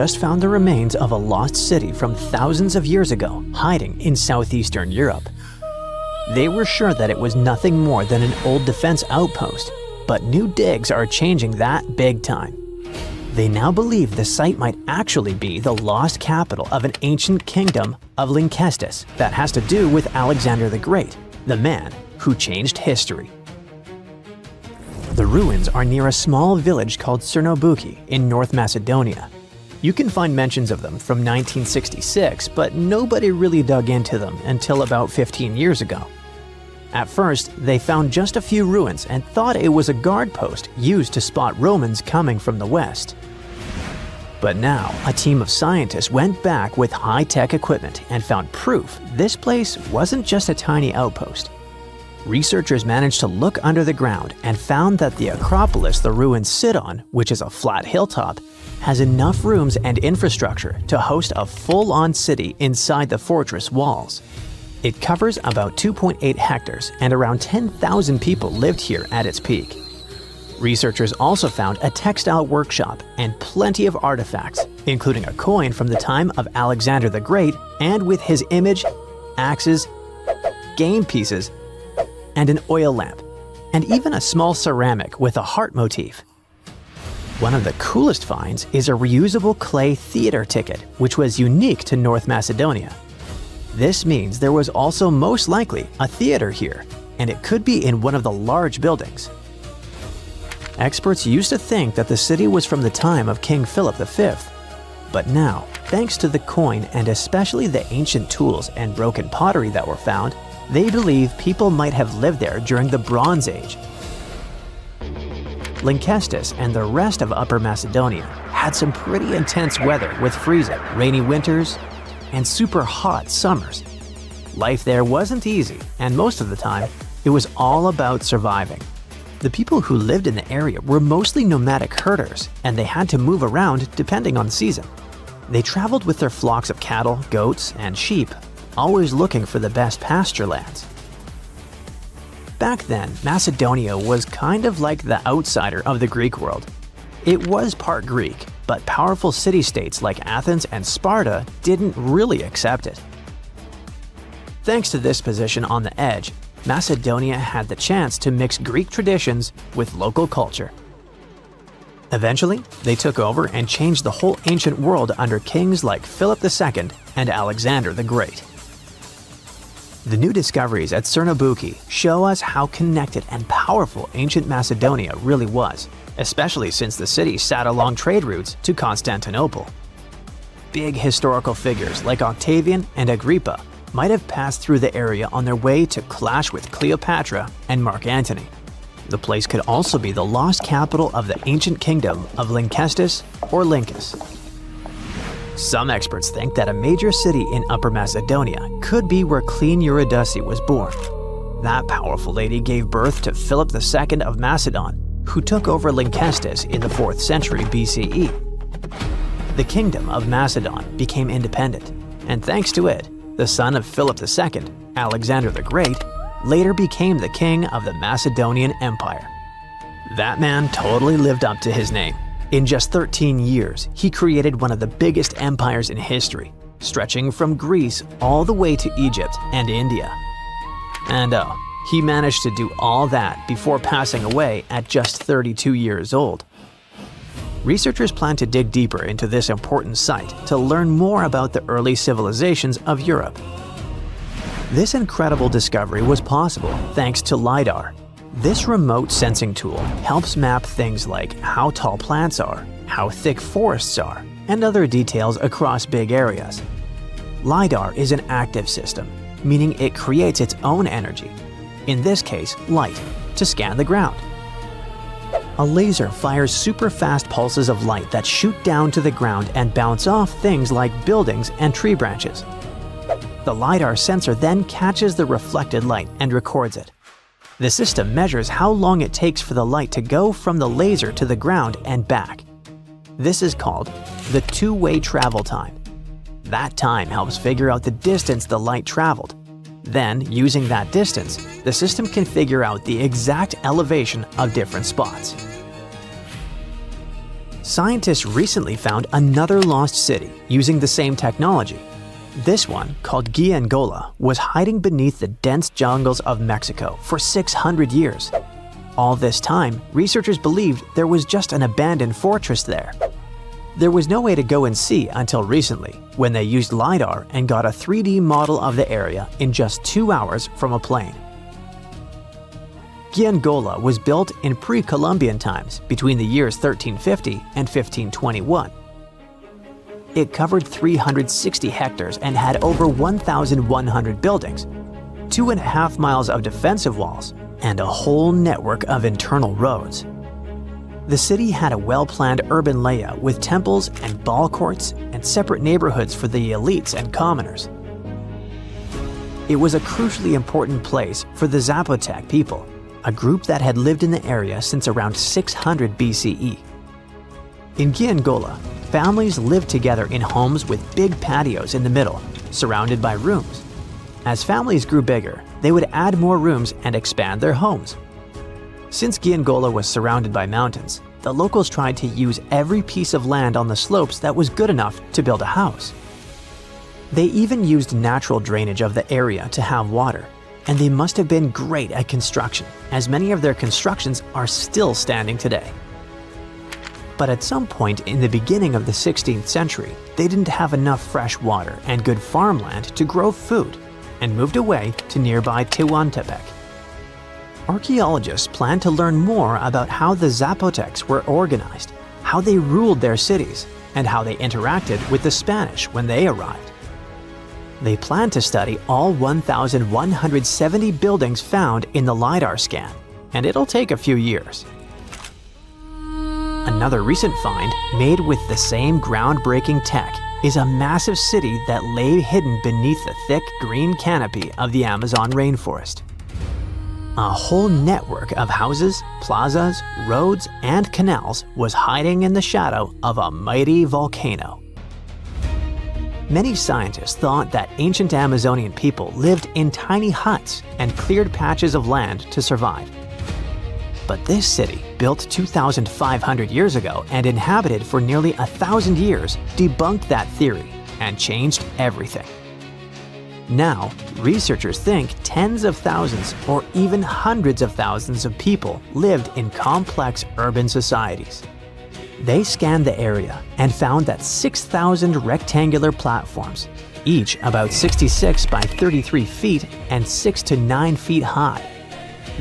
just found the remains of a lost city from thousands of years ago, hiding in southeastern Europe. They were sure that it was nothing more than an old defense outpost, but new digs are changing that big time. They now believe the site might actually be the lost capital of an ancient kingdom of Lynkestis that has to do with Alexander the Great, the man who changed history. The ruins are near a small village called Cernobuki in North Macedonia. You can find mentions of them from 1966, but nobody really dug into them until about 15 years ago. At first, they found just a few ruins and thought it was a guard post used to spot Romans coming from the west. But now, a team of scientists went back with high-tech equipment and found proof this place wasn't just a tiny outpost. Researchers managed to look under the ground and found that the Acropolis the ruins sit on, which is a flat hilltop, has enough rooms and infrastructure to host a full-on city inside the fortress walls. It covers about 2.8 hectares and around 10,000 people lived here at its peak. Researchers also found a textile workshop and plenty of artifacts, including a coin from the time of Alexander the Great and with his image, axes, game pieces, and an oil lamp, and even a small ceramic with a heart motif. One of the coolest finds is a reusable clay theater ticket, which was unique to North Macedonia. This means there was also most likely a theater here, and it could be in one of the large buildings. Experts used to think that the city was from the time of King Philip V, but now, thanks to the coin and especially the ancient tools and broken pottery that were found, they believe people might have lived there during the Bronze Age. Lynkestis and the rest of Upper Macedonia had some pretty intense weather with freezing, rainy winters, and super hot summers. Life there wasn't easy, and most of the time, it was all about surviving. The people who lived in the area were mostly nomadic herders, and they had to move around depending on the season. They traveled with their flocks of cattle, goats, and sheep, always looking for the best pasture lands. Back then, Macedonia was kind of like the outsider of the Greek world. It was part Greek, but powerful city-states like Athens and Sparta didn't really accept it. Thanks to this position on the edge, Macedonia had the chance to mix Greek traditions with local culture. Eventually, they took over and changed the whole ancient world under kings like Philip II and Alexander the Great. The new discoveries at Cernobuki show us how connected and powerful ancient Macedonia really was, especially since the city sat along trade routes to Constantinople. Big historical figures like Octavian and Agrippa might have passed through the area on their way to clash with Cleopatra and Mark Antony. The place could also be the lost capital of the ancient kingdom of Lynkestis or Lyncus. Some experts think that a major city in Upper Macedonia could be where Queen Eurydice was born. That powerful lady gave birth to Philip II of Macedon, who took over Lynkestis in the 4th century BCE. The kingdom of Macedon became independent, and thanks to it, the son of Philip II, Alexander the Great, later became the king of the Macedonian Empire. That man totally lived up to his name. In just 13 years, he created one of the biggest empires in history, stretching from Greece all the way to Egypt and India. And he managed to do all that before passing away at just 32 years old. Researchers plan to dig deeper into this important site to learn more about the early civilizations of Europe. This incredible discovery was possible thanks to LiDAR. This remote sensing tool helps map things like how tall plants are, how thick forests are, and other details across big areas. LiDAR is an active system, meaning it creates its own energy, in this case light, to scan the ground. A laser fires super fast pulses of light that shoot down to the ground and bounce off things like buildings and tree branches. The LiDAR sensor then catches the reflected light and records it. The system measures how long it takes for the light to go from the laser to the ground and back. This is called the two-way travel time. That time helps figure out the distance the light traveled. Then, using that distance, the system can figure out the exact elevation of different spots. Scientists recently found another lost city using the same technology. This one, called Giangola, was hiding beneath the dense jungles of Mexico for 600 years. All this time, researchers believed there was just an abandoned fortress there. There was no way to go and see until recently, when they used LiDAR and got a 3D model of the area in just 2 hours from a plane. Giangola was built in pre-Columbian times between the years 1350 and 1521. It covered 360 hectares and had over 1,100 buildings, 2.5 miles of defensive walls, and a whole network of internal roads. The city had a well-planned urban layout with temples and ball courts and separate neighborhoods for the elites and commoners. It was a crucially important place for the Zapotec people, a group that had lived in the area since around 600 BCE. In Giangola, families lived together in homes with big patios in the middle, surrounded by rooms. As families grew bigger, they would add more rooms and expand their homes. Since Giangola was surrounded by mountains, the locals tried to use every piece of land on the slopes that was good enough to build a house. They even used natural drainage of the area to have water, and they must have been great at construction, as many of their constructions are still standing today. But at some point in the beginning of the 16th century, they didn't have enough fresh water and good farmland to grow food, and moved away to nearby Tehuantepec. Archaeologists plan to learn more about how the Zapotecs were organized, how they ruled their cities, and how they interacted with the Spanish when they arrived. They plan to study all 1,170 buildings found in the LiDAR scan, and it'll take a few years. Another recent find, made with the same groundbreaking tech, is a massive city that lay hidden beneath the thick green canopy of the Amazon rainforest. A whole network of houses, plazas, roads, and canals was hiding in the shadow of a mighty volcano. Many scientists thought that ancient Amazonian people lived in tiny huts and cleared patches of land to survive. But this city, built 2,500 years ago and inhabited for nearly 1,000 years, debunked that theory and changed everything. Now, researchers think tens of thousands or even hundreds of thousands of people lived in complex urban societies. They scanned the area and found that 6,000 rectangular platforms, each about 66 by 33 feet and 6 to 9 feet high.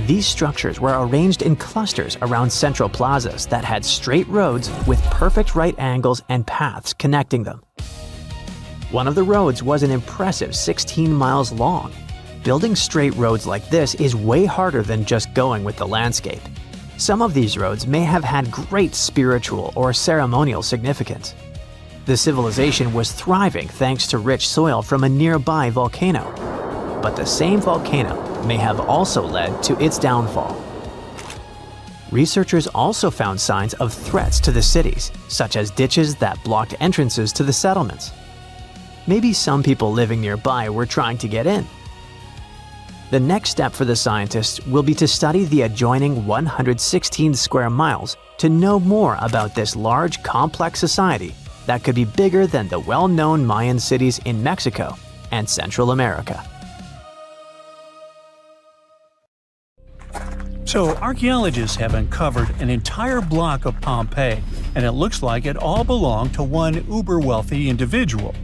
These structures were arranged in clusters around central plazas that had straight roads with perfect right angles and paths connecting them. One of the roads was an impressive 16 miles long. Building straight roads like this is way harder than just going with the landscape. Some of these roads may have had great spiritual or ceremonial significance. The civilization was thriving thanks to rich soil from a nearby volcano. But the same volcano may have also led to its downfall. Researchers also found signs of threats to the cities, such as ditches that blocked entrances to the settlements. Maybe some people living nearby were trying to get in. The next step for the scientists will be to study the adjoining 116 square miles to know more about this large, complex society that could be bigger than the well-known Mayan cities in Mexico and Central America. So archaeologists have uncovered an entire block of Pompeii, and it looks like it all belonged to one uber-wealthy individual.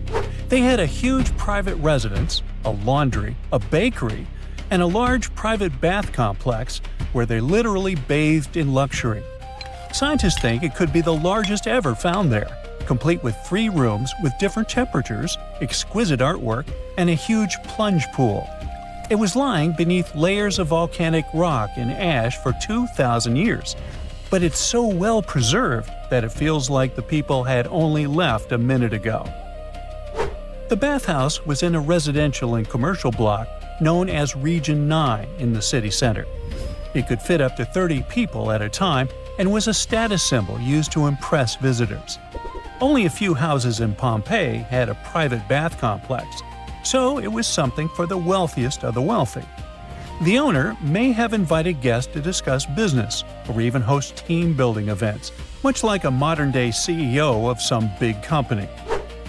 They had a huge private residence, a laundry, a bakery, and a large private bath complex where they literally bathed in luxury. Scientists think it could be the largest ever found there, complete with 3 rooms with different temperatures, exquisite artwork, and a huge plunge pool. It was lying beneath layers of volcanic rock and ash for 2,000 years, but it's so well preserved that it feels like the people had only left a minute ago. The bathhouse was in a residential and commercial block known as Region 9 in the city center. It could fit up to 30 people at a time and was a status symbol used to impress visitors. Only a few houses in Pompeii had a private bath complex, so it was something for the wealthiest of the wealthy. The owner may have invited guests to discuss business or even host team-building events, much like a modern-day CEO of some big company.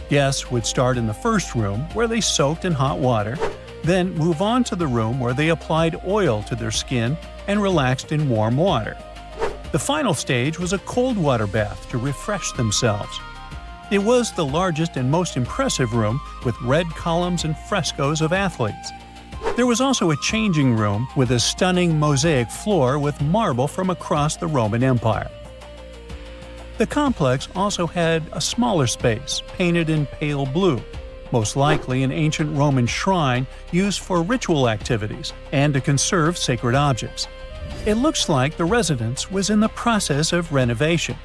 Guests would start in the first room, where they soaked in hot water, then move on to the room where they applied oil to their skin and relaxed in warm water. The final stage was a cold water bath to refresh themselves. It was the largest and most impressive room, with red columns and frescoes of athletes. There was also a changing room with a stunning mosaic floor with marble from across the Roman Empire. The complex also had a smaller space, painted in pale blue, most likely an ancient Roman shrine used for ritual activities and to conserve sacred objects. It looks like the residence was in the process of renovation.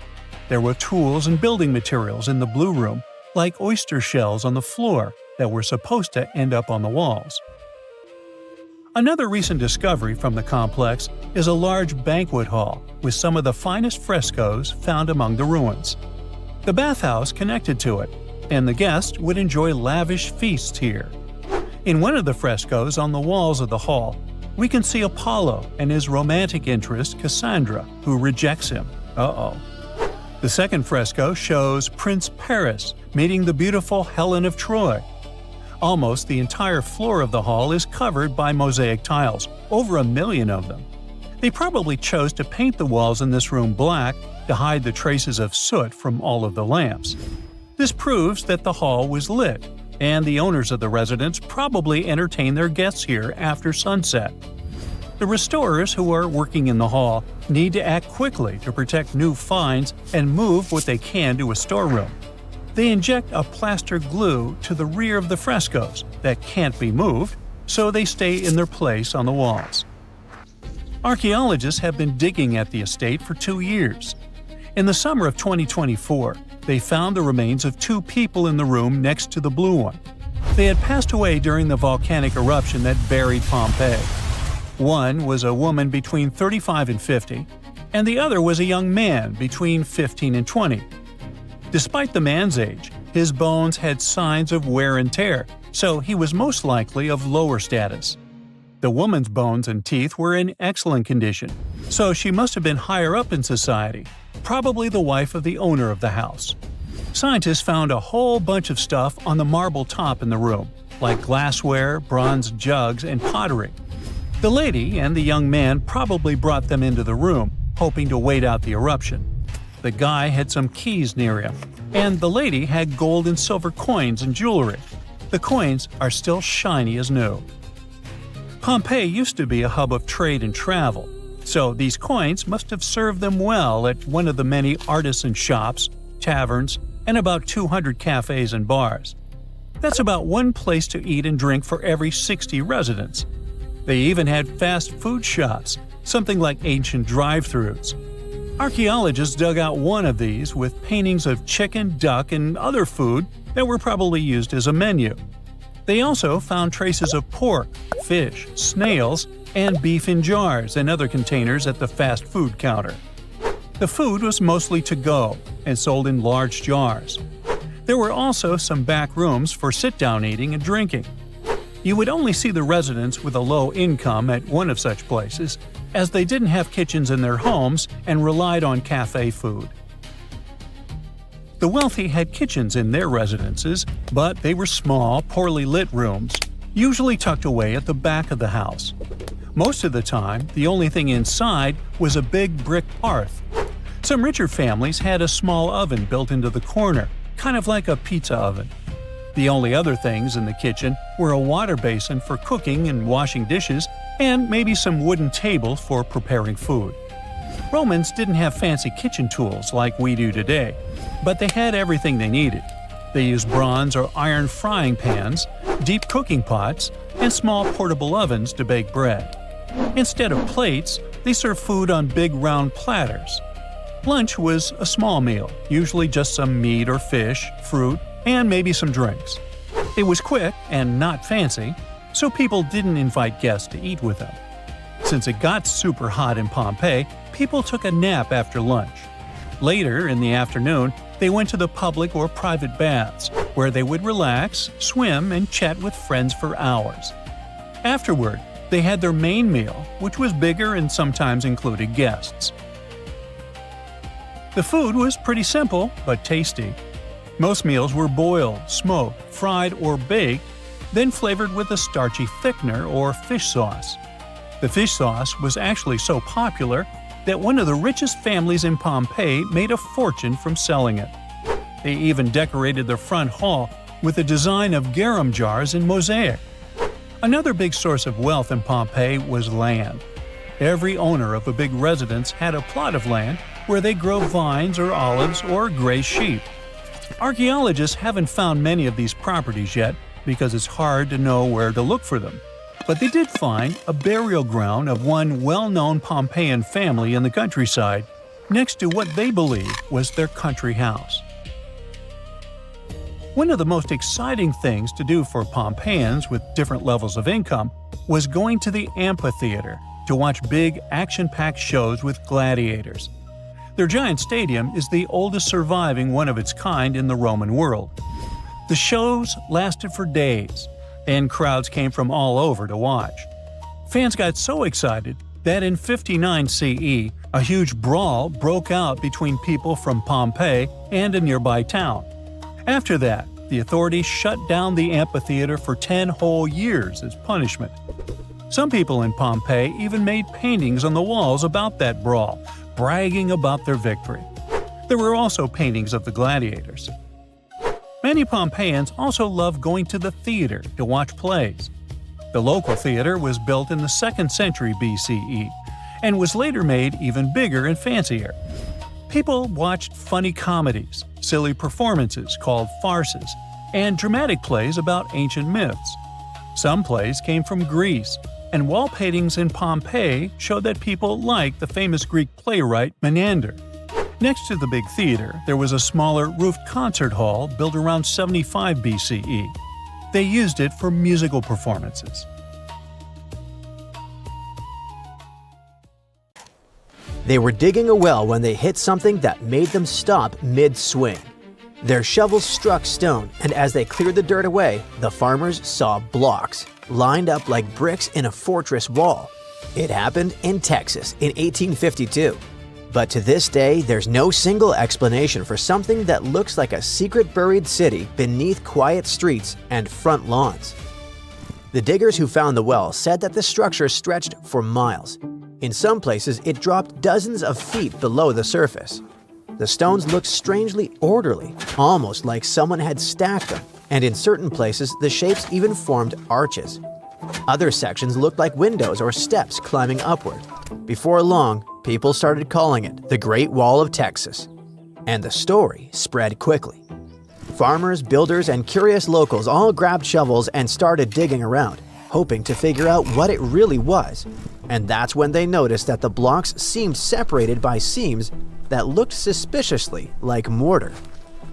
There were tools and building materials in the blue room, like oyster shells on the floor that were supposed to end up on the walls. Another recent discovery from the complex is a large banquet hall with some of the finest frescoes found among the ruins. The bathhouse connected to it, and the guests would enjoy lavish feasts here. In one of the frescoes on the walls of the hall, we can see Apollo and his romantic interest Cassandra, who rejects him. The second fresco shows Prince Paris meeting the beautiful Helen of Troy. Almost the entire floor of the hall is covered by mosaic tiles, over 1 million of them. They probably chose to paint the walls in this room black to hide the traces of soot from all of the lamps. This proves that the hall was lit, and the owners of the residence probably entertain their guests here after sunset. The restorers who are working in the hall need to act quickly to protect new finds and move what they can to a storeroom. They inject a plaster glue to the rear of the frescoes that can't be moved, so they stay in their place on the walls. Archaeologists have been digging at the estate for 2 years. In the summer of 2024, they found the remains of 2 people in the room next to the blue one. They had passed away during the volcanic eruption that buried Pompeii. One was a woman between 35 and 50, and the other was a young man between 15 and 20. Despite the man's age, his bones had signs of wear and tear, so he was most likely of lower status. The woman's bones and teeth were in excellent condition, so she must have been higher up in society, probably the wife of the owner of the house. Scientists found a whole bunch of stuff on the marble top in the room, like glassware, bronze jugs, and pottery. The lady and the young man probably brought them into the room, hoping to wait out the eruption. The guy had some keys near him, and the lady had gold and silver coins and jewelry. The coins are still shiny as new. Pompeii used to be a hub of trade and travel, so these coins must have served them well at one of the many artisan shops, taverns, and about 200 cafes and bars. That's about one place to eat and drink for every 60 residents. They even had fast food shops, something like ancient drive-thrus. Archaeologists dug out one of these with paintings of chicken, duck, and other food that were probably used as a menu. They also found traces of pork, fish, snails, and beef in jars and other containers at the fast food counter. The food was mostly to go and sold in large jars. There were also some back rooms for sit-down eating and drinking. You would only see the residents with a low income at one of such places, as they didn't have kitchens in their homes and relied on cafe food. The wealthy had kitchens in their residences, but they were small, poorly lit rooms, usually tucked away at the back of the house. Most of the time, the only thing inside was a big brick hearth. Some richer families had a small oven built into the corner, kind of like a pizza oven. The only other things in the kitchen were a water basin for cooking and washing dishes, and maybe some wooden tables for preparing food. Romans didn't have fancy kitchen tools like we do today, but they had everything they needed. They used bronze or iron frying pans, deep cooking pots, and small portable ovens to bake bread. Instead of plates, they served food on big round platters. Lunch was a small meal, usually just some meat or fish, fruit, and maybe some drinks. It was quick and not fancy, so people didn't invite guests to eat with them. Since it got super hot in Pompeii, people took a nap after lunch. Later, in the afternoon, they went to the public or private baths, where they would relax, swim, and chat with friends for hours. Afterward, They had their main meal, which was bigger and sometimes included guests. The food was pretty simple, but tasty. Most meals were boiled, smoked, fried, or baked, then flavored with a starchy thickener or fish sauce. The fish sauce was actually so popular that one of the richest families in Pompeii made a fortune from selling it. They even decorated their front hall with a design of garum jars in mosaic. Another big source of wealth in Pompeii was land. Every owner of a big residence had a plot of land where they grow vines or olives or graze sheep. Archaeologists haven't found many of these properties yet because it's hard to know where to look for them. But they did find a burial ground of one well-known Pompeian family in the countryside, next to what they believe was their country house. One of the most exciting things to do for Pompeians with different levels of income was going to the amphitheater to watch big, action-packed shows with gladiators. Their giant stadium is the oldest surviving one of its kind in the Roman world. The shows lasted for days, and crowds came from all over to watch. Fans got so excited that in 59 CE, a huge brawl broke out between people from Pompeii and a nearby town. After that, the authorities shut down the amphitheater for 10 whole years as punishment. Some people in Pompeii even made paintings on the walls about that brawl, bragging about their victory. There were also paintings of the gladiators. Many Pompeians also loved going to the theater to watch plays. The local theater was built in the 2nd century BCE and was later made even bigger and fancier. People watched funny comedies, silly performances called farces, and dramatic plays about ancient myths. Some plays came from Greece, and wall paintings in Pompeii showed that people liked the famous Greek playwright Menander. Next to the big theater, there was a smaller roofed concert hall built around 75 BCE. They used it for musical performances. They were digging a well when they hit something that made them stop mid-swing. Their shovels struck stone, and as they cleared the dirt away, the farmers saw blocks, lined up like bricks in a fortress wall. It happened in Texas in 1852. But to this day, there's no single explanation for something that looks like a secret buried city beneath quiet streets and front lawns. The diggers who found the well said that the structure stretched for miles. In some places, it dropped dozens of feet below the surface. The stones looked strangely orderly, almost like someone had stacked them, and in certain places, the shapes even formed arches. Other sections looked like windows or steps climbing upward. Before long, people started calling it the Great Wall of Texas. And the story spread quickly. Farmers, builders, and curious locals all grabbed shovels and started digging around, hoping to figure out what it really was. And that's when they noticed that the blocks seemed separated by seams that looked suspiciously like mortar.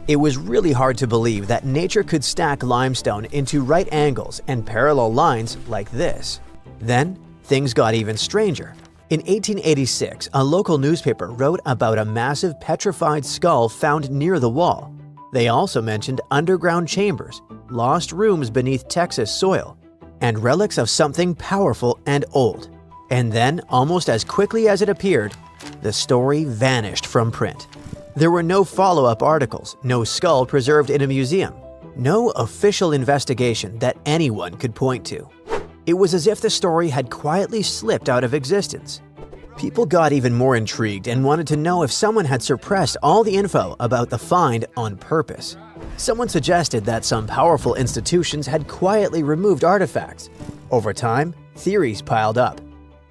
It was really hard to believe that nature could stack limestone into right angles and parallel lines like this. Then, things got even stranger. In 1886, a local newspaper wrote about a massive petrified skull found near the wall. They also mentioned underground chambers, lost rooms beneath Texas soil, and relics of something powerful and old. And then, almost as quickly as it appeared, the story vanished from print. There were no follow-up articles, no skull preserved in a museum, no official investigation that anyone could point to. It was as if the story had quietly slipped out of existence. People got even more intrigued and wanted to know if someone had suppressed all the info about the find on purpose. Someone suggested that some powerful institutions had quietly removed artifacts. Over time, theories piled up.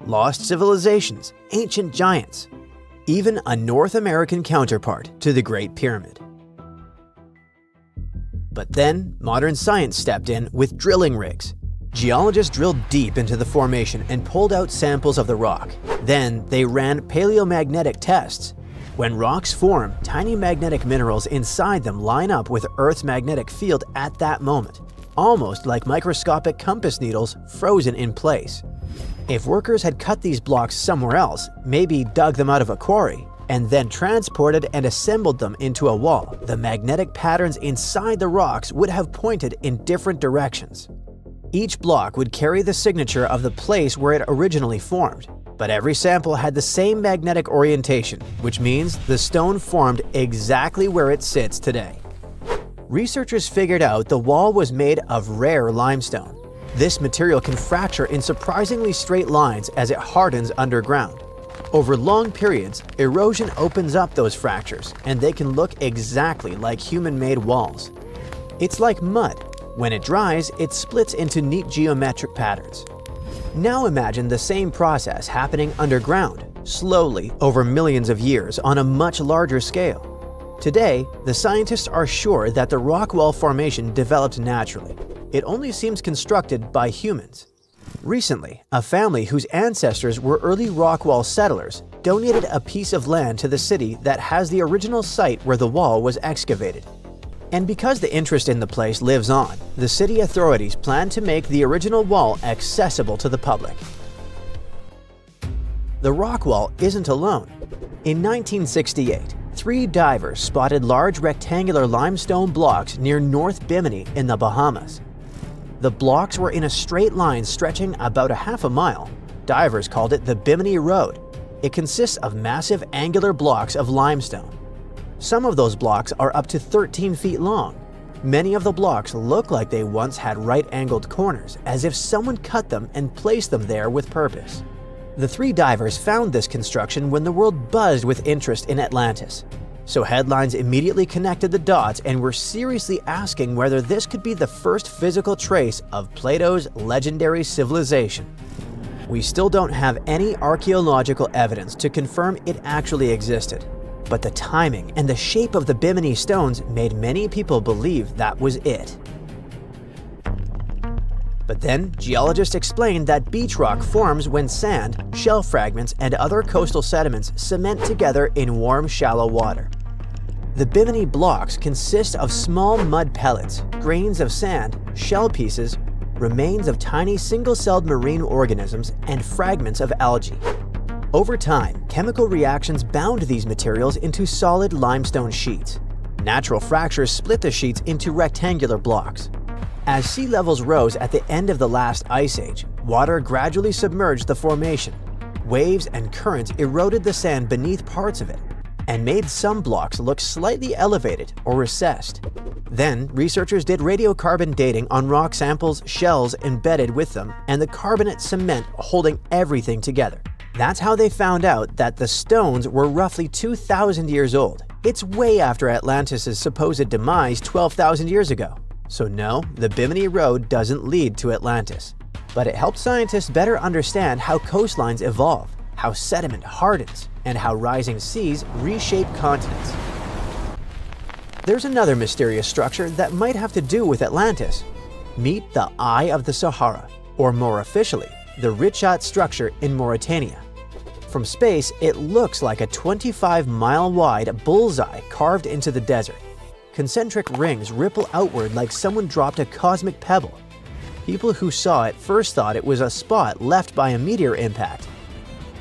Lost civilizations, ancient giants, even a North American counterpart to the Great Pyramid. But then, modern science stepped in with drilling rigs. Geologists drilled deep into the formation and pulled out samples of the rock. Then, they ran paleomagnetic tests. When rocks form, tiny magnetic minerals inside them line up with Earth's magnetic field at that moment, almost like microscopic compass needles frozen in place. If workers had cut these blocks somewhere else, maybe dug them out of a quarry, and then transported and assembled them into a wall, the magnetic patterns inside the rocks would have pointed in different directions. Each block would carry the signature of the place where it originally formed, but every sample had the same magnetic orientation, which means the stone formed exactly where it sits today. Researchers figured out the wall was made of rare limestone. This material can fracture in surprisingly straight lines as it hardens underground. Over long periods, erosion opens up those fractures, and they can look exactly like human-made walls. It's like mud. When it dries, it splits into neat geometric patterns. Now imagine the same process happening underground, slowly over millions of years on a much larger scale. Today, the scientists are sure that the rock wall formation developed naturally. It only seems constructed by humans. Recently, a family whose ancestors were early rock wall settlers donated a piece of land to the city that has the original site where the wall was excavated. And because the interest in the place lives on, the city authorities plan to make the original wall accessible to the public. The rock wall isn't alone. In 1968, 3 divers spotted large rectangular limestone blocks near North Bimini in the Bahamas. The blocks were in a straight line stretching about a half a mile. Divers called it the Bimini Road. It consists of massive angular blocks of limestone. Some of those blocks are up to 13 feet long. Many of the blocks look like they once had right-angled corners, as if someone cut them and placed them there with purpose. The 3 divers found this construction when the world buzzed with interest in Atlantis. So headlines immediately connected the dots and were seriously asking whether this could be the first physical trace of Plato's legendary civilization. We still don't have any archaeological evidence to confirm it actually existed, but the timing and the shape of the Bimini stones made many people believe that was it. But then, geologists explained that beach rock forms when sand, shell fragments, and other coastal sediments cement together in warm, shallow water. The Bimini blocks consist of small mud pellets, grains of sand, shell pieces, remains of tiny single-celled marine organisms, and fragments of algae. Over time, chemical reactions bound these materials into solid limestone sheets. Natural fractures split the sheets into rectangular blocks. As sea levels rose at the end of the last ice age, water gradually submerged the formation. Waves and currents eroded the sand beneath parts of it and made some blocks look slightly elevated or recessed. Then, researchers did radiocarbon dating on rock samples, shells embedded with them, and the carbonate cement holding everything together. That's how they found out that the stones were roughly 2,000 years old. It's way after Atlantis' supposed demise 12,000 years ago. So no, the Bimini Road doesn't lead to Atlantis. But it helped scientists better understand how coastlines evolve, how sediment hardens, and how rising seas reshape continents. There's another mysterious structure that might have to do with Atlantis. Meet the Eye of the Sahara, or more officially, the Richat structure in Mauritania. From space, it looks like a 25-mile-wide bullseye carved into the desert. Concentric rings ripple outward like someone dropped a cosmic pebble. People who saw it first thought it was a spot left by a meteor impact.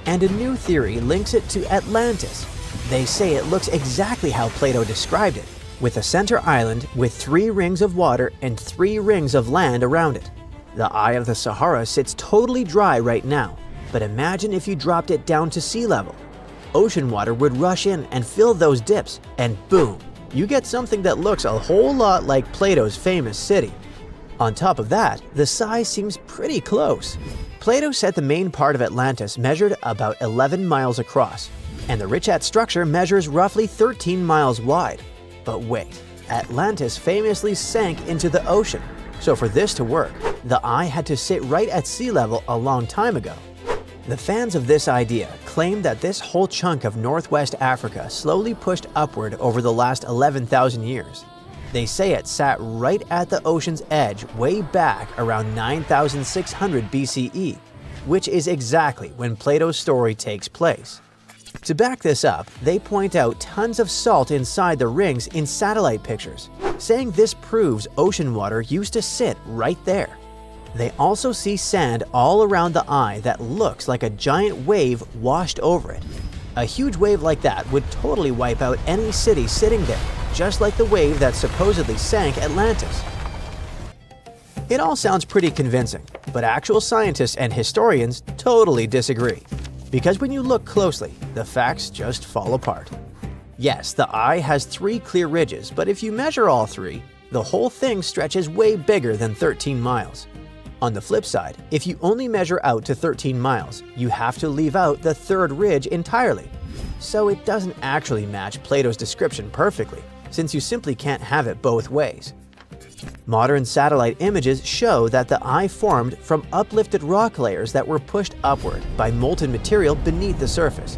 And a new theory links it to Atlantis. They say it looks exactly how Plato described it, with a center island with 3 rings of water and 3 rings of land around it. The Eye of the Sahara sits totally dry right now, but imagine if you dropped it down to sea level. Ocean water would rush in and fill those dips, and boom, you get something that looks a whole lot like Plato's famous city. On top of that, the size seems pretty close. Plato said the main part of Atlantis measured about 11 miles across, and the Richat structure measures roughly 13 miles wide. But wait, Atlantis famously sank into the ocean, so for this to work, the eye had to sit right at sea level a long time ago. The fans of this idea claim that this whole chunk of northwest Africa slowly pushed upward over the last 11,000 years. They say it sat right at the ocean's edge way back around 9,600 BCE, which is exactly when Plato's story takes place. To back this up, they point out tons of salt inside the rings in satellite pictures, saying this proves ocean water used to sit right there. They also see sand all around the eye that looks like a giant wave washed over it. A huge wave like that would totally wipe out any city sitting there, just like the wave that supposedly sank Atlantis. It all sounds pretty convincing, but actual scientists and historians totally disagree. Because when you look closely, the facts just fall apart. Yes, the eye has 3 clear ridges, but if you measure all 3, the whole thing stretches way bigger than 13 miles. On the flip side, if you only measure out to 13 miles, you have to leave out the 3rd ridge entirely. So it doesn't actually match Plato's description perfectly, since you simply can't have it both ways. Modern satellite images show that the eye formed from uplifted rock layers that were pushed upward by molten material beneath the surface.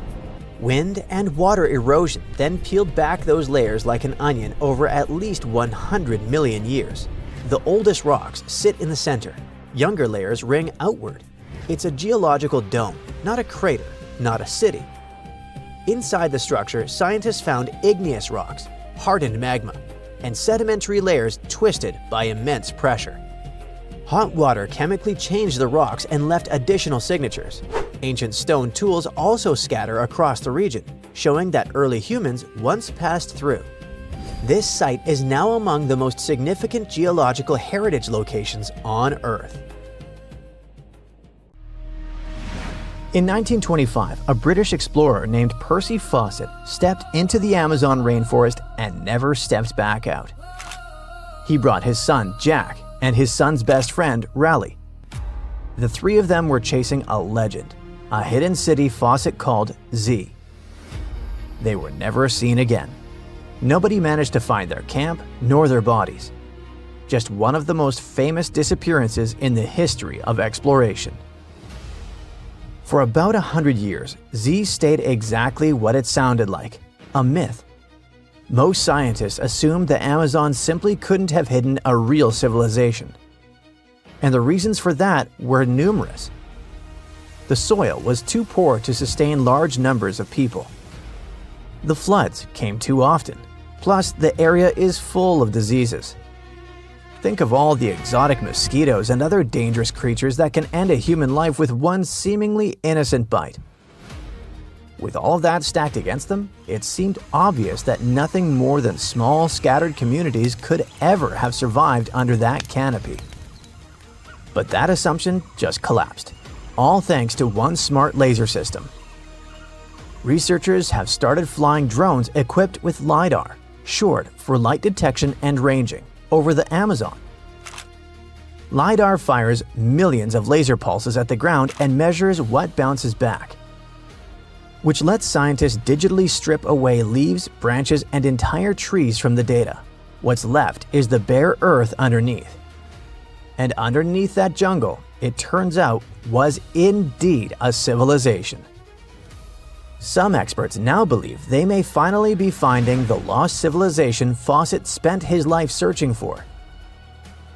Wind and water erosion then peeled back those layers like an onion over at least 100 million years. The oldest rocks sit in the center. Younger layers ring outward. It's a geological dome, not a crater, not a city. Inside the structure, scientists found igneous rocks, hardened magma, and sedimentary layers twisted by immense pressure. Hot water chemically changed the rocks and left additional signatures. Ancient stone tools also scatter across the region, showing that early humans once passed through. This site is now among the most significant geological heritage locations on Earth. In 1925, a British explorer named Percy Fawcett stepped into the Amazon rainforest and never stepped back out. He brought his son, Jack, and his son's best friend, Raleigh. The 3 of them were chasing a legend, a hidden city Fawcett called Z. They were never seen again. Nobody managed to find their camp nor their bodies. Just one of the most famous disappearances in the history of exploration. For about 100 years, Z stayed exactly what it sounded like, a myth. Most scientists assumed the Amazon simply couldn't have hidden a real civilization. And the reasons for that were numerous. The soil was too poor to sustain large numbers of people. The floods came too often, plus the area is full of diseases. Think of all the exotic mosquitoes and other dangerous creatures that can end a human life with one seemingly innocent bite. With all of that stacked against them, it seemed obvious that nothing more than small, scattered communities could ever have survived under that canopy. But that assumption just collapsed, all thanks to one smart laser system. Researchers have started flying drones equipped with LiDAR, short for light detection and ranging, over the Amazon. LiDAR fires millions of laser pulses at the ground and measures what bounces back, which lets scientists digitally strip away leaves, branches, and entire trees from the data. What's left is the bare earth underneath. And underneath that jungle, it turns out, was indeed a civilization. Some experts now believe they may finally be finding the lost civilization Fawcett spent his life searching for.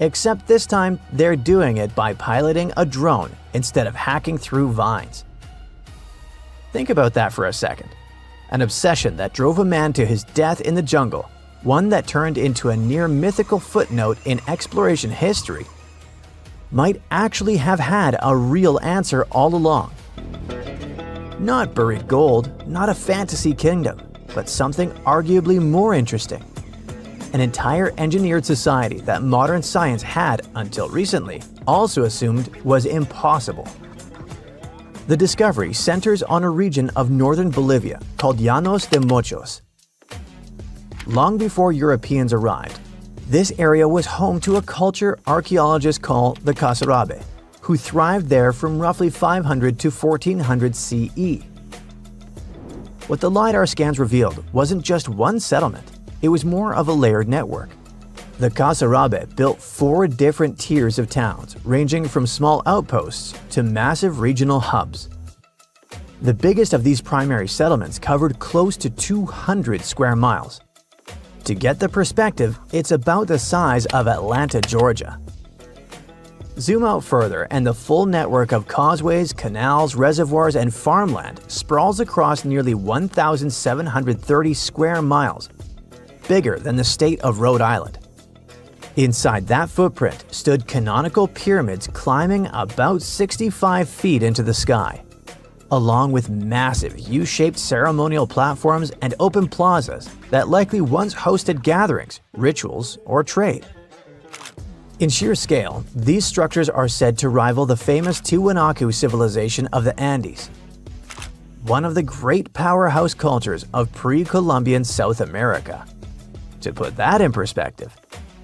Except this time, they're doing it by piloting a drone instead of hacking through vines. Think about that for a second. An obsession that drove a man to his death in the jungle, one that turned into a near mythical footnote in exploration history, might actually have had a real answer all along. Not buried gold, not a fantasy kingdom, but something arguably more interesting. An entire engineered society that modern science had, until recently, also assumed was impossible. The discovery centers on a region of northern Bolivia called Llanos de Mochos. Long before Europeans arrived, this area was home to a culture archaeologists call the Casarabe, who thrived there from roughly 500 to 1400 CE. What the LiDAR scans revealed wasn't just one settlement, it was more of a layered network. The Casarabe built 4 different tiers of towns, ranging from small outposts to massive regional hubs. The biggest of these primary settlements covered close to 200 square miles. To get the perspective, it's about the size of Atlanta, Georgia. Zoom out further and the full network of causeways, canals, reservoirs, and farmland sprawls across nearly 1,730 square miles, bigger than the state of Rhode Island. Inside that footprint stood canonical pyramids climbing about 65 feet into the sky, along with massive U-shaped ceremonial platforms and open plazas that likely once hosted gatherings, rituals, or trade. In sheer scale, these structures are said to rival the famous Tiwanaku civilization of the Andes, one of the great powerhouse cultures of pre-Columbian South America. To put that in perspective,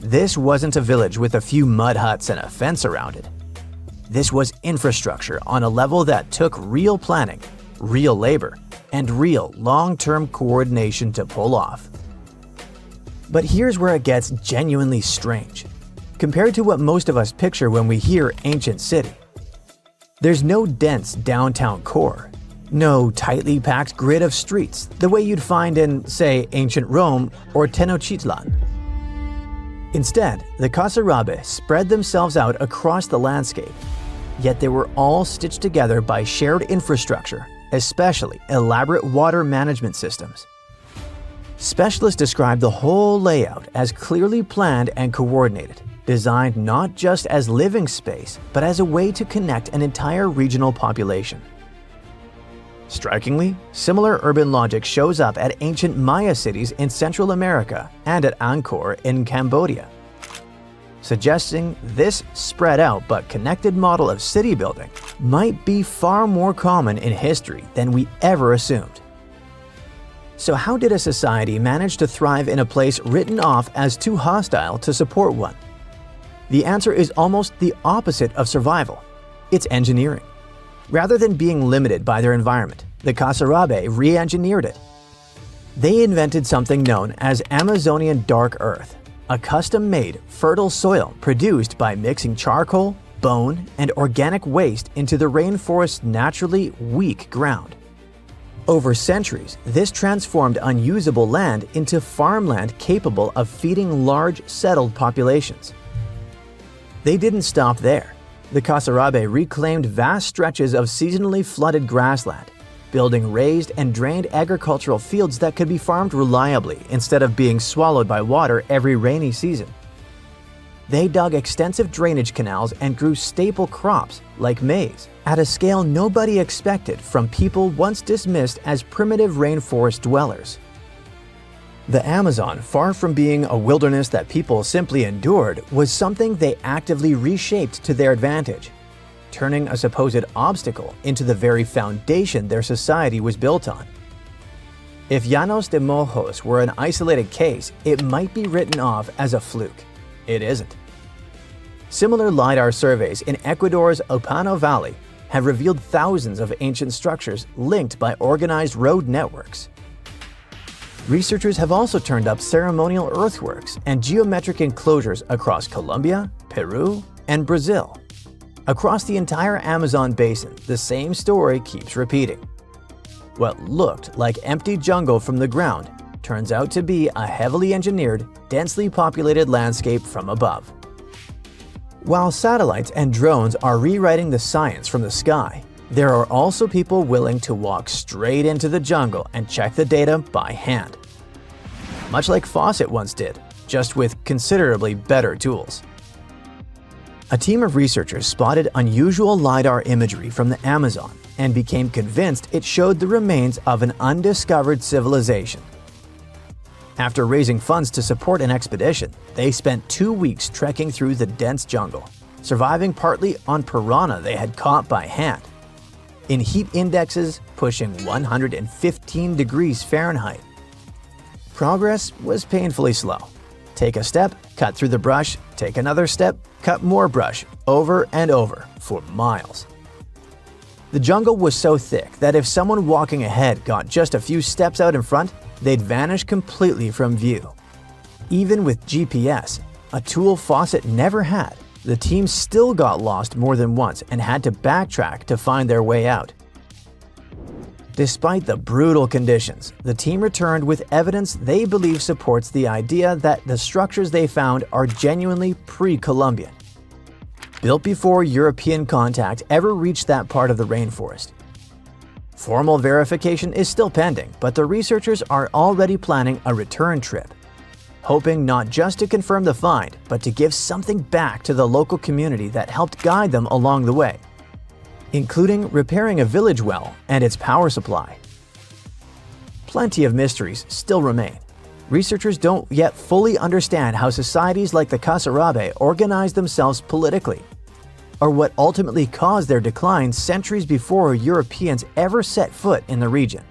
this wasn't a village with a few mud huts and a fence around it. This was infrastructure on a level that took real planning, real labor, and real long-term coordination to pull off. But here's where it gets genuinely strange, compared to what most of us picture when we hear ancient city. There's no dense downtown core, no tightly packed grid of streets the way you'd find in, say, ancient Rome or Tenochtitlan. Instead, the Kasarabe spread themselves out across the landscape, yet they were all stitched together by shared infrastructure, especially elaborate water management systems. Specialists describe the whole layout as clearly planned and coordinated, designed not just as living space, but as a way to connect an entire regional population. Strikingly, similar urban logic shows up at ancient Maya cities in Central America and at Angkor in Cambodia, suggesting this spread out but connected model of city building might be far more common in history than we ever assumed. So how did a society manage to thrive in a place written off as too hostile to support one? The answer is almost the opposite of survival. It's engineering. Rather than being limited by their environment, the Kasarabe re-engineered it. They invented something known as Amazonian dark earth, a custom-made, fertile soil produced by mixing charcoal, bone, and organic waste into the rainforest's naturally weak ground. Over centuries, this transformed unusable land into farmland capable of feeding large, settled populations. They didn't stop there. The Kasarabe reclaimed vast stretches of seasonally flooded grassland, building raised and drained agricultural fields that could be farmed reliably instead of being swallowed by water every rainy season. They dug extensive drainage canals and grew staple crops like maize at a scale nobody expected from people once dismissed as primitive rainforest dwellers. The Amazon, far from being a wilderness that people simply endured, was something they actively reshaped to their advantage, turning a supposed obstacle into the very foundation their society was built on. If Llanos de Mojos were an isolated case, it might be written off as a fluke. It isn't. Similar LiDAR surveys in Ecuador's Opano Valley have revealed thousands of ancient structures linked by organized road networks. Researchers have also turned up ceremonial earthworks and geometric enclosures across Colombia, Peru, and Brazil. Across the entire Amazon basin, the same story keeps repeating. What looked like empty jungle from the ground turns out to be a heavily engineered, densely populated landscape from above. While satellites and drones are rewriting the science from the sky, there are also people willing to walk straight into the jungle and check the data by hand. Much like Fawcett once did, just with considerably better tools. A team of researchers spotted unusual LiDAR imagery from the Amazon and became convinced it showed the remains of an undiscovered civilization. After raising funds to support an expedition, they spent 2 weeks trekking through the dense jungle, surviving partly on piranha they had caught by hand, in heat indexes pushing 115 degrees Fahrenheit. Progress was painfully slow. Take a step, cut through the brush, take another step, cut more brush, over and over, for miles. The jungle was so thick that if someone walking ahead got just a few steps out in front, they'd vanish completely from view. Even with GPS, a tool Fawcett never had, the team still got lost more than once and had to backtrack to find their way out. Despite the brutal conditions, the team returned with evidence they believe supports the idea that the structures they found are genuinely pre-Columbian, built before European contact ever reached that part of the rainforest. Formal verification is still pending, but the researchers are already planning a return trip, hoping not just to confirm the find, but to give something back to the local community that helped guide them along the way, including repairing a village well and its power supply. Plenty of mysteries still remain, Researchers don't yet fully understand how societies like the Kasarabe organized themselves politically, or what ultimately caused their decline centuries before Europeans ever set foot in the region.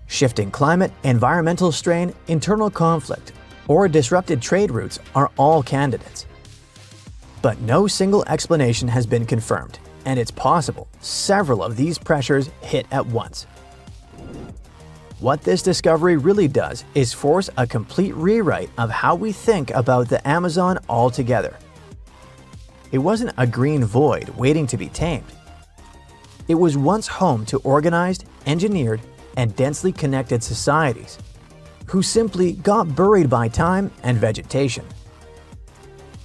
Shifting climate, environmental strain, internal conflict, or disrupted trade routes are all candidates. But no single explanation has been confirmed, and it's possible several of these pressures hit at once. What this discovery really does is force a complete rewrite of how we think about the Amazon altogether. It wasn't a green void waiting to be tamed. It was once home to organized, engineered, and densely connected societies, who simply got buried by time and vegetation.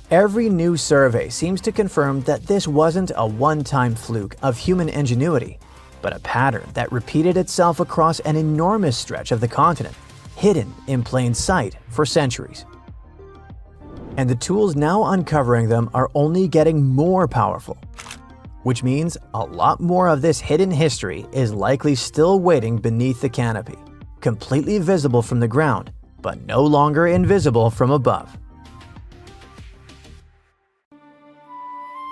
Every new survey seems to confirm that this wasn't a one-time fluke of human ingenuity, but a pattern that repeated itself across an enormous stretch of the continent, hidden in plain sight for centuries. And the tools now uncovering them are only getting more powerful, which means a lot more of this hidden history is likely still waiting beneath the canopy, completely visible from the ground, but no longer invisible from above.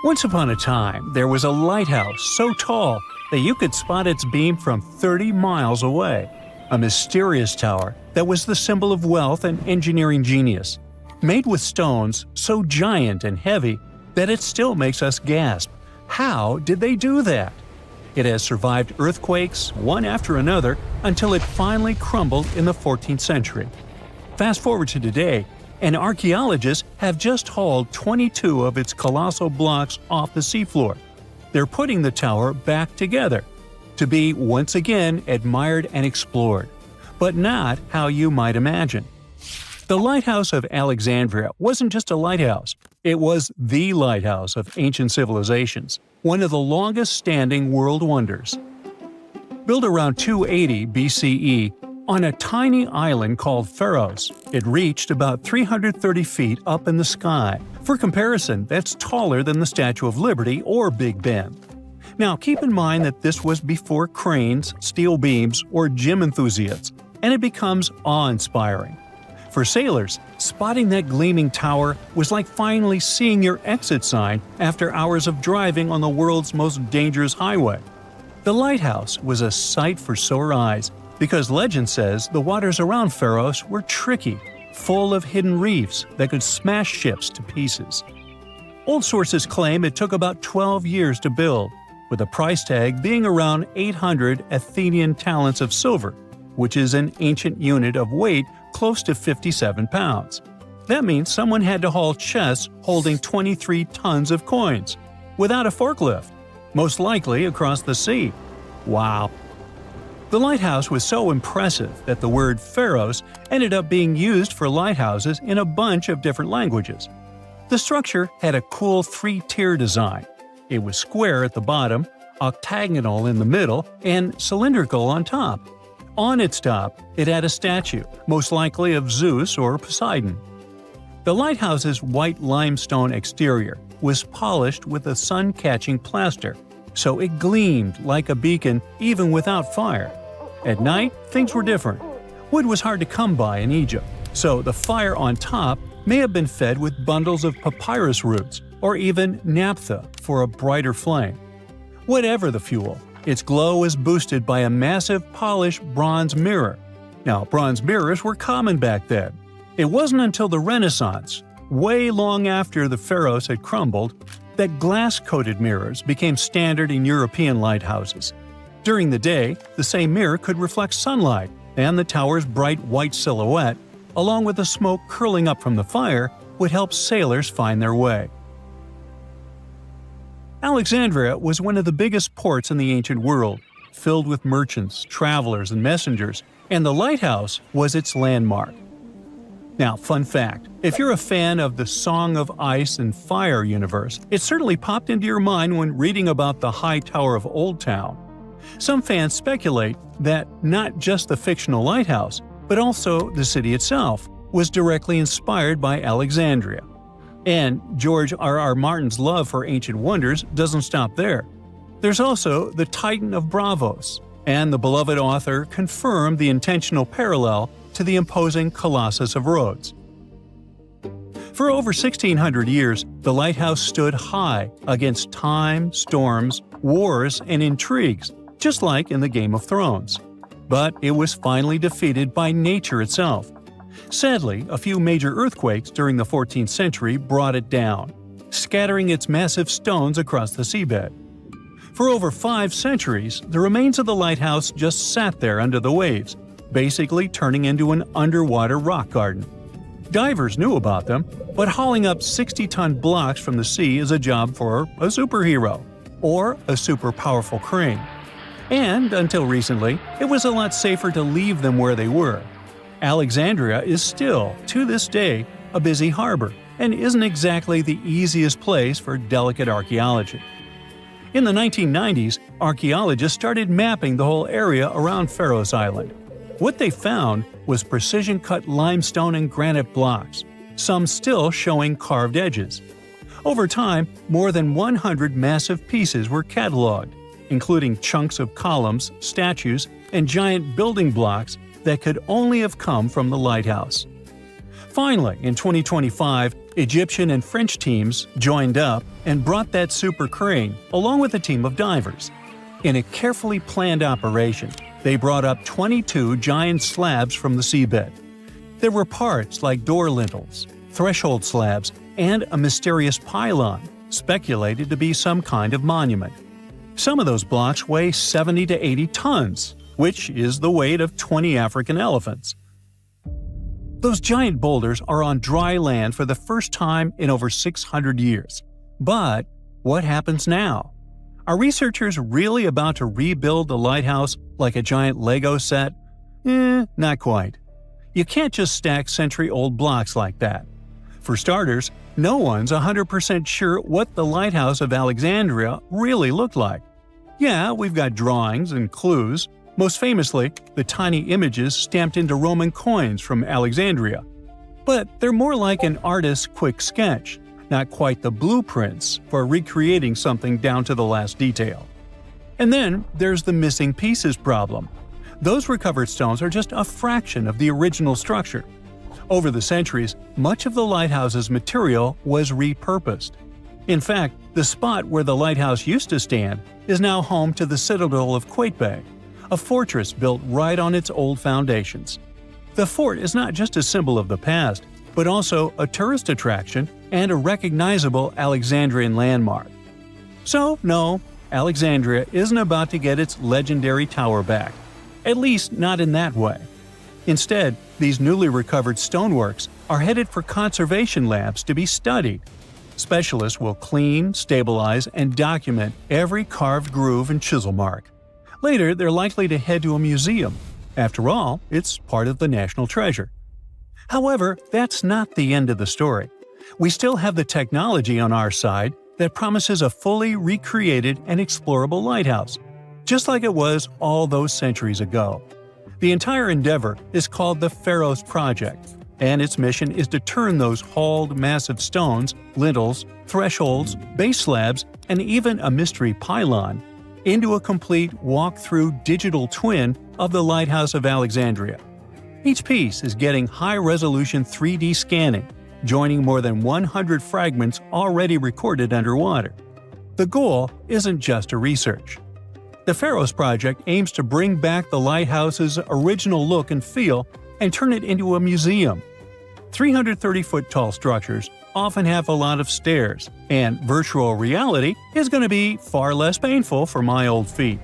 Once upon a time, there was a lighthouse so tall that you could spot its beam from 30 miles away. A mysterious tower that was the symbol of wealth and engineering genius, made with stones so giant and heavy that it still makes us gasp. How did they do that? It has survived earthquakes, one after another, until it finally crumbled in the 14th century. Fast forward to today, and archaeologists have just hauled 22 of its colossal blocks off the seafloor. They're putting the tower back together, to be once again admired and explored, but not how you might imagine. The Lighthouse of Alexandria wasn't just a lighthouse, it was the lighthouse of ancient civilizations, one of the longest-standing world wonders. Built around 280 BCE, on a tiny island called Pharos, it reached about 330 feet up in the sky. For comparison, that's taller than the Statue of Liberty or Big Ben. Now, keep in mind that this was before cranes, steel beams, or gym enthusiasts, and it becomes awe-inspiring. For sailors, spotting that gleaming tower was like finally seeing your exit sign after hours of driving on the world's most dangerous highway. The lighthouse was a sight for sore eyes, because legend says the waters around Pharos were tricky, full of hidden reefs that could smash ships to pieces. Old sources claim it took about 12 years to build, with the price tag being around 800 Athenian talents of silver, which is an ancient unit of weight close to 57 pounds. That means someone had to haul chests holding 23 tons of coins, without a forklift, most likely across the sea. Wow! The lighthouse was so impressive that the word Pharos ended up being used for lighthouses in a bunch of different languages. The structure had a cool three-tier design. It was square at the bottom, octagonal in the middle, and cylindrical on top. On its top, it had a statue, most likely of Zeus or Poseidon. The lighthouse's white limestone exterior was polished with a sun-catching plaster, so it gleamed like a beacon even without fire. At night, things were different. Wood was hard to come by in Egypt, so the fire on top may have been fed with bundles of papyrus roots or even naphtha for a brighter flame. Whatever the fuel, its glow was boosted by a massive polished bronze mirror. Now, bronze mirrors were common back then. It wasn't until the Renaissance, way long after the Pharos had crumbled, that glass-coated mirrors became standard in European lighthouses. During the day, the same mirror could reflect sunlight, and the tower's bright white silhouette, along with the smoke curling up from the fire, would help sailors find their way. Alexandria was one of the biggest ports in the ancient world, filled with merchants, travelers, and messengers, and the lighthouse was its landmark. Now, fun fact, if you're a fan of the Song of Ice and Fire universe, it certainly popped into your mind when reading about the High Tower of Old Town. Some fans speculate that not just the fictional lighthouse, but also the city itself, was directly inspired by Alexandria. And George R.R. Martin's love for ancient wonders doesn't stop there. There's also the Titan of Braavos, and the beloved author confirmed the intentional parallel to the imposing Colossus of Rhodes. For over 1,600 years, the lighthouse stood high against time, storms, wars, and intrigues, just like in the Game of Thrones. But it was finally defeated by nature itself. Sadly, a few major earthquakes during the 14th century brought it down, scattering its massive stones across the seabed. For over 5 centuries, the remains of the lighthouse just sat there under the waves, basically turning into an underwater rock garden. Divers knew about them, but hauling up 60-ton blocks from the sea is a job for a superhero, or a super powerful crane. And, until recently, it was a lot safer to leave them where they were. Alexandria is still, to this day, a busy harbor, and isn't exactly the easiest place for delicate archaeology. In the 1990s, archaeologists started mapping the whole area around Pharos Island. What they found was precision-cut limestone and granite blocks, some still showing carved edges. Over time, more than 100 massive pieces were cataloged, including chunks of columns, statues, and giant building blocks that could only have come from the lighthouse. Finally, in 2025, Egyptian and French teams joined up and brought that super crane along with a team of divers. In a carefully planned operation, they brought up 22 giant slabs from the seabed. There were parts like door lintels, threshold slabs, and a mysterious pylon, speculated to be some kind of monument. Some of those blocks weigh 70 to 80 tons, which is the weight of 20 African elephants. Those giant boulders are on dry land for the first time in over 600 years. But what happens now? Are researchers really about to rebuild the lighthouse like a giant Lego set? Not quite. You can't just stack century-old blocks like that. For starters, no one's 100% sure what the Lighthouse of Alexandria really looked like. Yeah, we've got drawings and clues, most famously the tiny images stamped into Roman coins from Alexandria. But they're more like an artist's quick sketch, not quite the blueprints for recreating something down to the last detail. And then there's the missing pieces problem. Those recovered stones are just a fraction of the original structure. Over the centuries, much of the lighthouse's material was repurposed. In fact, the spot where the lighthouse used to stand is now home to the citadel of Qaitbay, a fortress built right on its old foundations. The fort is not just a symbol of the past, but also a tourist attraction and a recognizable Alexandrian landmark. So, no, Alexandria isn't about to get its legendary tower back. At least not in that way. Instead, these newly recovered stoneworks are headed for conservation labs to be studied. Specialists will clean, stabilize, and document every carved groove and chisel mark. Later, they're likely to head to a museum. After all, it's part of the national treasure. However, that's not the end of the story. We still have the technology on our side that promises a fully recreated and explorable lighthouse, just like it was all those centuries ago. The entire endeavor is called the Pharos Project, and its mission is to turn those hauled massive stones, lintels, thresholds, base slabs, and even a mystery pylon into a complete walk-through digital twin of the Lighthouse of Alexandria. Each piece is getting high-resolution 3D scanning, joining more than 100 fragments already recorded underwater. The goal isn't just a research. The Pharos Project aims to bring back the lighthouse's original look and feel and turn it into a museum. 330-foot-tall structures often have a lot of stairs, and virtual reality is going to be far less painful for my old feet.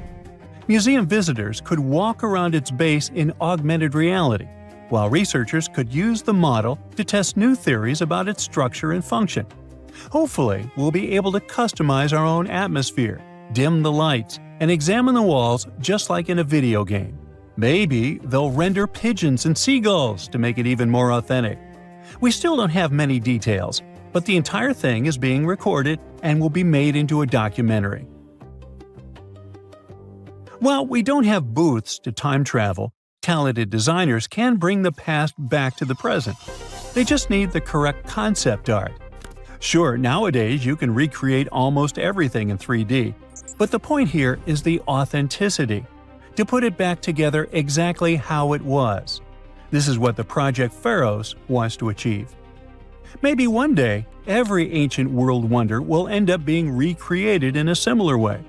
Museum visitors could walk around its base in augmented reality, while researchers could use the model to test new theories about its structure and function. Hopefully, we'll be able to customize our own atmosphere, dim the lights, and examine the walls just like in a video game. Maybe they'll render pigeons and seagulls to make it even more authentic. We still don't have many details, but the entire thing is being recorded and will be made into a documentary. While we don't have booths to time travel, talented designers can bring the past back to the present. They just need the correct concept art. Sure, nowadays you can recreate almost everything in 3D, but the point here is the authenticity, to put it back together exactly how it was. This is what the Project Pharaohs wants to achieve. Maybe one day, every ancient world wonder will end up being recreated in a similar way.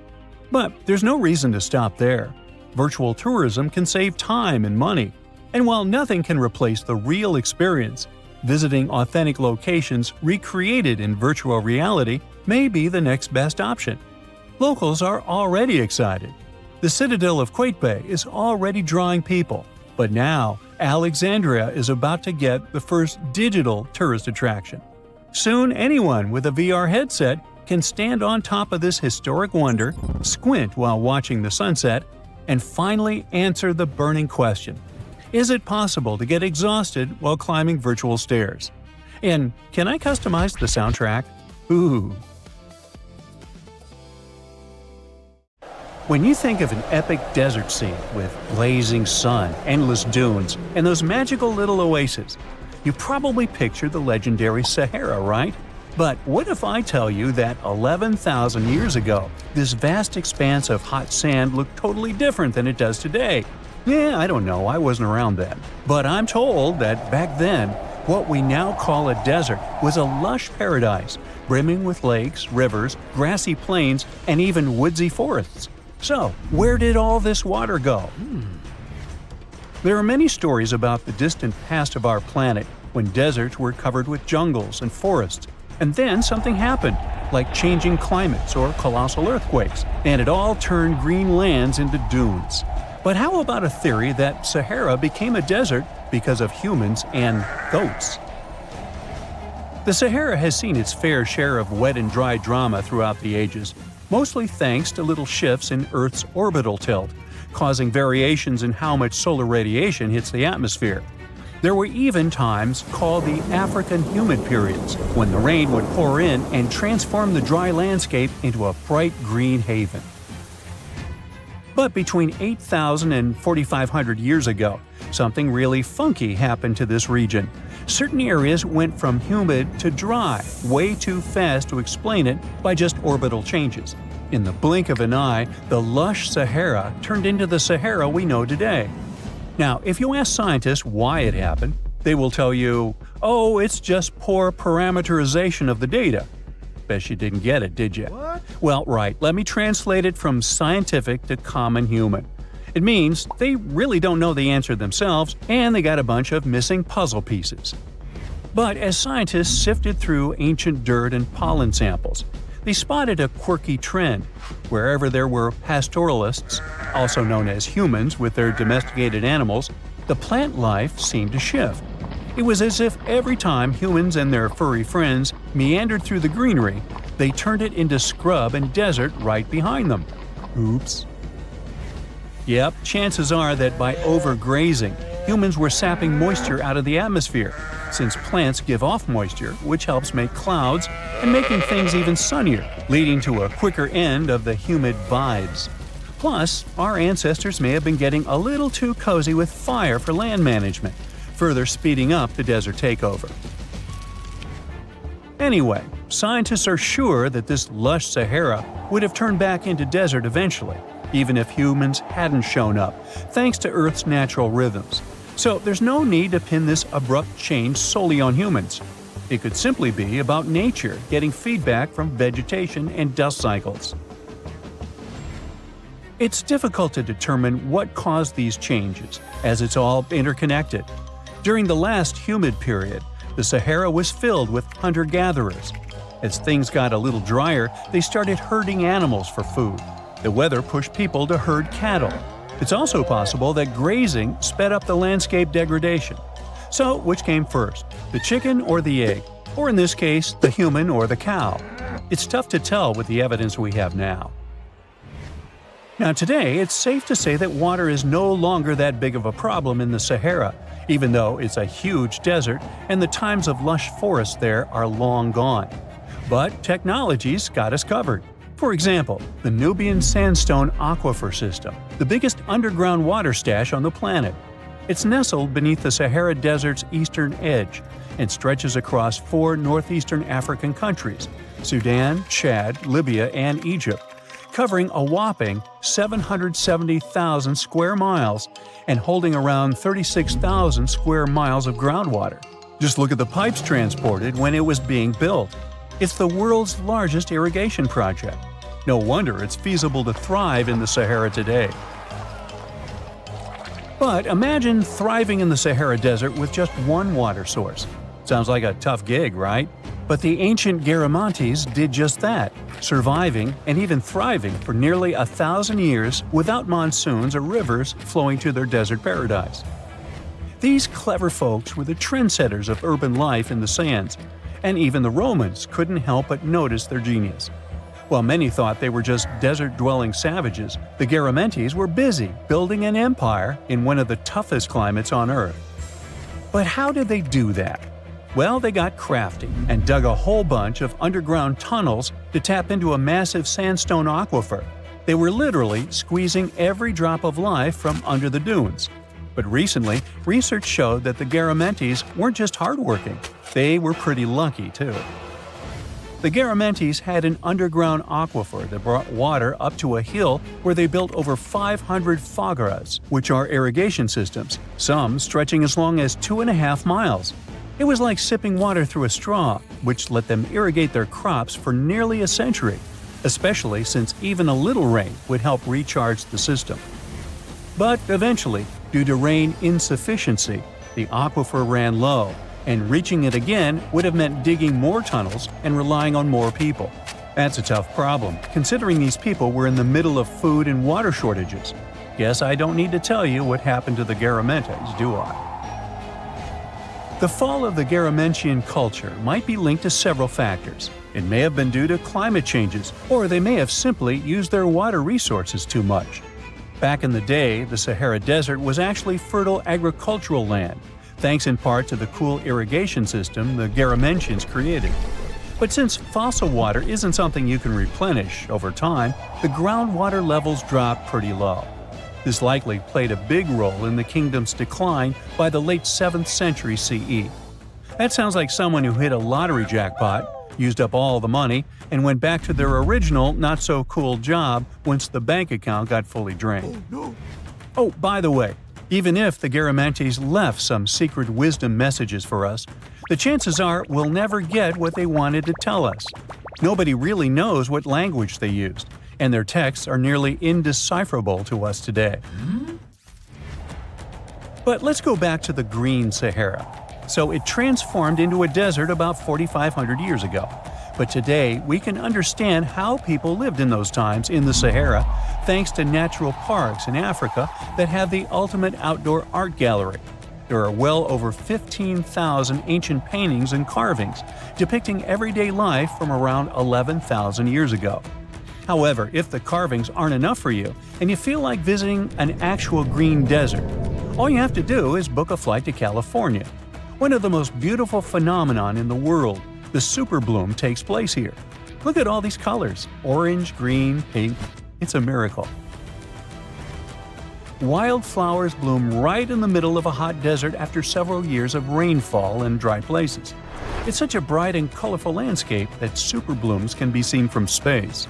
But there's no reason to stop there. Virtual tourism can save time and money. And while nothing can replace the real experience, visiting authentic locations recreated in virtual reality may be the next best option. Locals are already excited. The Citadel of Qaitbay is already drawing people, but now Alexandria is about to get the first digital tourist attraction. Soon anyone with a VR headset can stand on top of this historic wonder, squint while watching the sunset, and finally answer the burning question: is it possible to get exhausted while climbing virtual stairs? And can I customize the soundtrack? Ooh. When you think of an epic desert scene with blazing sun, endless dunes, and those magical little oases, you probably picture the legendary Sahara, right? But what if I tell you that 11,000 years ago, this vast expanse of hot sand looked totally different than it does today? Yeah, I don't know, I wasn't around then. But I'm told that back then, what we now call a desert was a lush paradise, brimming with lakes, rivers, grassy plains, and even woodsy forests. So, where did all this water go? There are many stories about the distant past of our planet when deserts were covered with jungles and forests, and then something happened, like changing climates or colossal earthquakes, and it all turned green lands into dunes. But how about a theory that Sahara became a desert because of humans and goats? The Sahara has seen its fair share of wet and dry drama throughout the ages, mostly thanks to little shifts in Earth's orbital tilt, causing variations in how much solar radiation hits the atmosphere. There were even times called the African humid periods, when the rain would pour in and transform the dry landscape into a bright green haven. But between 8,000 and 4,500 years ago, something really funky happened to this region. Certain areas went from humid to dry way too fast to explain it by just orbital changes. In the blink of an eye, the lush Sahara turned into the Sahara we know today. Now, if you ask scientists why it happened, they will tell you, oh, it's just poor parameterization of the data. Bet you didn't get it, did you? What? Well, right, let me translate it from scientific to common human. It means they really don't know the answer themselves, and they got a bunch of missing puzzle pieces. But as scientists sifted through ancient dirt and pollen samples, they spotted a quirky trend. Wherever there were pastoralists, also known as humans with their domesticated animals, the plant life seemed to shift. It was as if every time humans and their furry friends meandered through the greenery, they turned it into scrub and desert right behind them. Oops. Yep, chances are that by overgrazing, humans were sapping moisture out of the atmosphere, since plants give off moisture, which helps make clouds and making things even sunnier, leading to a quicker end of the humid vibes. Plus, our ancestors may have been getting a little too cozy with fire for land management, further speeding up the desert takeover. Anyway, scientists are sure that this lush Sahara would have turned back into desert eventually, even if humans hadn't shown up, thanks to Earth's natural rhythms. So there's no need to pin this abrupt change solely on humans. It could simply be about nature getting feedback from vegetation and dust cycles. It's difficult to determine what caused these changes, as it's all interconnected. During the last humid period, the Sahara was filled with hunter-gatherers. As things got a little drier, they started herding animals for food. The weather pushed people to herd cattle. It's also possible that grazing sped up the landscape degradation. So, which came first, the chicken or the egg? Or in this case, the human or the cow? It's tough to tell with the evidence we have now. Now today, it's safe to say that water is no longer that big of a problem in the Sahara, even though it's a huge desert and the times of lush forests there are long gone. But technology's got us covered. For example, the Nubian Sandstone Aquifer System, the biggest underground water stash on the planet. It's nestled beneath the Sahara Desert's eastern edge and stretches across 4 northeastern African countries – Sudan, Chad, Libya, and Egypt. covering a whopping 770,000 square miles and holding around 36,000 square miles of groundwater. Just look at the pipes transported when it was being built. It's the world's largest irrigation project. No wonder it's feasible to thrive in the Sahara today. But imagine thriving in the Sahara Desert with just one water source. Sounds like a tough gig, right? But the ancient Garamantes did just that, surviving and even thriving for nearly 1,000 years without monsoons or rivers flowing to their desert paradise. These clever folks were the trendsetters of urban life in the sands, and even the Romans couldn't help but notice their genius. While many thought they were just desert-dwelling savages, the Garamantes were busy building an empire in one of the toughest climates on Earth. But how did they do that? Well, they got crafty and dug a whole bunch of underground tunnels to tap into a massive sandstone aquifer. They were literally squeezing every drop of life from under the dunes. But recently, research showed that the Garamantes weren't just hardworking, they were pretty lucky too. The Garamantes had an underground aquifer that brought water up to a hill where they built over 500 fogaras, which are irrigation systems, some stretching as long as 2.5 miles. It was like sipping water through a straw, which let them irrigate their crops for nearly a century, especially since even a little rain would help recharge the system. But eventually, due to rain insufficiency, the aquifer ran low, and reaching it again would have meant digging more tunnels and relying on more people. That's a tough problem, considering these people were in the middle of food and water shortages. Guess I don't need to tell you what happened to the Garamantes, do I? The fall of the Garamantian culture might be linked to several factors. It may have been due to climate changes, or they may have simply used their water resources too much. Back in the day, the Sahara Desert was actually fertile agricultural land, thanks in part to the cool irrigation system the Garamantians created. But since fossil water isn't something you can replenish over time, the groundwater levels dropped pretty low. This likely played a big role in the kingdom's decline by the late 7th century CE. That sounds like someone who hit a lottery jackpot, used up all the money, and went back to their original not-so-cool job once the bank account got fully drained. Oh, by the way, even if the Garamantes left some secret wisdom messages for us, the chances are we'll never get what they wanted to tell us. Nobody really knows what language they used, and their texts are nearly indecipherable to us today. But let's go back to the Green Sahara. So it transformed into a desert about 4,500 years ago. But today, we can understand how people lived in those times in the Sahara thanks to natural parks in Africa that have the ultimate outdoor art gallery. There are well over 15,000 ancient paintings and carvings depicting everyday life from around 11,000 years ago. However, if the carvings aren't enough for you and you feel like visiting an actual green desert, all you have to do is book a flight to California. One of the most beautiful phenomenon in the world, the super bloom, takes place here. Look at all these colors: orange, green, pink. It's a miracle. Wildflowers bloom right in the middle of a hot desert after several years of rainfall in dry places. It's such a bright and colorful landscape that super blooms can be seen from space.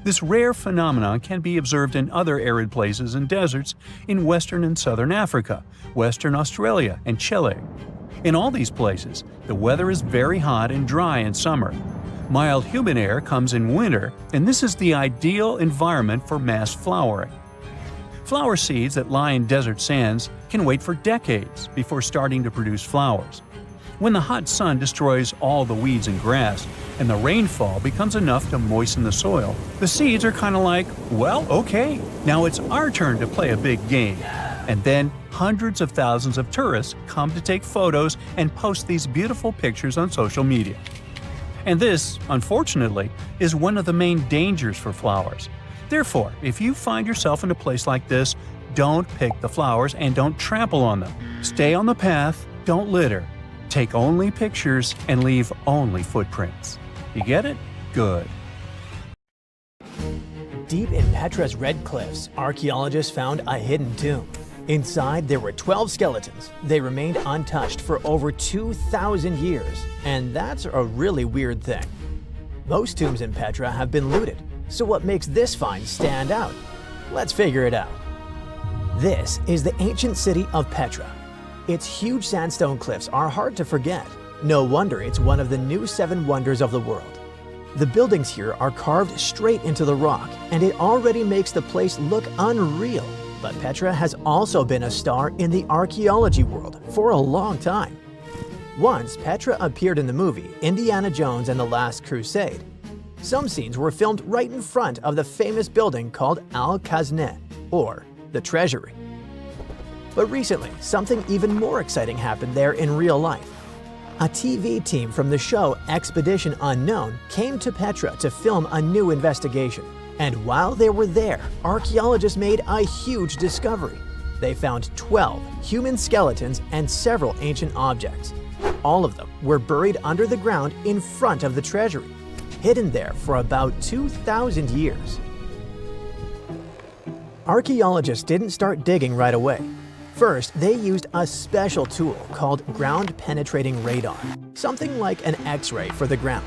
This rare phenomenon can be observed in other arid places and deserts in western and southern Africa, Western Australia, and Chile. In all these places, the weather is very hot and dry in summer. Mild humid air comes in winter, and this is the ideal environment for mass flowering. Flower seeds that lie in desert sands can wait for decades before starting to produce flowers. When the hot sun destroys all the weeds and grass, and the rainfall becomes enough to moisten the soil, the seeds are kind of like, well, okay, now it's our turn to play a big game. And then hundreds of thousands of tourists come to take photos and post these beautiful pictures on social media. And this, unfortunately, is one of the main dangers for flowers. Therefore, if you find yourself in a place like this, don't pick the flowers and don't trample on them. Stay on the path, don't litter. Take only pictures and leave only footprints. You get it? Good. Deep in Petra's Red Cliffs, archaeologists found a hidden tomb. Inside, there were 12 skeletons. They remained untouched for over 2,000 years, and that's a really weird thing. Most tombs in Petra have been looted, So what makes this find stand out? Let's figure it out. This is the ancient city of Petra. Its huge sandstone cliffs are hard to forget. No wonder it's one of the new 7 wonders of the world. The buildings here are carved straight into the rock, and it already makes the place look unreal. But Petra has also been a star in the archaeology world for a long time. Once, Petra appeared in the movie Indiana Jones and the Last Crusade. Some scenes were filmed right in front of the famous building called Al-Khazneh, or the Treasury. But recently, something even more exciting happened there in real life. A TV team from the show Expedition Unknown came to Petra to film a new investigation. And while they were there, archaeologists made a huge discovery. They found 12 human skeletons and several ancient objects. All of them were buried under the ground in front of the treasury, hidden there for about 2,000 years. Archaeologists didn't start digging right away. First, they used a special tool called ground-penetrating radar, something like an X-ray for the ground.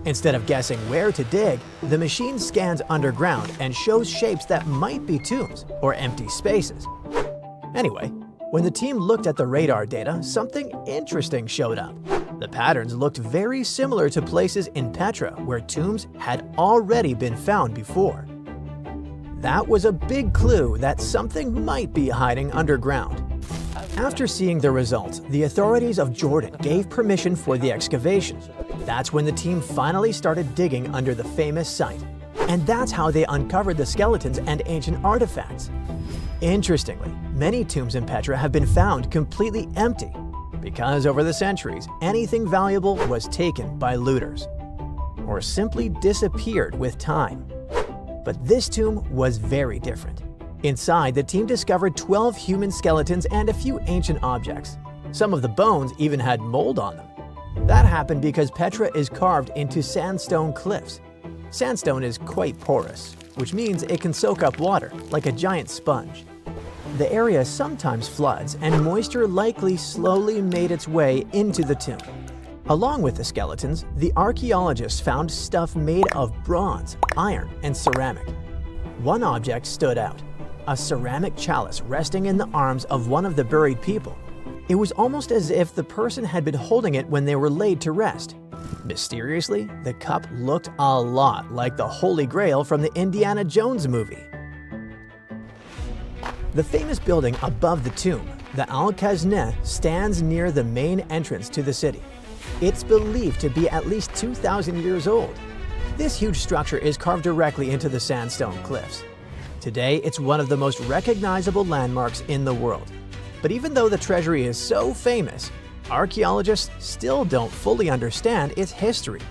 Instead of guessing where to dig, the machine scans underground and shows shapes that might be tombs or empty spaces. Anyway, when the team looked at the radar data, something interesting showed up. The patterns looked very similar to places in Petra where tombs had already been found before. That was a big clue that something might be hiding underground. After seeing the results, the authorities of Jordan gave permission for the excavation. That's when the team finally started digging under the famous site. And that's how they uncovered the skeletons and ancient artifacts. Interestingly, many tombs in Petra have been found completely empty, because over the centuries, anything valuable was taken by looters, or simply disappeared with time. But this tomb was very different. Inside, the team discovered 12 human skeletons and a few ancient objects. Some of the bones even had mold on them. That happened because Petra is carved into sandstone cliffs. Sandstone is quite porous, which means it can soak up water like a giant sponge. The area sometimes floods, and moisture likely slowly made its way into the tomb. Along with the skeletons, the archaeologists found stuff made of bronze, iron, and ceramic. One object stood out, a ceramic chalice resting in the arms of one of the buried people. It was almost as if the person had been holding it when they were laid to rest. Mysteriously, the cup looked a lot like the Holy Grail from the Indiana Jones movie. The famous building above the tomb, the Al-Khazneh, stands near the main entrance to the city. It's believed to be at least 2,000 years old. This huge structure is carved directly into the sandstone cliffs. Today, it's one of the most recognizable landmarks in the world. But even though the treasury is so famous, archaeologists still don't fully understand its history.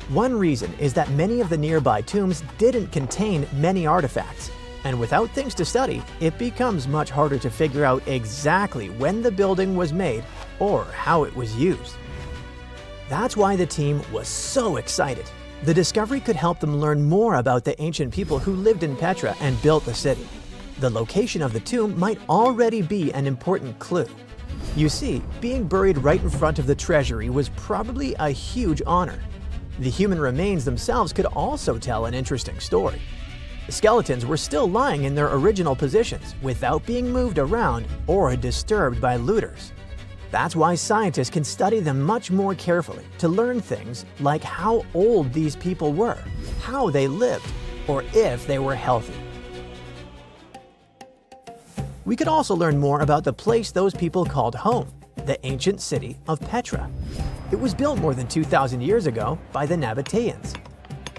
One reason is that many of the nearby tombs didn't contain many artifacts, and without things to study, it becomes much harder to figure out exactly when the building was made or how it was used. That's why the team was so excited. The discovery could help them learn more about the ancient people who lived in Petra and built the city. The location of the tomb might already be an important clue. You see, being buried right in front of the treasury was probably a huge honor. The human remains themselves could also tell an interesting story. The skeletons were still lying in their original positions without being moved around or disturbed by looters. That's why scientists can study them much more carefully to learn things like how old these people were, how they lived, or if they were healthy. We could also learn more about the place those people called home, the ancient city of Petra. It was built more than 2,000 years ago by the Nabateans.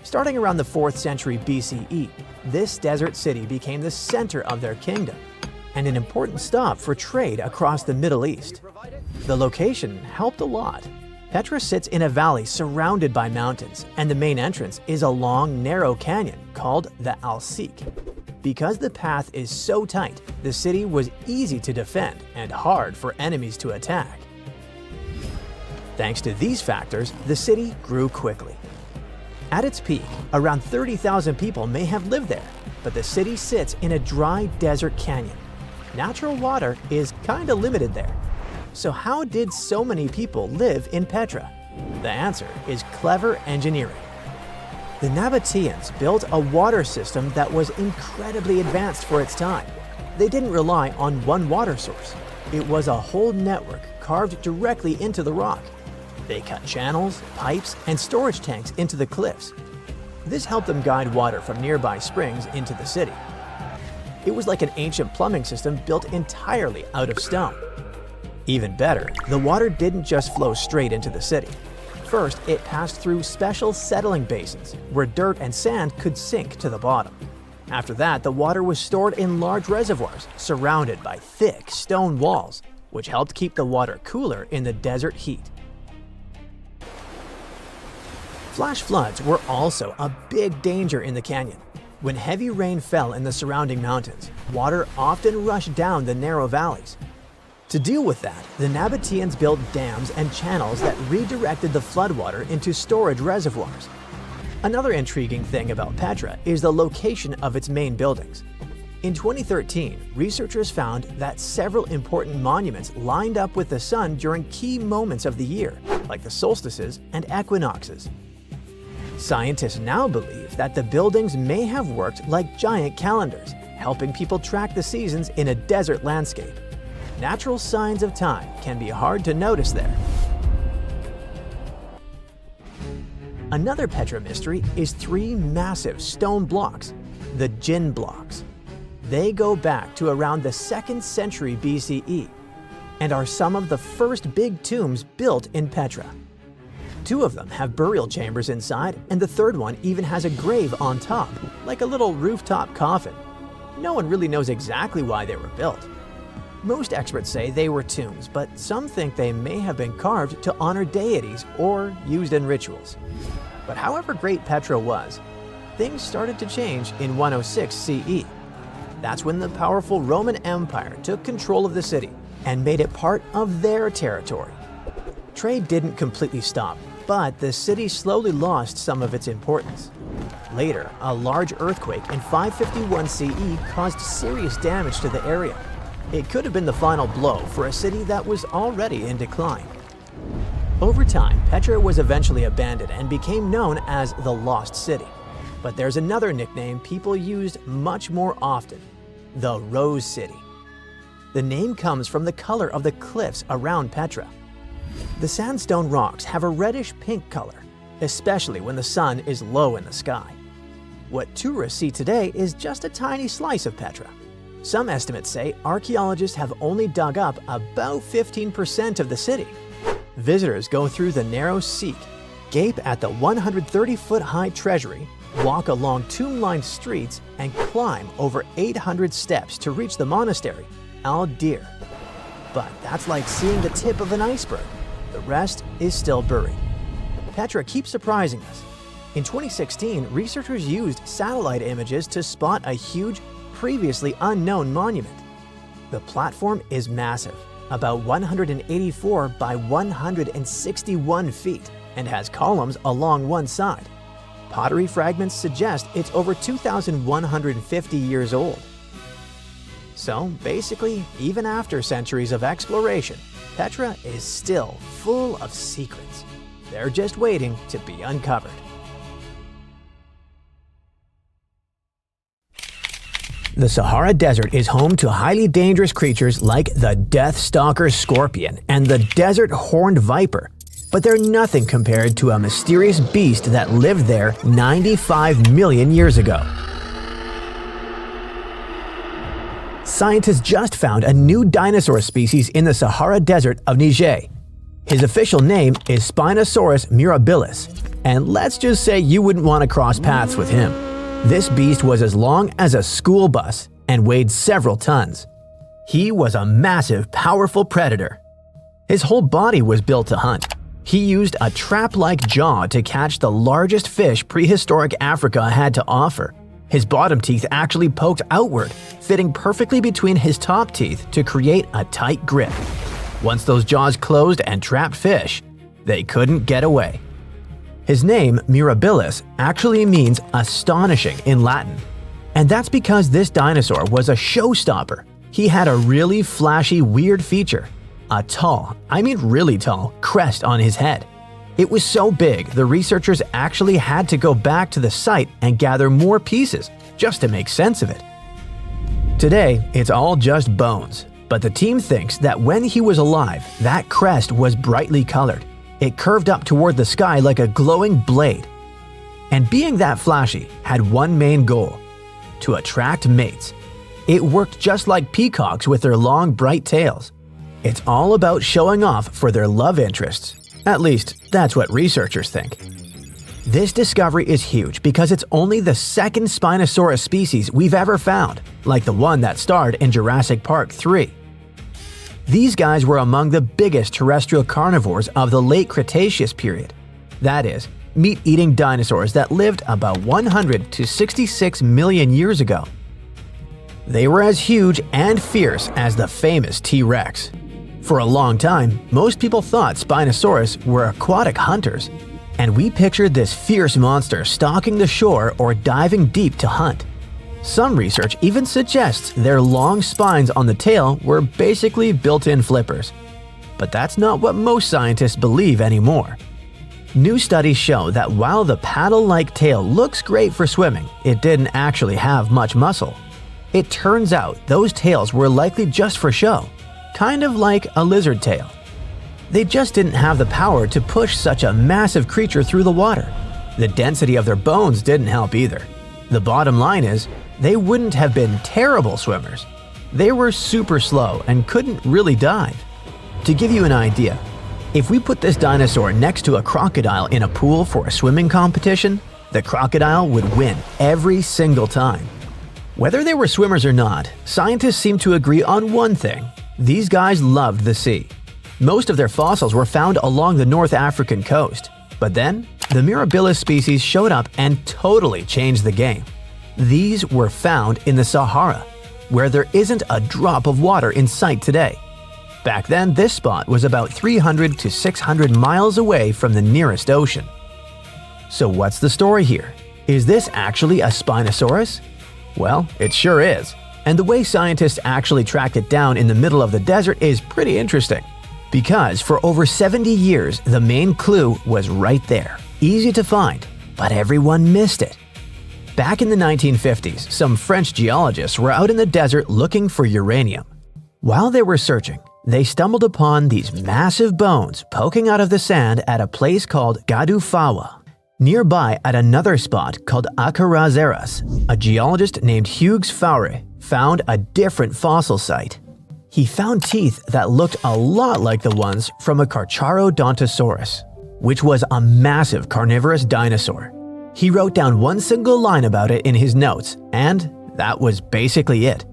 Starting around the 4th century BCE, this desert city became the center of their kingdom and an important stop for trade across the Middle East. The location helped a lot. Petra sits in a valley surrounded by mountains, and the main entrance is a long, narrow canyon called the Al-Sik. Because the path is so tight, the city was easy to defend and hard for enemies to attack. Thanks to these factors, the city grew quickly. At its peak, around 30,000 people may have lived there, but the city sits in a dry desert canyon. Natural water is kinda limited there. So how did so many people live in Petra? The answer is clever engineering. The Nabateans built a water system that was incredibly advanced for its time. They didn't rely on one water source. It was a whole network carved directly into the rock. They cut channels, pipes, and storage tanks into the cliffs. This helped them guide water from nearby springs into the city. It was like an ancient plumbing system built entirely out of stone. Even better, the water didn't just flow straight into the city. First, it passed through special settling basins where dirt and sand could sink to the bottom. After that, the water was stored in large reservoirs surrounded by thick stone walls, which helped keep the water cooler in the desert heat. Flash floods were also a big danger in the canyon. When heavy rain fell in the surrounding mountains, water often rushed down the narrow valleys. To deal with that, the Nabateans built dams and channels that redirected the floodwater into storage reservoirs. Another intriguing thing about Petra is the location of its main buildings. In 2013, researchers found that several important monuments lined up with the sun during key moments of the year, like the solstices and equinoxes. Scientists now believe that the buildings may have worked like giant calendars, helping people track the seasons in a desert landscape. Natural signs of time can be hard to notice there. Another Petra mystery is three massive stone blocks, the Jinn blocks. They go back to around the 2nd century BCE and are some of the first big tombs built in Petra. Two of them have burial chambers inside, and the third one even has a grave on top, like a little rooftop coffin. No one really knows exactly why they were built. Most experts say they were tombs, but some think they may have been carved to honor deities or used in rituals. But however great Petra was, things started to change in 106 CE. That's when the powerful Roman Empire took control of the city and made it part of their territory. Trade didn't completely stop, but the city slowly lost some of its importance. Later, a large earthquake in 551 CE caused serious damage to the area. It could have been the final blow for a city that was already in decline. Over time, Petra was eventually abandoned and became known as the Lost City. But there's another nickname people used much more often, the Rose City. The name comes from the color of the cliffs around Petra. The sandstone rocks have a reddish-pink color, especially when the sun is low in the sky. What tourists see today is just a tiny slice of Petra. Some estimates say archaeologists have only dug up about 15% of the city. Visitors go through the narrow Seek, gape at the 130-foot-high treasury, walk along tomb-lined streets, and climb over 800 steps to reach the monastery, Al-Dir. But that's like seeing the tip of an iceberg. The rest is still buried. Petra keeps surprising us. In 2016, researchers used satellite images to spot a huge, previously unknown monument. The platform is massive, about 184 by 161 feet, and has columns along one side. Pottery fragments suggest it's over 2,150 years old. So basically, even after centuries of exploration, Petra is still full of secrets. They're just waiting to be uncovered. The Sahara Desert is home to highly dangerous creatures like the Death Stalker scorpion and the desert horned viper, but they're nothing compared to a mysterious beast that lived there 95 million years ago. Scientists just found a new dinosaur species in the Sahara Desert of Niger. His official name is Spinosaurus mirabilis, and let's just say you wouldn't want to cross paths with him. This beast was as long as a school bus and weighed several tons. He was a massive, powerful predator. His whole body was built to hunt. He used a trap-like jaw to catch the largest fish prehistoric Africa had to offer. His bottom teeth actually poked outward, fitting perfectly between his top teeth to create a tight grip. Once those jaws closed and trapped fish, they couldn't get away. His name, mirabilis, actually means astonishing in Latin. And that's because this dinosaur was a showstopper. He had a really flashy, weird feature. A tall, I mean really tall, crest on his head. It was so big, the researchers actually had to go back to the site and gather more pieces just to make sense of it. Today, it's all just bones, but the team thinks that when he was alive, that crest was brightly colored. It curved up toward the sky like a glowing blade. And being that flashy had one main goal: to attract mates. It worked just like peacocks with their long, bright tails. It's all about showing off for their love interests. At least, that's what researchers think. This discovery is huge because it's only the second Spinosaurus species we've ever found, like the one that starred in Jurassic Park 3. These guys were among the biggest terrestrial carnivores of the late Cretaceous period. That is, meat-eating dinosaurs that lived about 100 to 66 million years ago. They were as huge and fierce as the famous T-Rex. For a long time, most people thought Spinosaurus were aquatic hunters, and we pictured this fierce monster stalking the shore or diving deep to hunt. Some research even suggests their long spines on the tail were basically built-in flippers. But that's not what most scientists believe anymore. New studies show that while the paddle-like tail looks great for swimming, it didn't actually have much muscle. It turns out those tails were likely just for show, kind of like a lizard tail. They just didn't have the power to push such a massive creature through the water. The density of their bones didn't help either. The bottom line is, they wouldn't have been terrible swimmers. They were super slow and couldn't really dive. To give you an idea, if we put this dinosaur next to a crocodile in a pool for a swimming competition, the crocodile would win every single time. Whether they were swimmers or not, scientists seem to agree on one thing: these guys loved the sea. Most of their fossils were found along the North African coast. But then, the Mirabilis species showed up and totally changed the game. These were found in the Sahara, where there isn't a drop of water in sight today. Back then, this spot was about 300 to 600 miles away from the nearest ocean. So what's the story here? Is this actually a Spinosaurus? Well, it sure is. And the way scientists actually tracked it down in the middle of the desert is pretty interesting. Because for over 70 years, the main clue was right there. Easy to find, but everyone missed it. Back in the 1950s, some French geologists were out in the desert looking for uranium. While they were searching, they stumbled upon these massive bones poking out of the sand at a place called Gadufawa. Nearby at another spot called Acarazeras, a geologist named Hugues Faure found a different fossil site. He found teeth that looked a lot like the ones from a Carcharodontosaurus, which was a massive carnivorous dinosaur. He wrote down one single line about it in his notes, and that was basically it.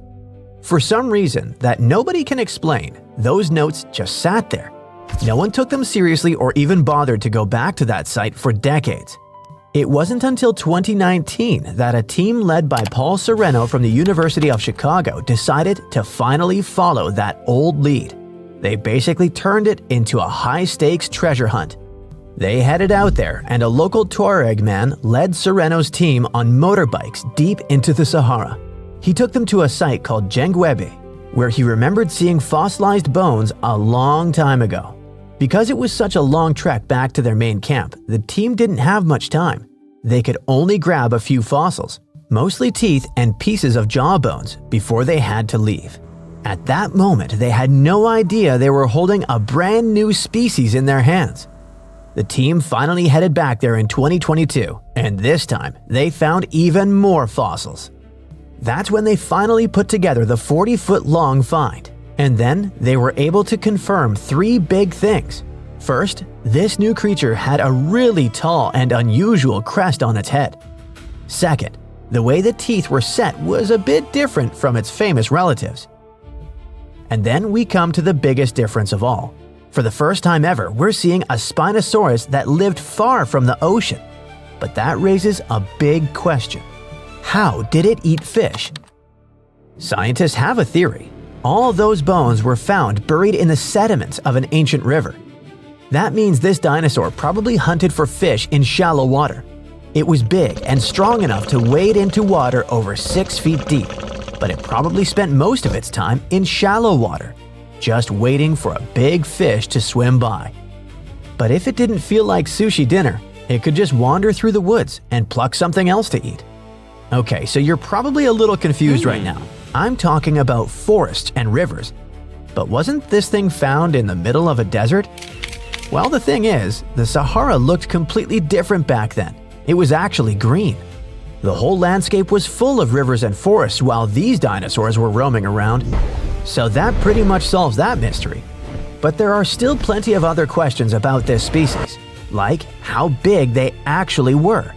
For some reason that nobody can explain, those notes just sat there. No one took them seriously or even bothered to go back to that site for decades. It wasn't until 2019 that a team led by Paul Sereno from the University of Chicago decided to finally follow that old lead. They basically turned it into a high-stakes treasure hunt. They headed out there, and a local Tuareg man led Sereno's team on motorbikes deep into the Sahara. He took them to a site called Djengwebe, where he remembered seeing fossilized bones a long time ago. Because it was such a long trek back to their main camp, the team didn't have much time. They could only grab a few fossils, mostly teeth and pieces of jawbones, before they had to leave. At that moment, they had no idea they were holding a brand new species in their hands. The team finally headed back there in 2022, and this time, they found even more fossils. That's when they finally put together the 40-foot-long find. And then they were able to confirm three big things. First, this new creature had a really tall and unusual crest on its head. Second, the way the teeth were set was a bit different from its famous relatives. And then we come to the biggest difference of all. For the first time ever, we're seeing a Spinosaurus that lived far from the ocean. But that raises a big question. How did it eat fish? Scientists have a theory. All those bones were found buried in the sediments of an ancient river. That means this dinosaur probably hunted for fish in shallow water. It was big and strong enough to wade into water over 6 feet deep, but it probably spent most of its time in shallow water, just waiting for a big fish to swim by. But if it didn't feel like sushi dinner, it could just wander through the woods and pluck something else to eat. Okay, so you're probably a little confused right now. I'm talking about forests and rivers. But wasn't this thing found in the middle of a desert? Well, the thing is, the Sahara looked completely different back then. It was actually green. The whole landscape was full of rivers and forests while these dinosaurs were roaming around. So that pretty much solves that mystery. But there are still plenty of other questions about this species, like how big they actually were.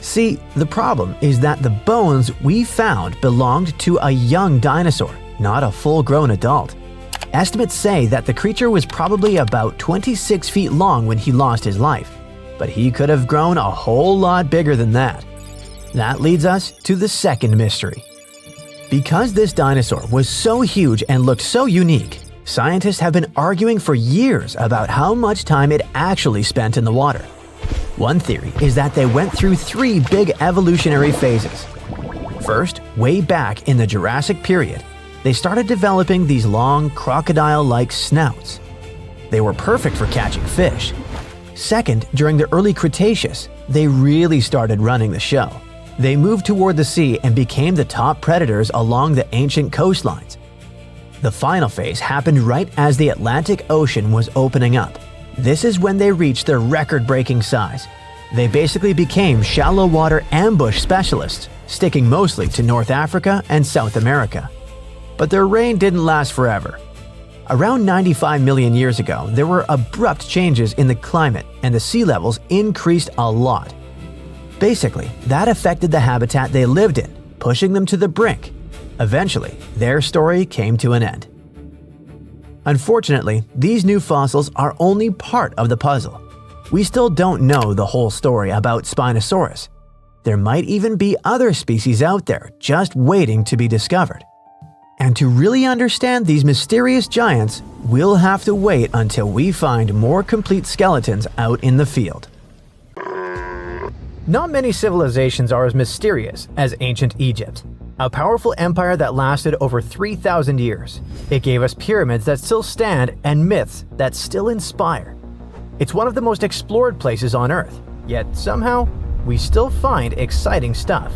See, the problem is that the bones we found belonged to a young dinosaur, not a full-grown adult. Estimates say that the creature was probably about 26 feet long when he lost his life, but he could have grown a whole lot bigger than that. That leads us to the second mystery. Because this dinosaur was so huge and looked so unique, scientists have been arguing for years about how much time it actually spent in the water. One theory is that they went through 3 big evolutionary phases. First, way back in the Jurassic period, they started developing these long, crocodile-like snouts. They were perfect for catching fish. Second, during the early Cretaceous, they really started running the show. They moved toward the sea and became the top predators along the ancient coastlines. The final phase happened right as the Atlantic Ocean was opening up. This is when they reached their record-breaking size. They basically became shallow water ambush specialists, sticking mostly to North Africa and South America. But their reign didn't last forever. Around 95 million years ago, there were abrupt changes in the climate and the sea levels increased a lot. Basically, that affected the habitat they lived in, pushing them to the brink. Eventually, their story came to an end. Unfortunately, these new fossils are only part of the puzzle. We still don't know the whole story about Spinosaurus. There might even be other species out there just waiting to be discovered. And to really understand these mysterious giants, we'll have to wait until we find more complete skeletons out in the field. Not many civilizations are as mysterious as ancient Egypt, a powerful empire that lasted over 3,000 years. It gave us pyramids that still stand and myths that still inspire. It's one of the most explored places on Earth, yet somehow, we still find exciting stuff.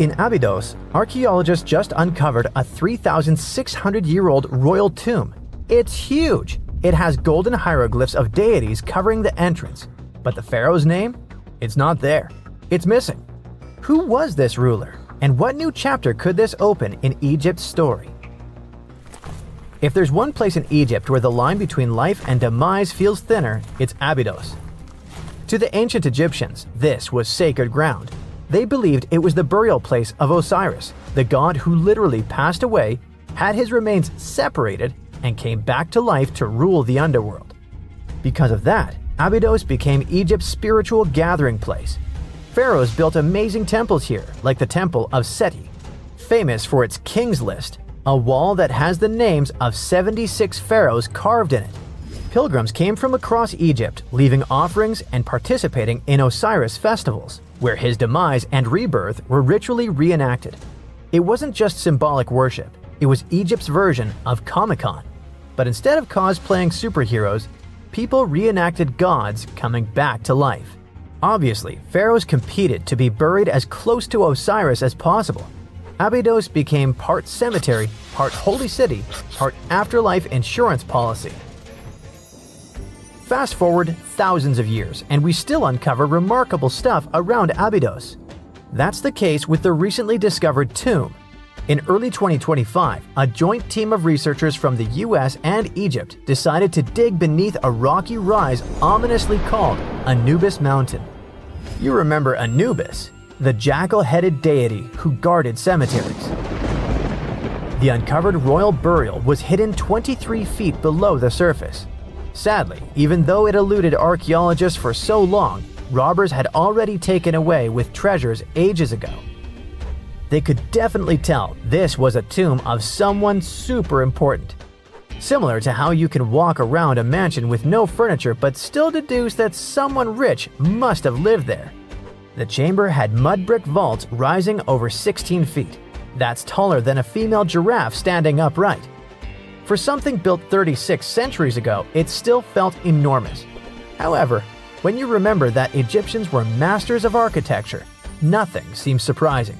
In Abydos, archaeologists just uncovered a 3,600-year-old royal tomb. It's huge! It has golden hieroglyphs of deities covering the entrance. But the pharaoh's name? It's not there. It's missing. Who was this ruler? And what new chapter could this open in Egypt's story? If there's one place in Egypt where the line between life and demise feels thinner, it's Abydos. To the ancient Egyptians, this was sacred ground. They believed it was the burial place of Osiris, the god who literally passed away, had his remains separated, and came back to life to rule the underworld. Because of that, Abydos became Egypt's spiritual gathering place. Pharaohs built amazing temples here, like the Temple of Seti, famous for its King's List, a wall that has the names of 76 pharaohs carved in it. Pilgrims came from across Egypt, leaving offerings and participating in Osiris festivals, where his demise and rebirth were ritually reenacted. It wasn't just symbolic worship, it was Egypt's version of Comic-Con. But instead of cosplaying superheroes, people reenacted gods coming back to life. Obviously, pharaohs competed to be buried as close to Osiris as possible. Abydos became part cemetery, part holy city, part afterlife insurance policy. Fast forward thousands of years, and we still uncover remarkable stuff around Abydos. That's the case with the recently discovered tomb. In early 2025, a joint team of researchers from the US and Egypt decided to dig beneath a rocky rise ominously called Anubis Mountain. You remember Anubis, the jackal-headed deity who guarded cemeteries. The uncovered royal burial was hidden 23 feet below the surface. Sadly, even though it eluded archaeologists for so long, robbers had already taken away with treasures ages ago. They could definitely tell this was a tomb of someone super important. Similar to how you can walk around a mansion with no furniture but still deduce that someone rich must have lived there. The chamber had mud brick vaults rising over 16 feet. That's taller than a female giraffe standing upright. For something built 36 centuries ago, it still felt enormous. However, when you remember that Egyptians were masters of architecture, nothing seems surprising.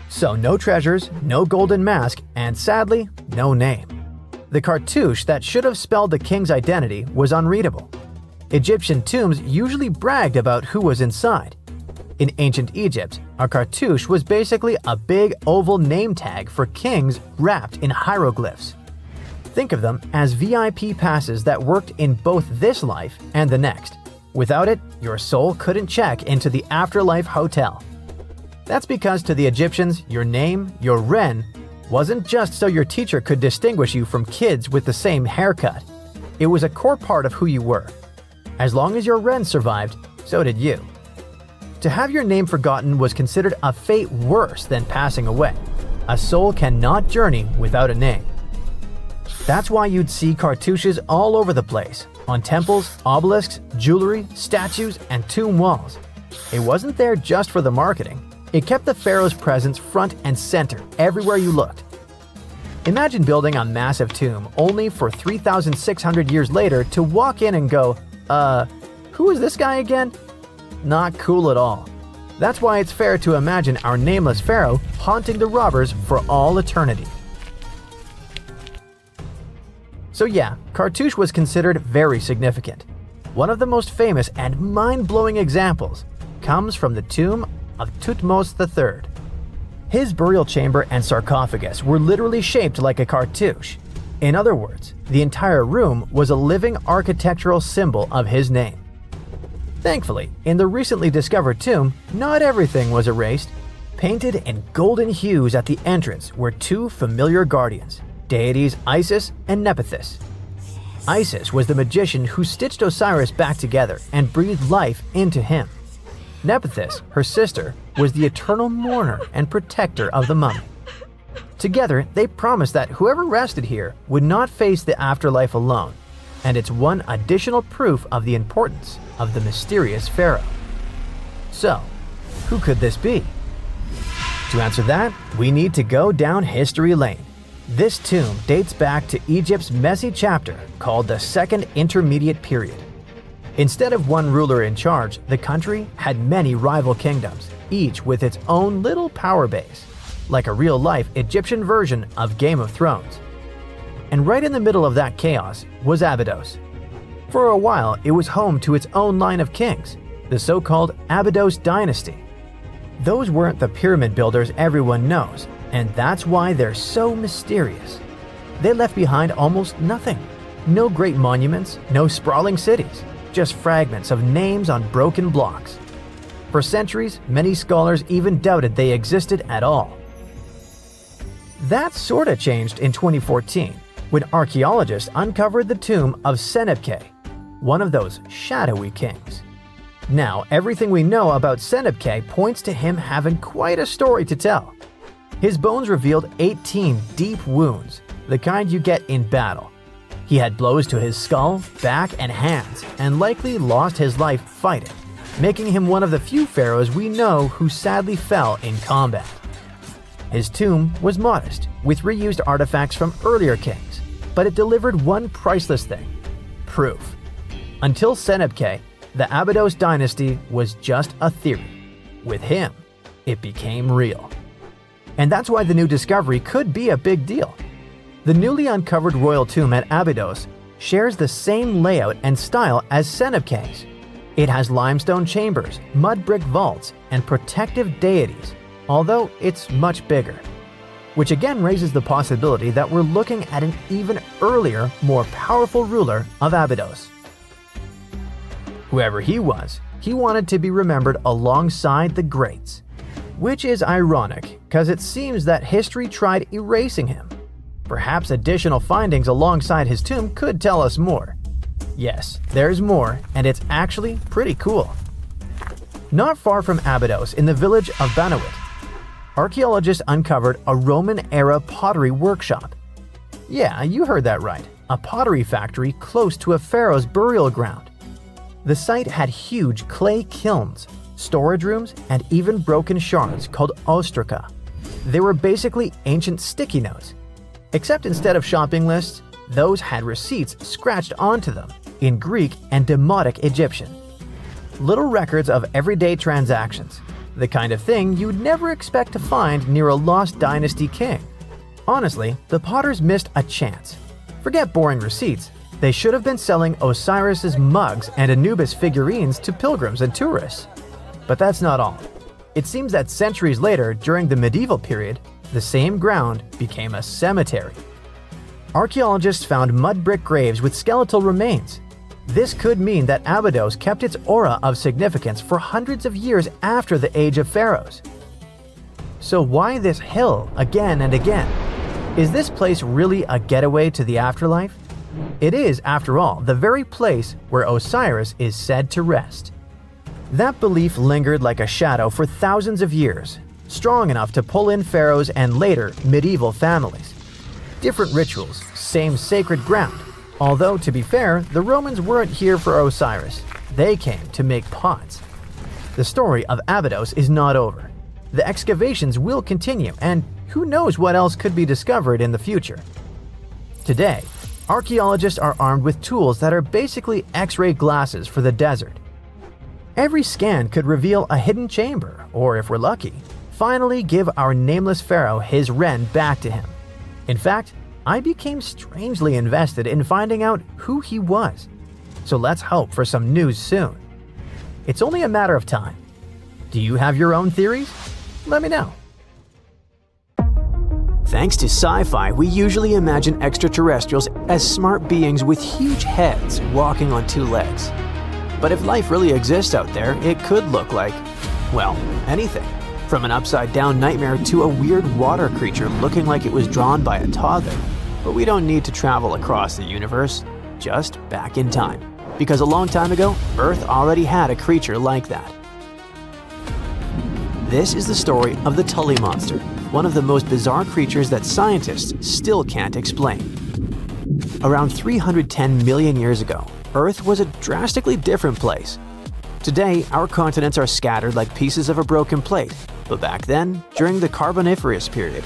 So no treasures, no golden mask, and sadly, no name. The cartouche that should have spelled the king's identity was unreadable. Egyptian tombs usually bragged about who was inside. In ancient Egypt, a cartouche was basically a big oval name tag for kings wrapped in hieroglyphs. Think of them as VIP passes that worked in both this life and the next. Without it, your soul couldn't check into the afterlife hotel. That's because to the Egyptians, your name, your Ren, wasn't just so your teacher could distinguish you from kids with the same haircut. It was a core part of who you were. As long as your Ren survived, so did you. To have your name forgotten was considered a fate worse than passing away. A soul cannot journey without a name. That's why you'd see cartouches all over the place, on temples, obelisks, jewelry, statues, and tomb walls. It wasn't there just for the marketing. It kept the pharaoh's presence front and center everywhere you looked. Imagine building a massive tomb only for 3,600 years later to walk in and go, who is this guy again? Not cool at all. That's why it's fair to imagine our nameless pharaoh haunting the robbers for all eternity. So yeah, cartouche was considered very significant. One of the most famous and mind-blowing examples comes from the tomb of Thutmose III. His burial chamber and sarcophagus were literally shaped like a cartouche. In other words, the entire room was a living architectural symbol of his name. Thankfully, in the recently discovered tomb, not everything was erased. Painted in golden hues at the entrance were two familiar guardians, deities Isis and Nephthys. Isis was the magician who stitched Osiris back together and breathed life into him. Nephthys, her sister, was the eternal mourner and protector of the mummy. Together, they promised that whoever rested here would not face the afterlife alone, and it's one additional proof of the importance of the mysterious pharaoh. So, who could this be? To answer that, we need to go down history lane. This tomb dates back to Egypt's messy chapter called the Second Intermediate Period. Instead of one ruler in charge, the country had many rival kingdoms, each with its own little power base, like a real-life Egyptian version of Game of Thrones. And right in the middle of that chaos was Abydos. For a while, it was home to its own line of kings, the so-called Abydos dynasty. Those weren't the pyramid builders everyone knows, and that's why they're so mysterious. They left behind almost nothing. No great monuments, no sprawling cities, just fragments of names on broken blocks. For centuries, many scholars even doubted they existed at all. That sorta changed in 2014, when archaeologists uncovered the tomb of Senebkay, one of those shadowy kings. Now, everything we know about Senebkay points to him having quite a story to tell. His bones revealed 18 deep wounds, the kind you get in battle. He had blows to his skull, back, and hands, and likely lost his life fighting, making him one of the few pharaohs we know who sadly fell in combat. His tomb was modest, with reused artifacts from earlier kings, but it delivered one priceless thing: proof. Until Senebkay, the Abydos dynasty was just a theory. With him, it became real. And that's why the new discovery could be a big deal. The newly uncovered royal tomb at Abydos shares the same layout and style as Senebkay's. It has limestone chambers, mud brick vaults, and protective deities, although it's much bigger. Which again raises the possibility that we're looking at an even earlier, more powerful ruler of Abydos. Whoever he was, he wanted to be remembered alongside the greats. Which is ironic, because it seems that history tried erasing him. Perhaps additional findings alongside his tomb could tell us more. Yes, there's more, and it's actually pretty cool. Not far from Abydos, in the village of Banawit, archaeologists uncovered a Roman-era pottery workshop. Yeah, you heard that right, a pottery factory close to a pharaoh's burial ground. The site had huge clay kilns, storage rooms, and even broken shards called ostraca. They were basically ancient sticky notes, except instead of shopping lists, those had receipts scratched onto them, in Greek and Demotic Egyptian. Little records of everyday transactions, the kind of thing you'd never expect to find near a lost dynasty king. Honestly, the potters missed a chance. Forget boring receipts, they should have been selling Osiris's mugs and Anubis figurines to pilgrims and tourists. But that's not all. It seems that centuries later, during the medieval period, the same ground became a cemetery. Archaeologists found mud brick graves with skeletal remains. This could mean that Abydos kept its aura of significance for hundreds of years after the Age of Pharaohs. So why this hill again and again? Is this place really a getaway to the afterlife? It is, after all, the very place where Osiris is said to rest. That belief lingered like a shadow for thousands of years, strong enough to pull in pharaohs and later medieval families. Different rituals, same sacred ground. Although, to be fair, the Romans weren't here for Osiris. They came to make pots. The story of Abydos is not over. The excavations will continue, and who knows what else could be discovered in the future. Today, archaeologists are armed with tools that are basically X-ray glasses for the desert. Every scan could reveal a hidden chamber, or if we're lucky, finally give our nameless pharaoh his wren back to him. In fact, I became strangely invested in finding out who he was. So let's hope for some news soon. It's only a matter of time. Do you have your own theories? Let me know. Thanks to sci-fi, we usually imagine extraterrestrials as smart beings with huge heads walking on two legs. But if life really exists out there, it could look like, well, anything. From an upside-down nightmare to a weird water creature looking like it was drawn by a toddler. But we don't need to travel across the universe, just back in time. Because a long time ago, Earth already had a creature like that. This is the story of the Tully monster, one of the most bizarre creatures that scientists still can't explain. Around 310 million years ago, Earth was a drastically different place. Today, our continents are scattered like pieces of a broken plate, but back then, during the Carboniferous period,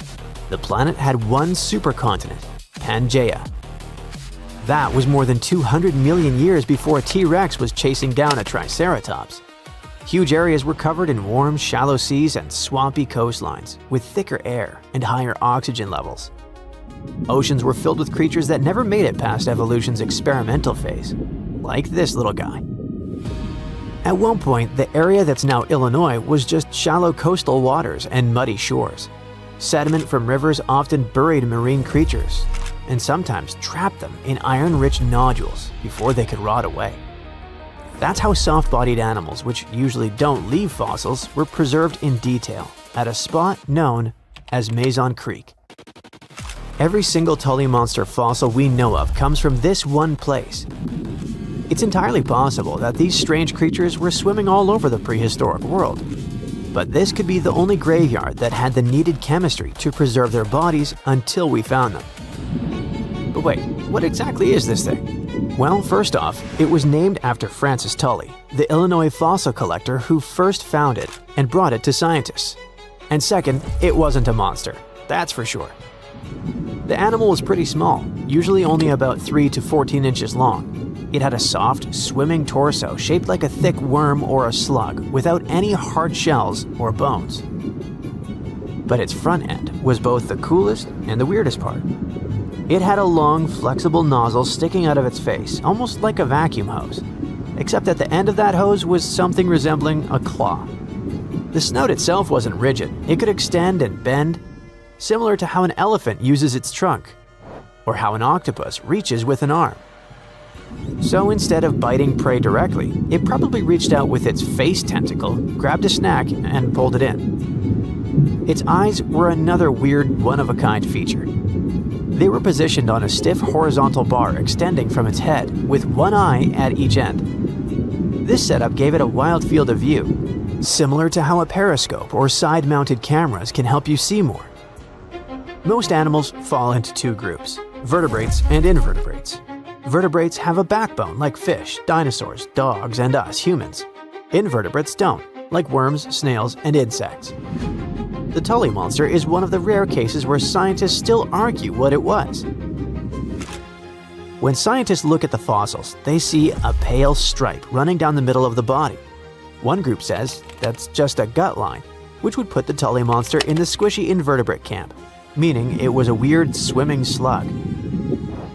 the planet had one supercontinent, Pangaea. That was more than 200 million years before a T-Rex was chasing down a Triceratops. Huge areas were covered in warm, shallow seas and swampy coastlines, with thicker air and higher oxygen levels. Oceans were filled with creatures that never made it past evolution's experimental phase, like this little guy. At one point, the area that's now Illinois was just shallow coastal waters and muddy shores. Sediment from rivers often buried marine creatures, and sometimes trapped them in iron-rich nodules before they could rot away. That's how soft-bodied animals, which usually don't leave fossils, were preserved in detail at a spot known as Mason Creek. Every single Tully monster fossil we know of comes from this one place. It's entirely possible that these strange creatures were swimming all over the prehistoric world. But this could be the only graveyard that had the needed chemistry to preserve their bodies until we found them. But wait, what exactly is this thing? Well, first off, it was named after Francis Tully, the Illinois fossil collector who first found it and brought it to scientists. And second, it wasn't a monster, that's for sure. The animal was pretty small, usually only about 3 to 14 inches long. It had a soft, swimming torso shaped like a thick worm or a slug without any hard shells or bones. But its front end was both the coolest and the weirdest part. It had a long, flexible nozzle sticking out of its face, almost like a vacuum hose, except at the end of that hose was something resembling a claw. The snout itself wasn't rigid, it could extend and bend, similar to how an elephant uses its trunk, or how an octopus reaches with an arm. So instead of biting prey directly, it probably reached out with its face tentacle, grabbed a snack, and pulled it in. Its eyes were another weird, one-of-a-kind feature. They were positioned on a stiff horizontal bar extending from its head, with one eye at each end. This setup gave it a wild field of view, similar to how a periscope or side-mounted cameras can help you see more. Most animals fall into two groups, vertebrates and invertebrates. Vertebrates have a backbone like fish, dinosaurs, dogs, and us humans. Invertebrates don't, like worms, snails, and insects. The Tully monster is one of the rare cases where scientists still argue what it was. When scientists look at the fossils, they see a pale stripe running down the middle of the body. One group says that's just a gut line, which would put the Tully monster in the squishy invertebrate camp, meaning it was a weird swimming slug.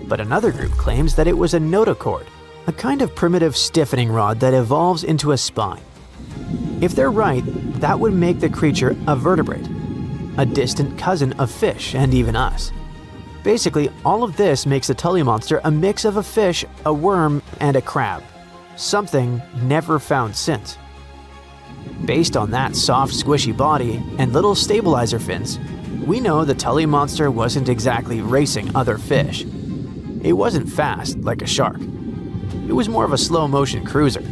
But another group claims that it was a notochord, a kind of primitive stiffening rod that evolves into a spine. If they're right, that would make the creature a vertebrate, a distant cousin of fish and even us. Basically, all of this makes the Tully monster a mix of a fish, a worm, and a crab, something never found since. Based on that soft, squishy body and little stabilizer fins, we know the Tully monster wasn't exactly racing other fish. It wasn't fast like a shark. It was more of a slow-motion cruiser.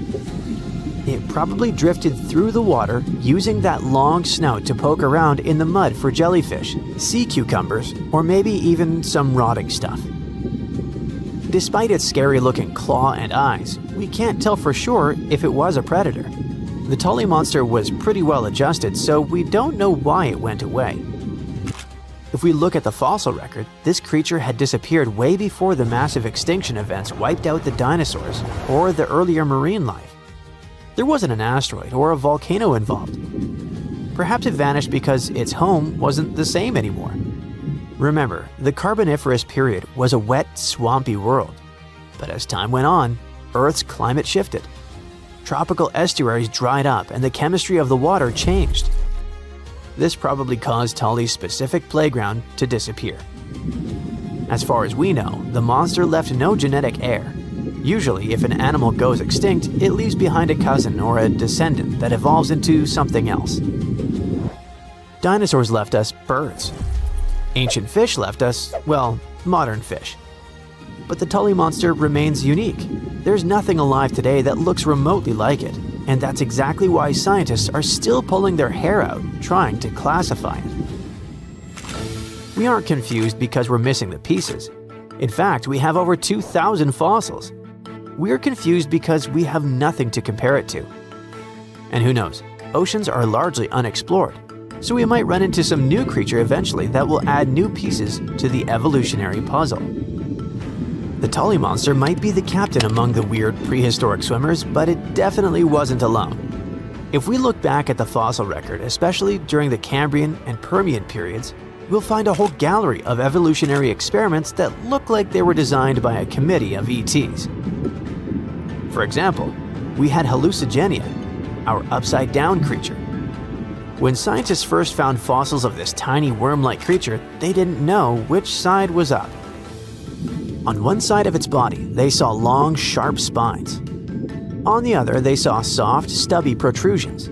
It probably drifted through the water using that long snout to poke around in the mud for jellyfish, sea cucumbers, or maybe even some rotting stuff. Despite its scary-looking claw and eyes, we can't tell for sure if it was a predator. The Tully monster was pretty well adjusted, so we don't know why it went away. If we look at the fossil record, this creature had disappeared way before the massive extinction events wiped out the dinosaurs or the earlier marine life. There wasn't an asteroid or a volcano involved. Perhaps it vanished because its home wasn't the same anymore. Remember, the Carboniferous period was a wet, swampy world. But as time went on, Earth's climate shifted. Tropical estuaries dried up and the chemistry of the water changed. This probably caused Tully's specific playground to disappear. As far as we know, the monster left no genetic heir. Usually, if an animal goes extinct, it leaves behind a cousin or a descendant that evolves into something else. Dinosaurs left us birds. Ancient fish left us, well, modern fish. But the Tully monster remains unique. There's nothing alive today that looks remotely like it, and that's exactly why scientists are still pulling their hair out trying to classify it. We aren't confused because we're missing the pieces. In fact, we have over 2,000 fossils. We're confused because we have nothing to compare it to. And who knows, oceans are largely unexplored, so we might run into some new creature eventually that will add new pieces to the evolutionary puzzle. The Tully monster might be the captain among the weird prehistoric swimmers, but it definitely wasn't alone. If we look back at the fossil record, especially during the Cambrian and Permian periods, we'll find a whole gallery of evolutionary experiments that look like they were designed by a committee of ETs. For example, we had hallucigenia, our upside-down creature. When scientists first found fossils of this tiny worm-like creature, they didn't know which side was up. On one side of its body, they saw long, sharp spines. On the other, they saw soft, stubby protrusions.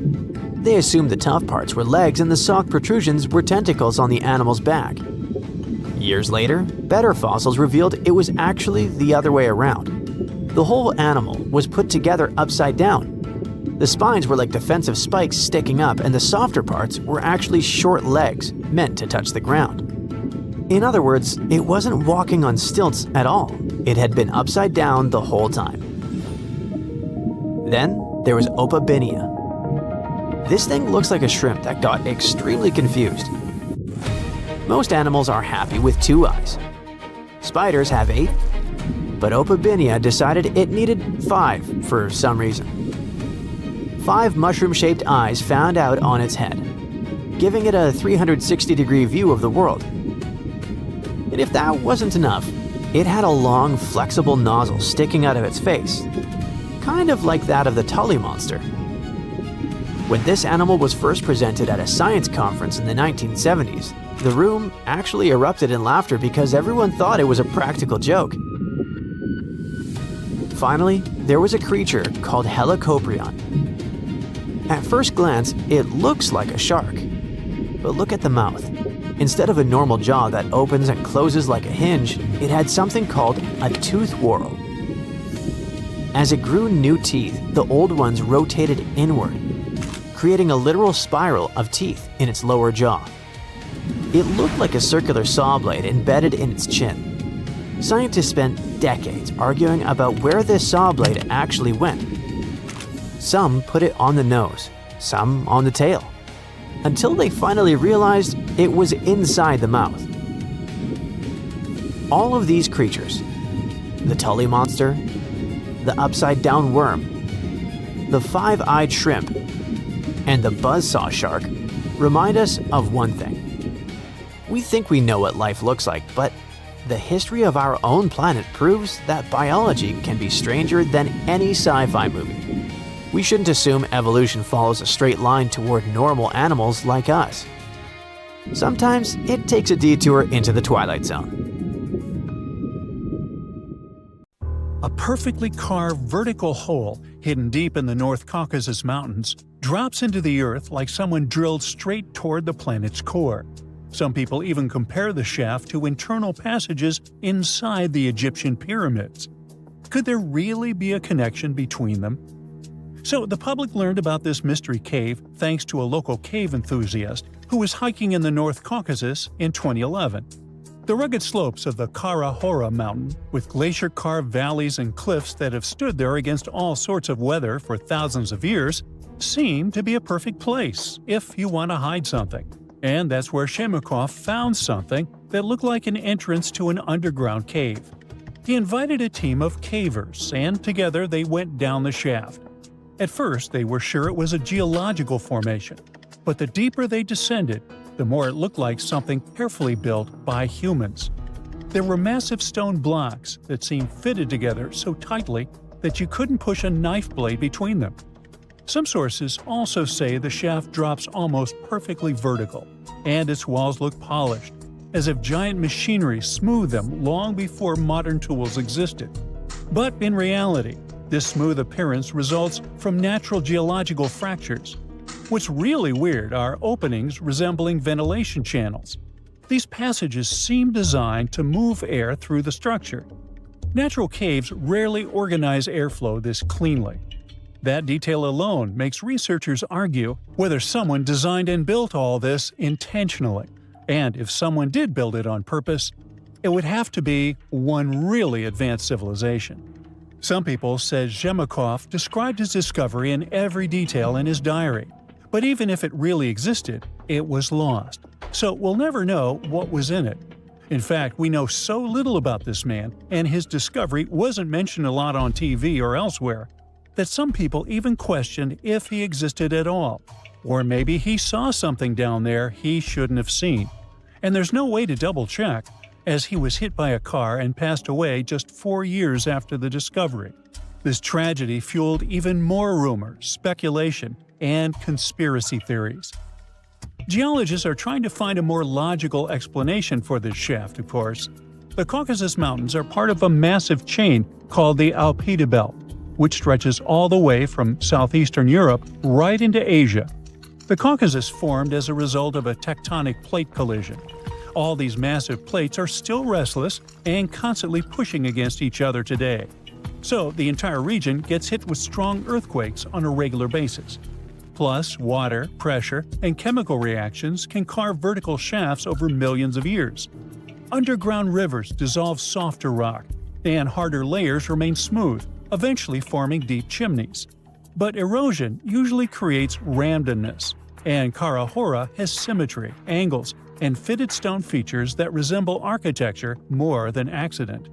They assumed the tough parts were legs and the soft protrusions were tentacles on the animal's back. Years later, better fossils revealed it was actually the other way around. The whole animal was put together upside down. The spines were like defensive spikes sticking up, and the softer parts were actually short legs meant to touch the ground. In other words, it wasn't walking on stilts at all. It had been upside down the whole time. Then there was Opabinia. This thing looks like a shrimp that got extremely confused. Most animals are happy with 2 eyes. Spiders have 8, but Opabinia decided it needed 5 for some reason. 5 mushroom-shaped eyes found out on its head, giving it a 360-degree view of the world. And if that wasn't enough, it had a long, flexible nozzle sticking out of its face, kind of like that of the Tully monster. When this animal was first presented at a science conference in the 1970s, the room actually erupted in laughter because everyone thought it was a practical joke. Finally, there was a creature called Helicoprion. At first glance, it looks like a shark. But look at the mouth. Instead of a normal jaw that opens and closes like a hinge, it had something called a tooth whorl. As it grew new teeth, the old ones rotated inward, creating a literal spiral of teeth in its lower jaw. It looked like a circular saw blade embedded in its chin. Scientists spent decades arguing about where this saw blade actually went. Some put it on the nose, some on the tail, until they finally realized it was inside the mouth. All of these creatures, the Tully monster, the upside-down worm, the five-eyed shrimp, and the buzzsaw shark remind us of one thing. We think we know what life looks like, but the history of our own planet proves that biology can be stranger than any sci-fi movie. We shouldn't assume evolution follows a straight line toward normal animals like us. Sometimes it takes a detour into the Twilight Zone. A perfectly carved vertical hole hidden deep in the North Caucasus Mountains drops into the Earth like someone drilled straight toward the planet's core. Some people even compare the shaft to internal passages inside the Egyptian pyramids. Could there really be a connection between them? So the public learned about this mystery cave thanks to a local cave enthusiast who was hiking in the North Caucasus in 2011. The rugged slopes of the Kara Hora mountain, with glacier-carved valleys and cliffs that have stood there against all sorts of weather for thousands of years, seem to be a perfect place if you want to hide something. And that's where Shemakov found something that looked like an entrance to an underground cave. He invited a team of cavers, and together they went down the shaft. At first, they were sure it was a geological formation, but the deeper they descended, the more it looked like something carefully built by humans. There were massive stone blocks that seemed fitted together so tightly that you couldn't push a knife blade between them. Some sources also say the shaft drops almost perfectly vertical, and its walls look polished, as if giant machinery smoothed them long before modern tools existed. But in reality, this smooth appearance results from natural geological fractures. What's really weird are openings resembling ventilation channels. These passages seem designed to move air through the structure. Natural caves rarely organize airflow this cleanly. That detail alone makes researchers argue whether someone designed and built all this intentionally. And if someone did build it on purpose, it would have to be one really advanced civilization. Some people said Shemakov described his discovery in every detail in his diary. But even if it really existed, it was lost. So we'll never know what was in it. In fact, we know so little about this man, and his discovery wasn't mentioned a lot on TV or elsewhere, that some people even questioned if he existed at all. Or maybe he saw something down there he shouldn't have seen. And there's no way to double-check, as he was hit by a car and passed away just 4 years after the discovery. This tragedy fueled even more rumors, speculation, and conspiracy theories. Geologists are trying to find a more logical explanation for this shaft, of course. The Caucasus Mountains are part of a massive chain called the Alpida Belt, which stretches all the way from southeastern Europe right into Asia. The Caucasus formed as a result of a tectonic plate collision. All these massive plates are still restless and constantly pushing against each other today. So the entire region gets hit with strong earthquakes on a regular basis. Plus, water, pressure, and chemical reactions can carve vertical shafts over millions of years. Underground rivers dissolve softer rock, and harder layers remain smooth, eventually forming deep chimneys. But erosion usually creates randomness, and Kara Hora has symmetry, angles, and fitted stone features that resemble architecture more than accident.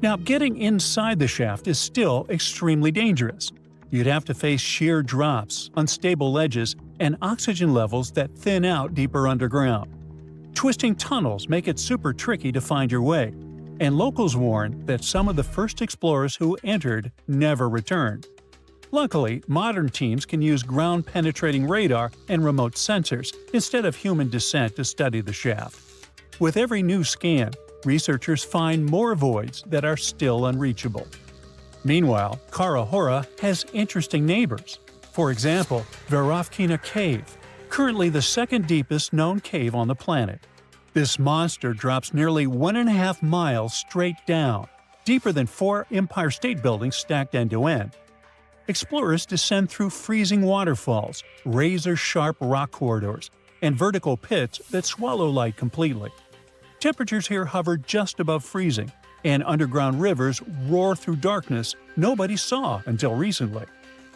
Now, getting inside the shaft is still extremely dangerous. You'd have to face sheer drops, unstable ledges, and oxygen levels that thin out deeper underground. Twisting tunnels make it super tricky to find your way, and locals warn that some of the first explorers who entered never returned. Luckily, modern teams can use ground-penetrating radar and remote sensors instead of human descent to study the shaft. With every new scan, researchers find more voids that are still unreachable. Meanwhile, Kara Hora has interesting neighbors. For example, Verovkina Cave, currently the second deepest known cave on the planet. This monster drops nearly 1.5 miles straight down, deeper than 4 Empire State Buildings stacked end to end. Explorers descend through freezing waterfalls, razor-sharp rock corridors, and vertical pits that swallow light completely. Temperatures here hover just above freezing, and underground rivers roar through darkness nobody saw until recently.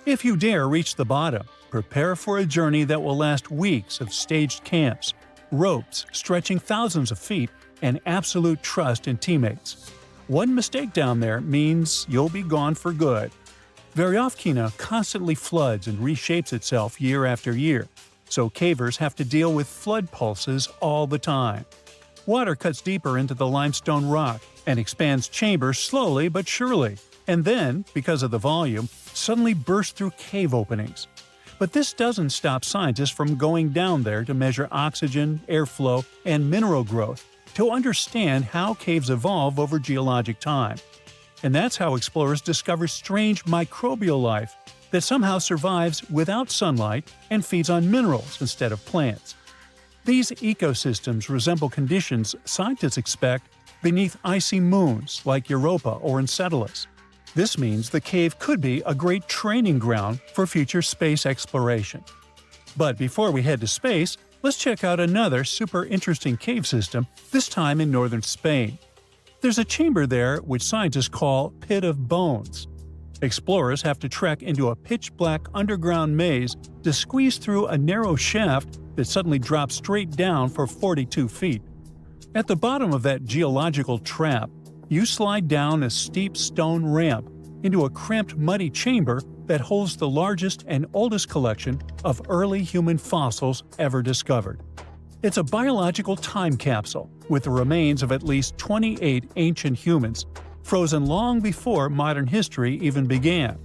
If you dare reach the bottom, prepare for a journey that will last weeks of staged camps, ropes stretching thousands of feet, and absolute trust in teammates. One mistake down there means you'll be gone for good. Veryovkina constantly floods and reshapes itself year after year, so cavers have to deal with flood pulses all the time. Water cuts deeper into the limestone rock and expands chambers slowly but surely, and then, because of the volume, suddenly bursts through cave openings. But this doesn't stop scientists from going down there to measure oxygen, airflow, and mineral growth to understand how caves evolve over geologic time. And that's how explorers discover strange microbial life that somehow survives without sunlight and feeds on minerals instead of plants. These ecosystems resemble conditions scientists expect beneath icy moons like Europa or Enceladus. This means the cave could be a great training ground for future space exploration. But before we head to space, let's check out another super interesting cave system, this time in northern Spain. There's a chamber there which scientists call Pit of Bones. Explorers have to trek into a pitch-black underground maze to squeeze through a narrow shaft that suddenly drops straight down for 42 feet. At the bottom of that geological trap, you slide down a steep stone ramp into a cramped, muddy chamber that holds the largest and oldest collection of early human fossils ever discovered. It's a biological time capsule with the remains of at least 28 ancient humans, frozen long before modern history even began.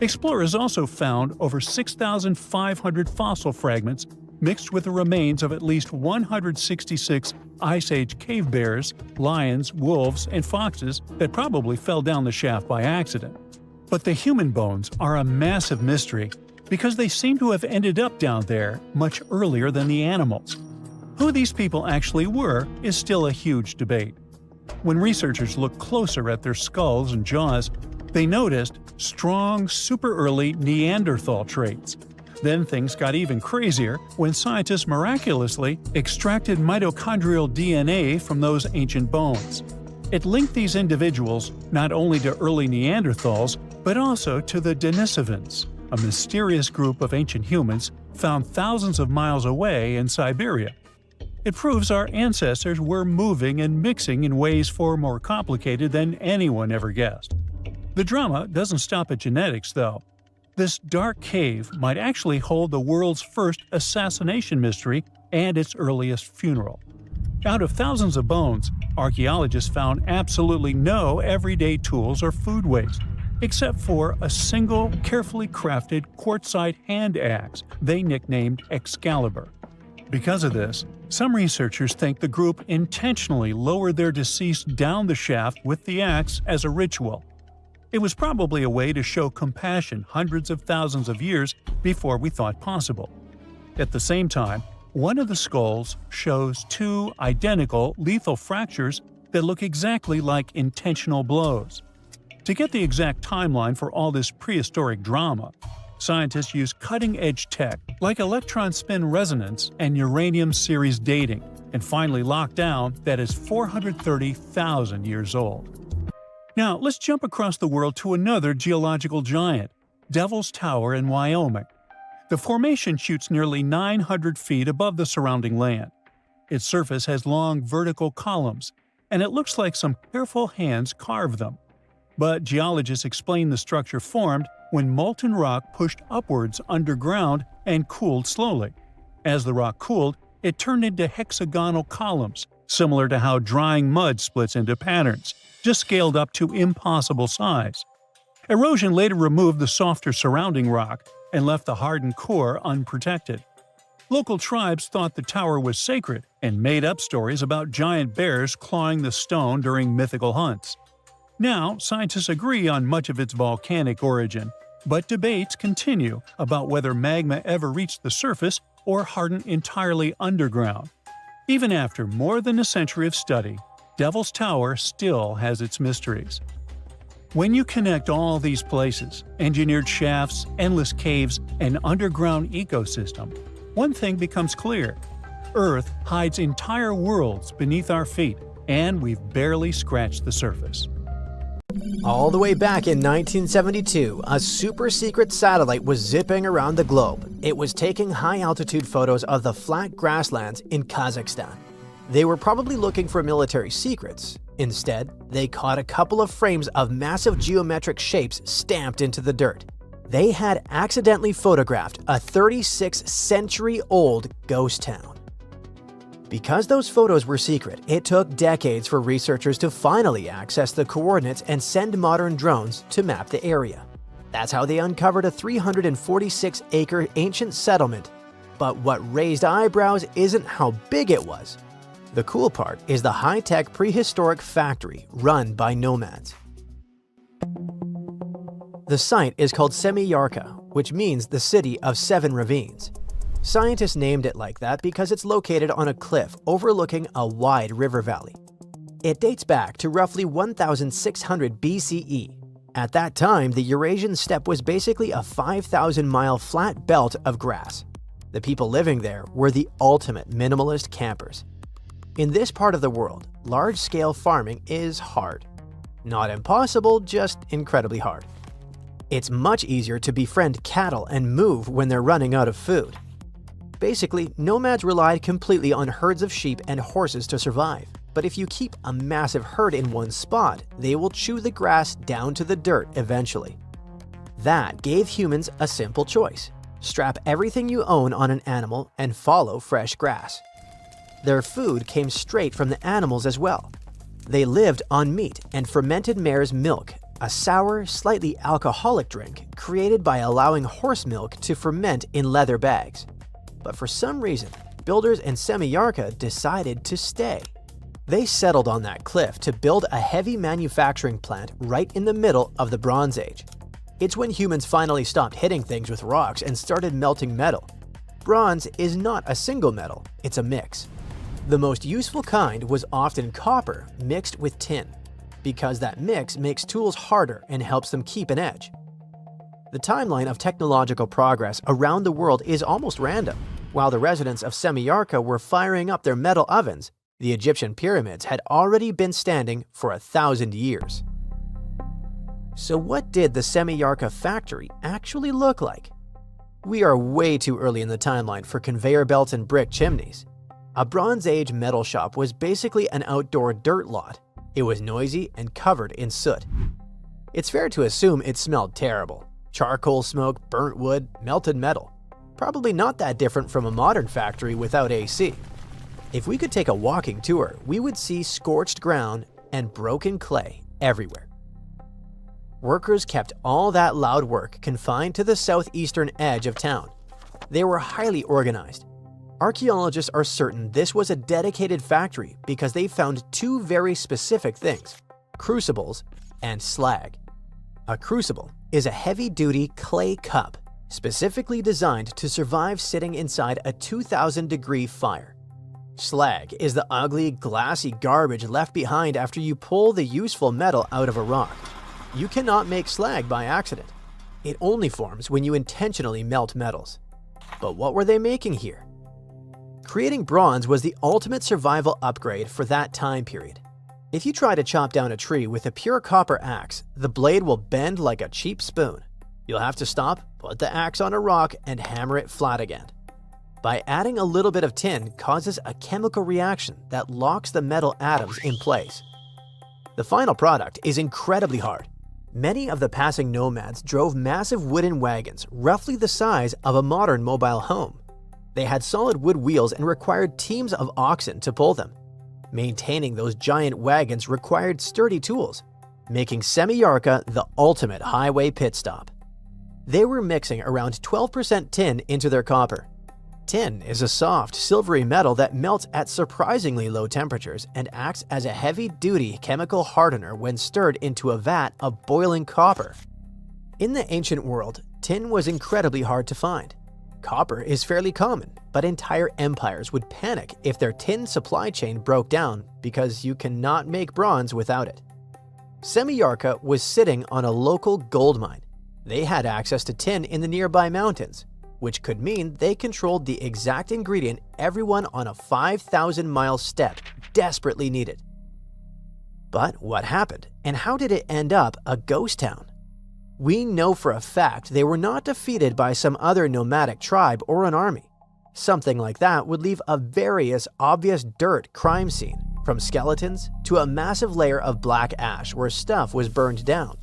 Explorers also found over 6,500 fossil fragments mixed with the remains of at least 166 Ice Age cave bears, lions, wolves, and foxes that probably fell down the shaft by accident. But the human bones are a massive mystery because they seem to have ended up down there much earlier than the animals. Who these people actually were is still a huge debate. When researchers looked closer at their skulls and jaws, they noticed strong, super early Neanderthal traits. Then things got even crazier when scientists miraculously extracted mitochondrial DNA from those ancient bones. It linked these individuals not only to early Neanderthals, but also to the Denisovans, a mysterious group of ancient humans found thousands of miles away in Siberia. It proves our ancestors were moving and mixing in ways far more complicated than anyone ever guessed. The drama doesn't stop at genetics, though. This dark cave might actually hold the world's first assassination mystery and its earliest funeral. Out of thousands of bones, archaeologists found absolutely no everyday tools or food waste, except for a single, carefully crafted quartzite hand axe they nicknamed Excalibur. Because of this, some researchers think the group intentionally lowered their deceased down the shaft with the axe as a ritual. It was probably a way to show compassion hundreds of thousands of years before we thought possible. At the same time, one of the skulls shows two identical lethal fractures that look exactly like intentional blows. To get the exact timeline for all this prehistoric drama, scientists use cutting-edge tech like electron spin resonance and uranium series dating, and finally locked down that is 430,000 years old. Now, let's jump across the world to another geological giant, Devil's Tower in Wyoming. The formation shoots nearly 900 feet above the surrounding land. Its surface has long vertical columns, and it looks like some careful hands carved them. But geologists explain the structure formed when molten rock pushed upwards underground and cooled slowly. As the rock cooled, it turned into hexagonal columns, similar to how drying mud splits into patterns, just scaled up to impossible size. Erosion later removed the softer surrounding rock and left the hardened core unprotected. Local tribes thought the tower was sacred and made up stories about giant bears clawing the stone during mythical hunts. Now, scientists agree on much of its volcanic origin, but debates continue about whether magma ever reached the surface or hardened entirely underground. Even after more than a century of study, Devil's Tower still has its mysteries. When you connect all these places, engineered shafts, endless caves, and underground ecosystem, one thing becomes clear. Earth hides entire worlds beneath our feet, and we've barely scratched the surface. All the way back in 1972, a super-secret satellite was zipping around the globe. It was taking high-altitude photos of the flat grasslands in Kazakhstan. They were probably looking for military secrets, Instead, they caught a couple of frames of massive geometric shapes stamped into the dirt. They had accidentally photographed a 36-century-old ghost town. Because those photos were secret, it took decades for researchers to finally access the coordinates and send modern drones to map the area. That's how they uncovered a 346-acre ancient settlement. But what raised eyebrows isn't how big it was. The cool part is the high-tech prehistoric factory run by nomads. The site is called Semiyarka, which means the city of 7 ravines. Scientists named it like that because it's located on a cliff overlooking a wide river valley. It dates back to roughly 1600 BCE. At that time, the Eurasian steppe was basically a 5,000-mile flat belt of grass. The people living there were the ultimate minimalist campers. In this part of the world, large-scale farming is hard. Not impossible, just incredibly hard. It's much easier to befriend cattle and move when they're running out of food. Basically, nomads relied completely on herds of sheep and horses to survive. But if you keep a massive herd in one spot, they will chew the grass down to the dirt eventually. That gave humans a simple choice. Strap everything you own on an animal and follow fresh grass. Their food came straight from the animals as well. They lived on meat and fermented mare's milk, a sour, slightly alcoholic drink created by allowing horse milk to ferment in leather bags. But for some reason, builders in Semiyarka decided to stay. They settled on that cliff to build a heavy manufacturing plant right in the middle of the Bronze Age. It's when humans finally stopped hitting things with rocks and started melting metal. Bronze is not a single metal, it's a mix. The most useful kind was often copper mixed with tin, because that mix makes tools harder and helps them keep an edge. The timeline of technological progress around the world is almost random. While the residents of Semiyarka were firing up their metal ovens, the Egyptian pyramids had already been standing for 1,000 years. So what did the Semiyarka factory actually look like? We are way too early in the timeline for conveyor belts and brick chimneys. A Bronze Age metal shop was basically an outdoor dirt lot. It was noisy and covered in soot. It's fair to assume it smelled terrible. Charcoal smoke, burnt wood, melted metal. Probably not that different from a modern factory without AC. If we could take a walking tour, we would see scorched ground and broken clay everywhere. Workers kept all that loud work confined to the southeastern edge of town. They were highly organized. Archaeologists are certain this was a dedicated factory because they found 2 very specific things: crucibles and slag. A crucible is a heavy-duty clay cup specifically designed to survive sitting inside a 2,000-degree fire. Slag is the ugly, glassy garbage left behind after you pull the useful metal out of a rock. You cannot make slag by accident. It only forms when you intentionally melt metals. But what were they making here? Creating bronze was the ultimate survival upgrade for that time period. If you try to chop down a tree with a pure copper axe, the blade will bend like a cheap spoon. You'll have to stop, put the axe on a rock, and hammer it flat again. By adding a little bit of tin causes a chemical reaction that locks the metal atoms in place. The final product is incredibly hard. Many of the passing nomads drove massive wooden wagons, roughly the size of a modern mobile home. They had solid wood wheels and required teams of oxen to pull them. Maintaining those giant wagons required sturdy tools, making Semiyarka the ultimate highway pit stop. They were mixing around 12% tin into their copper. Tin is a soft, silvery metal that melts at surprisingly low temperatures and acts as a heavy-duty chemical hardener when stirred into a vat of boiling copper. In the ancient world, tin was incredibly hard to find. Copper is fairly common, but entire empires would panic if their tin supply chain broke down because you cannot make bronze without it. Semiyarka was sitting on a local gold mine. They had access to tin in the nearby mountains, which could mean they controlled the exact ingredient everyone on a 5,000-mile steppe desperately needed. But what happened, and how did it end up a ghost town? We know for a fact they were not defeated by some other nomadic tribe or an army. Something like that would leave a various obvious dirt crime scene, from skeletons to a massive layer of black ash where stuff was burned down.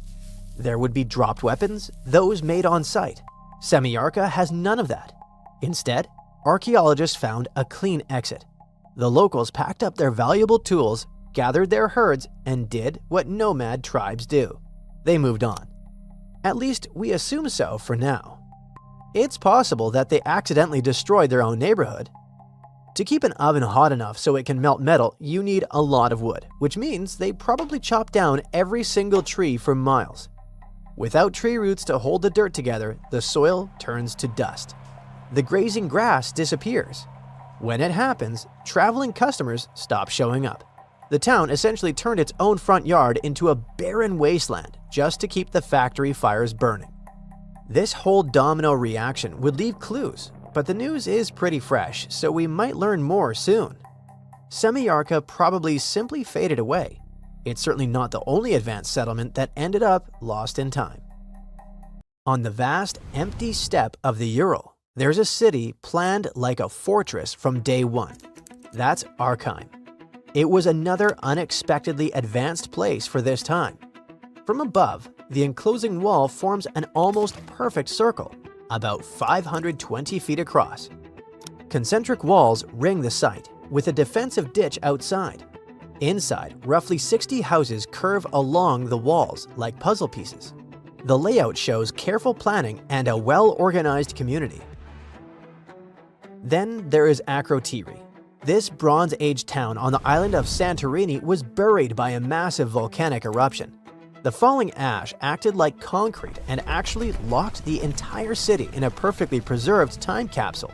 There would be dropped weapons, those made on site. Semillarka has none of that. Instead, archaeologists found a clean exit. The locals packed up their valuable tools, gathered their herds, and did what nomad tribes do. They moved on. At least we assume so for now. It's possible that they accidentally destroyed their own neighborhood. To keep an oven hot enough so it can melt metal, you need a lot of wood, which means they probably chopped down every single tree for miles. Without tree roots to hold the dirt together, the soil turns to dust. The grazing grass disappears. When it happens, traveling customers stop showing up. The town essentially turned its own front yard into a barren wasteland just to keep the factory fires burning. This whole domino reaction would leave clues, but the news is pretty fresh, so we might learn more soon. Semillarka probably simply faded away. It's certainly not the only advanced settlement that ended up lost in time. On the vast, empty steppe of the Ural, there's a city planned like a fortress from day one. That's Archaeology. It was another unexpectedly advanced place for this time. From above, the enclosing wall forms an almost perfect circle, about 520 feet across. Concentric walls ring the site, with a defensive ditch outside. Inside, roughly 60 houses curve along the walls like puzzle pieces. The layout shows careful planning and a well-organized community. Then there is Akrotiri. This Bronze Age town on the island of Santorini was buried by a massive volcanic eruption. The falling ash acted like concrete and actually locked the entire city in a perfectly preserved time capsule.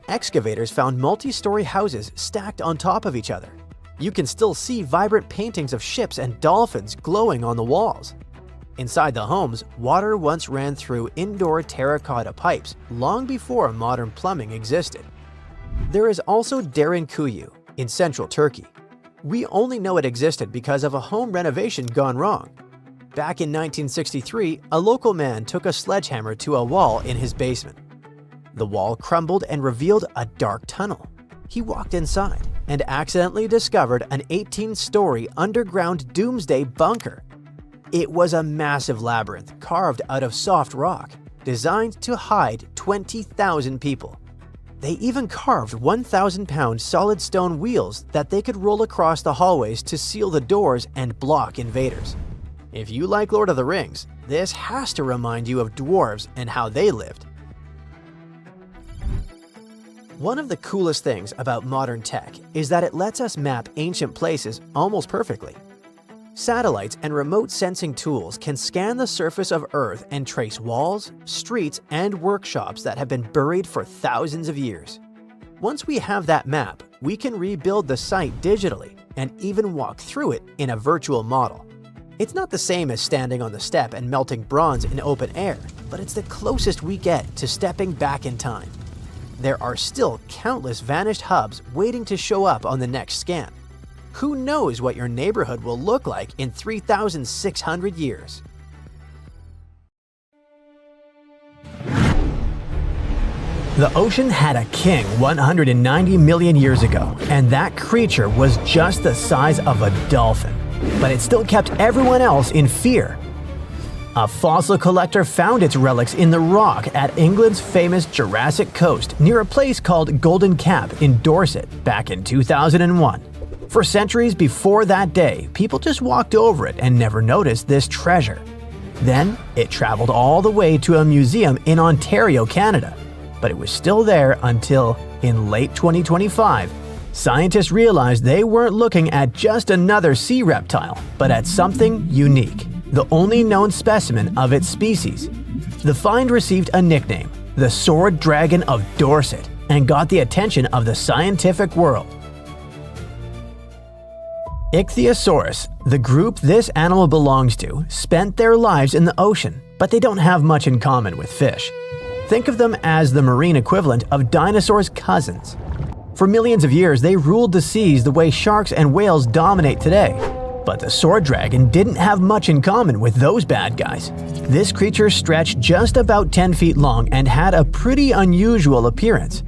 Excavators found multi-story houses stacked on top of each other. You can still see vibrant paintings of ships and dolphins glowing on the walls. Inside the homes, water once ran through indoor terracotta pipes long before modern plumbing existed. There is also Derinkuyu in central Turkey. We only know it existed because of a home renovation gone wrong. Back in 1963, a local man took a sledgehammer to a wall in his basement. The wall crumbled and revealed a dark tunnel. He walked inside and accidentally discovered an 18-story underground doomsday bunker. It was a massive labyrinth carved out of soft rock, designed to hide 20,000 people. They even carved 1,000-pound solid stone wheels that they could roll across the hallways to seal the doors and block invaders. If you like Lord of the Rings, this has to remind you of dwarves and how they lived. One of the coolest things about modern tech is that it lets us map ancient places almost perfectly. Satellites and remote sensing tools can scan the surface of Earth and trace walls, streets, and workshops that have been buried for thousands of years. Once we have that map, we can rebuild the site digitally and even walk through it in a virtual model. It's not the same as standing on the steppe and melting bronze in open air, but it's the closest we get to stepping back in time. There are still countless vanished hubs waiting to show up on the next scan. Who knows what your neighborhood will look like in 3,600 years? The ocean had a king 190 million years ago, and that creature was just the size of a dolphin. But it still kept everyone else in fear. A fossil collector found its relics in the rock at England's famous Jurassic Coast near a place called Golden Cap in Dorset back in 2001. For centuries before that day, people just walked over it and never noticed this treasure. Then, it traveled all the way to a museum in Ontario, Canada. But it was still there until, in late 2025, scientists realized they weren't looking at just another sea reptile, but at something unique, the only known specimen of its species. The find received a nickname, the Sword Dragon of Dorset, and got the attention of the scientific world. Ichthyosaurus, the group this animal belongs to, spent their lives in the ocean, but they don't have much in common with fish. Think of them as the marine equivalent of dinosaurs' cousins. For millions of years, they ruled the seas the way sharks and whales dominate today. But the sword dragon didn't have much in common with those bad guys. This creature stretched just about 10 feet long and had a pretty unusual appearance.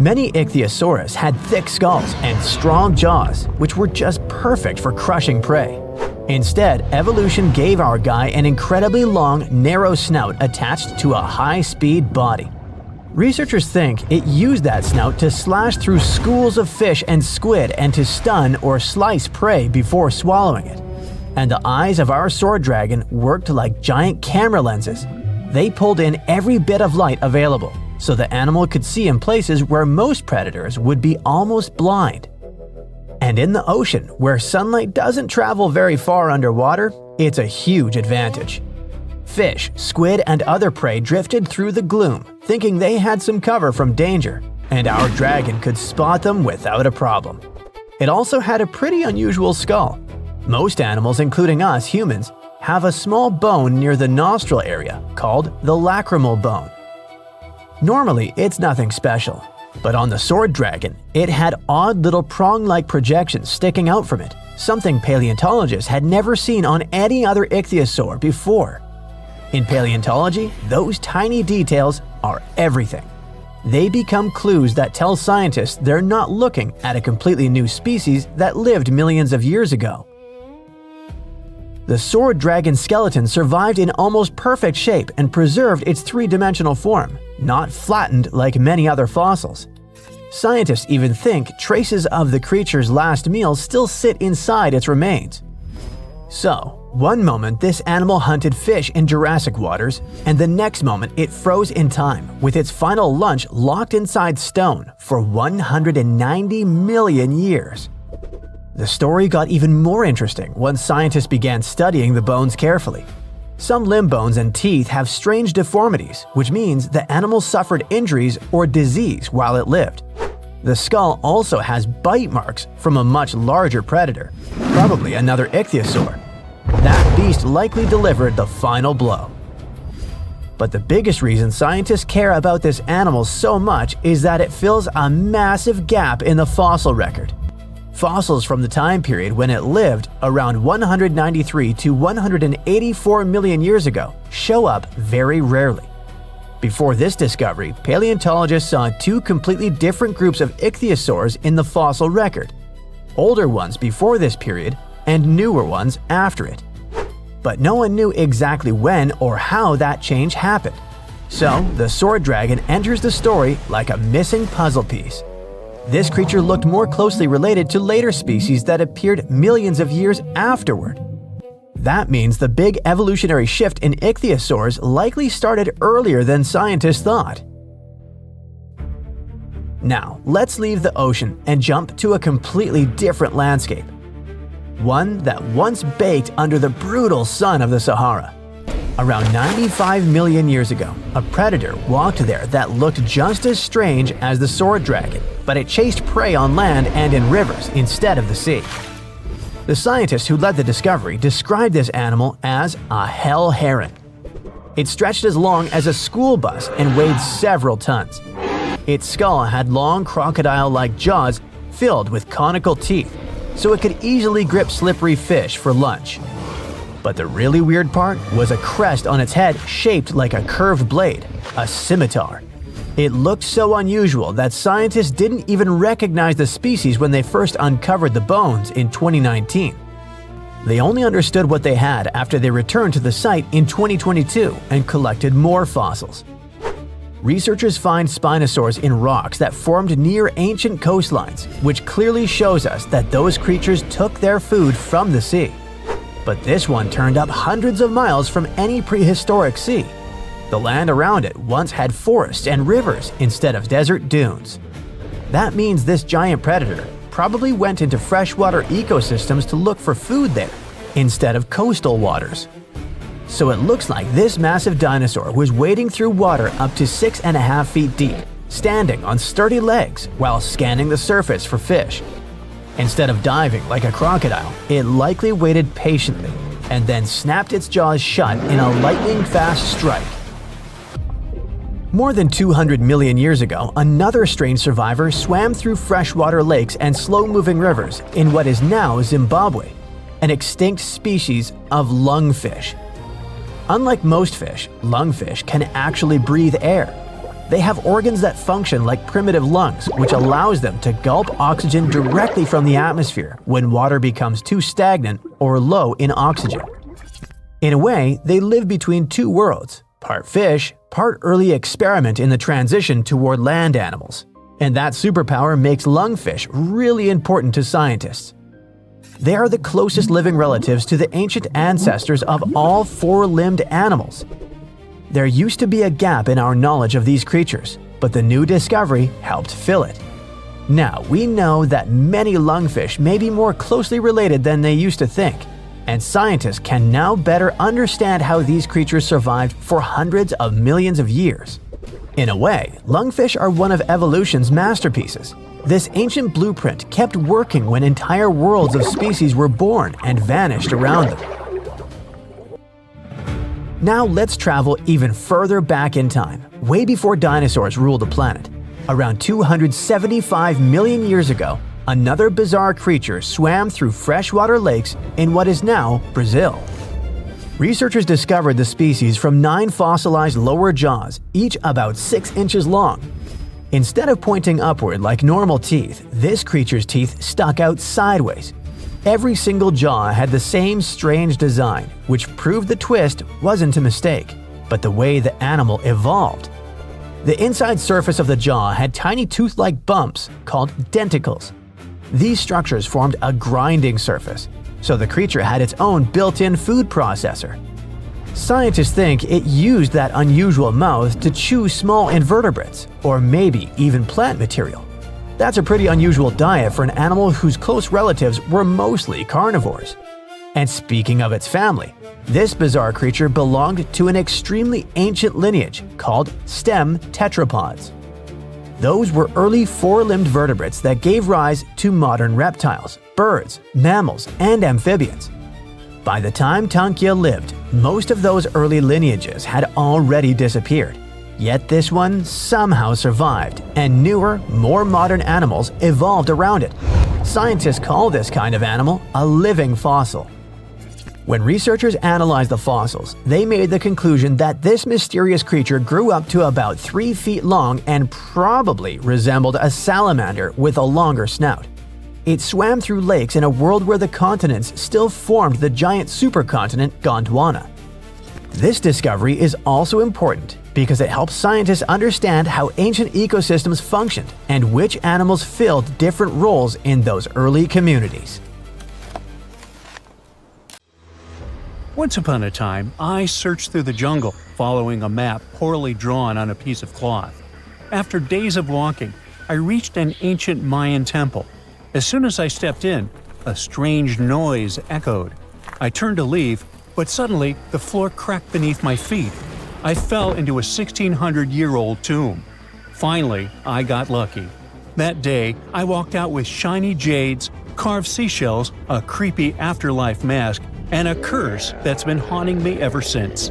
Many ichthyosaurs had thick skulls and strong jaws, which were just perfect for crushing prey. Instead, evolution gave our guy an incredibly long, narrow snout attached to a high-speed body. Researchers think it used that snout to slash through schools of fish and squid and to stun or slice prey before swallowing it. And the eyes of our sword dragon worked like giant camera lenses. They pulled in every bit of light available, so the animal could see in places where most predators would be almost blind. And in the ocean, where sunlight doesn't travel very far underwater, it's a huge advantage. Fish, squid, and other prey drifted through the gloom, thinking they had some cover from danger, and our dragon could spot them without a problem. It also had a pretty unusual skull. Most animals, including us humans, have a small bone near the nostril area called the lacrimal bone. Normally, it's nothing special, but on the sword dragon, it had odd little prong-like projections sticking out from it, something paleontologists had never seen on any other ichthyosaur before. In paleontology, those tiny details are everything. They become clues that tell scientists they're not looking at a completely new species that lived millions of years ago. The sword dragon skeleton survived in almost perfect shape and preserved its three-dimensional form, not flattened like many other fossils. Scientists even think traces of the creature's last meal still sit inside its remains. So, one moment this animal hunted fish in Jurassic waters, and the next moment it froze in time, with its final lunch locked inside stone for 190 million years. The story got even more interesting once scientists began studying the bones carefully. Some limb bones and teeth have strange deformities, which means the animal suffered injuries or disease while it lived. The skull also has bite marks from a much larger predator, probably another ichthyosaur. That beast likely delivered the final blow. But the biggest reason scientists care about this animal so much is that it fills a massive gap in the fossil record. Fossils from the time period when it lived, around 193 to 184 million years ago, show up very rarely. Before this discovery, paleontologists saw two completely different groups of ichthyosaurs in the fossil record. Older ones before this period, and newer ones after it. But no one knew exactly when or how that change happened. So, the sword dragon enters the story like a missing puzzle piece. This creature looked more closely related to later species that appeared millions of years afterward. That means the big evolutionary shift in ichthyosaurs likely started earlier than scientists thought. Now, let's leave the ocean and jump to a completely different landscape. One that once baked under the brutal sun of the Sahara. Around 95 million years ago, a predator walked there that looked just as strange as the sword dragon, but it chased prey on land and in rivers instead of the sea. The scientist who led the discovery described this animal as a hell heron. It stretched as long as a school bus and weighed several tons. Its skull had long crocodile-like jaws filled with conical teeth, so it could easily grip slippery fish for lunch. But the really weird part was a crest on its head shaped like a curved blade, a scimitar. It looked so unusual that scientists didn't even recognize the species when they first uncovered the bones in 2019. They only understood what they had after they returned to the site in 2022 and collected more fossils. Researchers find spinosaurs in rocks that formed near ancient coastlines, which clearly shows us that those creatures took their food from the sea. But this one turned up hundreds of miles from any prehistoric sea. The land around it once had forests and rivers instead of desert dunes. That means this giant predator probably went into freshwater ecosystems to look for food there, instead of coastal waters. So it looks like this massive dinosaur was wading through water up to 6.5 feet deep, standing on sturdy legs while scanning the surface for fish. Instead of diving like a crocodile, it likely waited patiently and then snapped its jaws shut in a lightning-fast strike. More than 200 million years ago, another strange survivor swam through freshwater lakes and slow-moving rivers in what is now Zimbabwe, an extinct species of lungfish. Unlike most fish, lungfish can actually breathe air. They have organs that function like primitive lungs, which allows them to gulp oxygen directly from the atmosphere when water becomes too stagnant or low in oxygen. In a way, they live between two worlds, part fish, part early experiment in the transition toward land animals. And that superpower makes lungfish really important to scientists. They are the closest living relatives to the ancient ancestors of all four-limbed animals. There used to be a gap in our knowledge of these creatures, but the new discovery helped fill it. Now we know that many lungfish may be more closely related than they used to think, and scientists can now better understand how these creatures survived for hundreds of millions of years. In a way, lungfish are one of evolution's masterpieces. This ancient blueprint kept working when entire worlds of species were born and vanished around them. Now let's travel even further back in time, way before dinosaurs ruled the planet. Around 275 million years ago, another bizarre creature swam through freshwater lakes in what is now Brazil. Researchers discovered the species from 9 fossilized lower jaws, each about 6 inches long. Instead of pointing upward like normal teeth, this creature's teeth stuck out sideways. Every single jaw had the same strange design, which proved the twist wasn't a mistake, but the way the animal evolved. The inside surface of the jaw had tiny tooth-like bumps called denticles. These structures formed a grinding surface, so the creature had its own built-in food processor. Scientists think it used that unusual mouth to chew small invertebrates, or maybe even plant material. That's a pretty unusual diet for an animal whose close relatives were mostly carnivores. And speaking of its family, this bizarre creature belonged to an extremely ancient lineage called stem tetrapods. Those were early four-limbed vertebrates that gave rise to modern reptiles, birds, mammals, and amphibians. By the time Tankia lived, most of those early lineages had already disappeared. Yet this one somehow survived, and newer, more modern animals evolved around it. Scientists call this kind of animal a living fossil. When researchers analyzed the fossils, they made the conclusion that this mysterious creature grew up to about 3 feet long and probably resembled a salamander with a longer snout. It swam through lakes in a world where the continents still formed the giant supercontinent Gondwana. This discovery is also important because it helps scientists understand how ancient ecosystems functioned and which animals filled different roles in those early communities. Once upon a time, I searched through the jungle, following a map poorly drawn on a piece of cloth. After days of walking, I reached an ancient Mayan temple. As soon as I stepped in, a strange noise echoed. I turned to leave, but suddenly the floor cracked beneath my feet. I fell into a 1,600-year-old tomb. Finally, I got lucky. That day, I walked out with shiny jades, carved seashells, a creepy afterlife mask, and a curse that's been haunting me ever since.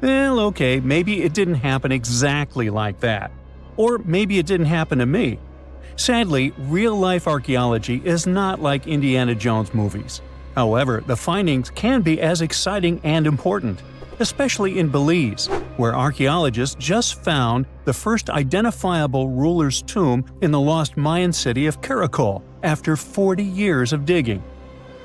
Well, okay, maybe it didn't happen exactly like that. Or maybe it didn't happen to me. Sadly, real-life archaeology is not like Indiana Jones movies. However, the findings can be as exciting and important, especially in Belize, where archaeologists just found the first identifiable ruler's tomb in the lost Mayan city of Caracol after 40 years of digging.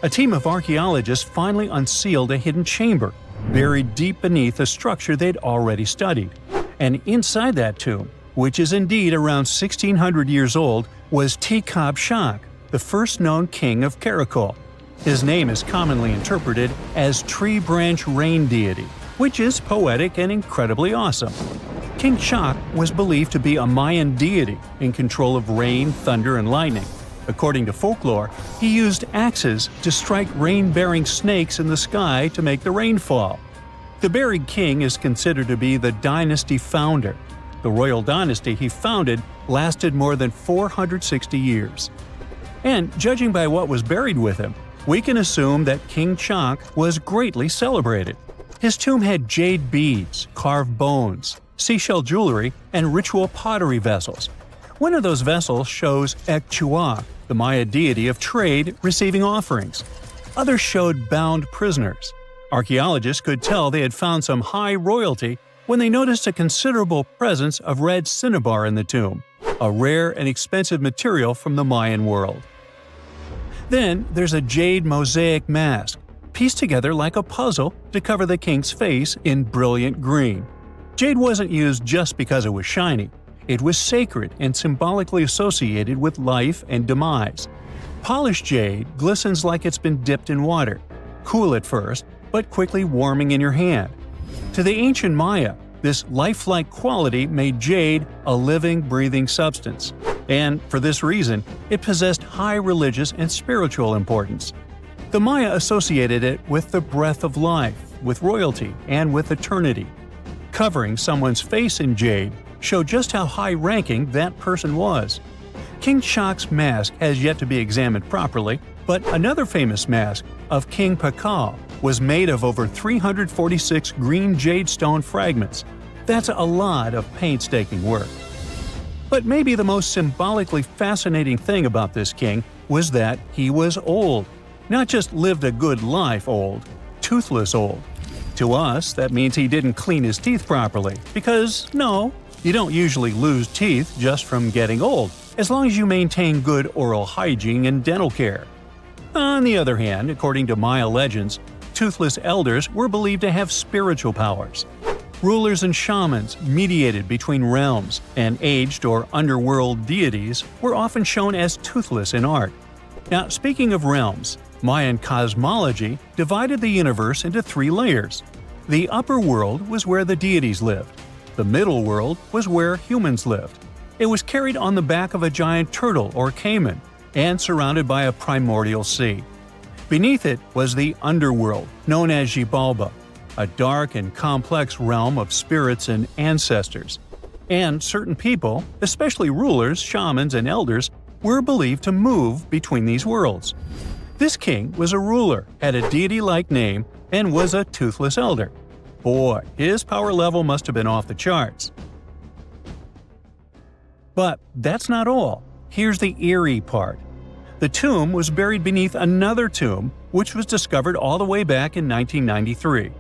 A team of archaeologists finally unsealed a hidden chamber, buried deep beneath a structure they'd already studied. And inside that tomb, which is indeed around 1,600 years old, was Tikab Shak, the first known king of Caracol. His name is commonly interpreted as Tree Branch Rain Deity, which is poetic and incredibly awesome. King Shak was believed to be a Mayan deity in control of rain, thunder, and lightning. According to folklore, he used axes to strike rain-bearing snakes in the sky to make the rain fall. The buried king is considered to be the dynasty founder. The royal dynasty he founded lasted more than 460 years. And judging by what was buried with him, we can assume that King Shak was greatly celebrated. His tomb had jade beads, carved bones, seashell jewelry, and ritual pottery vessels. One of those vessels shows Ekchuak, the Maya deity of trade, receiving offerings. Others showed bound prisoners. Archaeologists could tell they had found some high royalty when they noticed a considerable presence of red cinnabar in the tomb, a rare and expensive material from the Mayan world. Then there's a jade mosaic mask, pieced together like a puzzle to cover the king's face in brilliant green. Jade wasn't used just because it was shiny. It was sacred and symbolically associated with life and demise. Polished jade glistens like it's been dipped in water, cool at first, but quickly warming in your hand. To the ancient Maya, this lifelike quality made jade a living, breathing substance, and for this reason, it possessed high religious and spiritual importance. The Maya associated it with the breath of life, with royalty, and with eternity. Covering someone's face in jade showed just how high-ranking that person was. King Shak's mask has yet to be examined properly, but another famous mask of King Pakal was made of over 346 green jade stone fragments. That's a lot of painstaking work. But maybe the most symbolically fascinating thing about this king was that he was old. Not just lived a good life old, toothless old. To us, that means he didn't clean his teeth properly, because no, you don't usually lose teeth just from getting old, as long as you maintain good oral hygiene and dental care. On the other hand, according to Maya legends, toothless elders were believed to have spiritual powers. Rulers and shamans mediated between realms, and aged or underworld deities were often shown as toothless in art. Now, speaking of realms, Mayan cosmology divided the universe into 3 layers. The upper world was where the deities lived. The middle world was where humans lived. It was carried on the back of a giant turtle or caiman, and surrounded by a primordial sea. Beneath it was the underworld, known as Xibalba, a dark and complex realm of spirits and ancestors. And certain people, especially rulers, shamans, and elders, were believed to move between these worlds. This king was a ruler, had a deity-like name, and was a toothless elder. Boy, his power level must have been off the charts. But that's not all. Here's the eerie part. The tomb was buried beneath another tomb, which was discovered all the way back in 1993.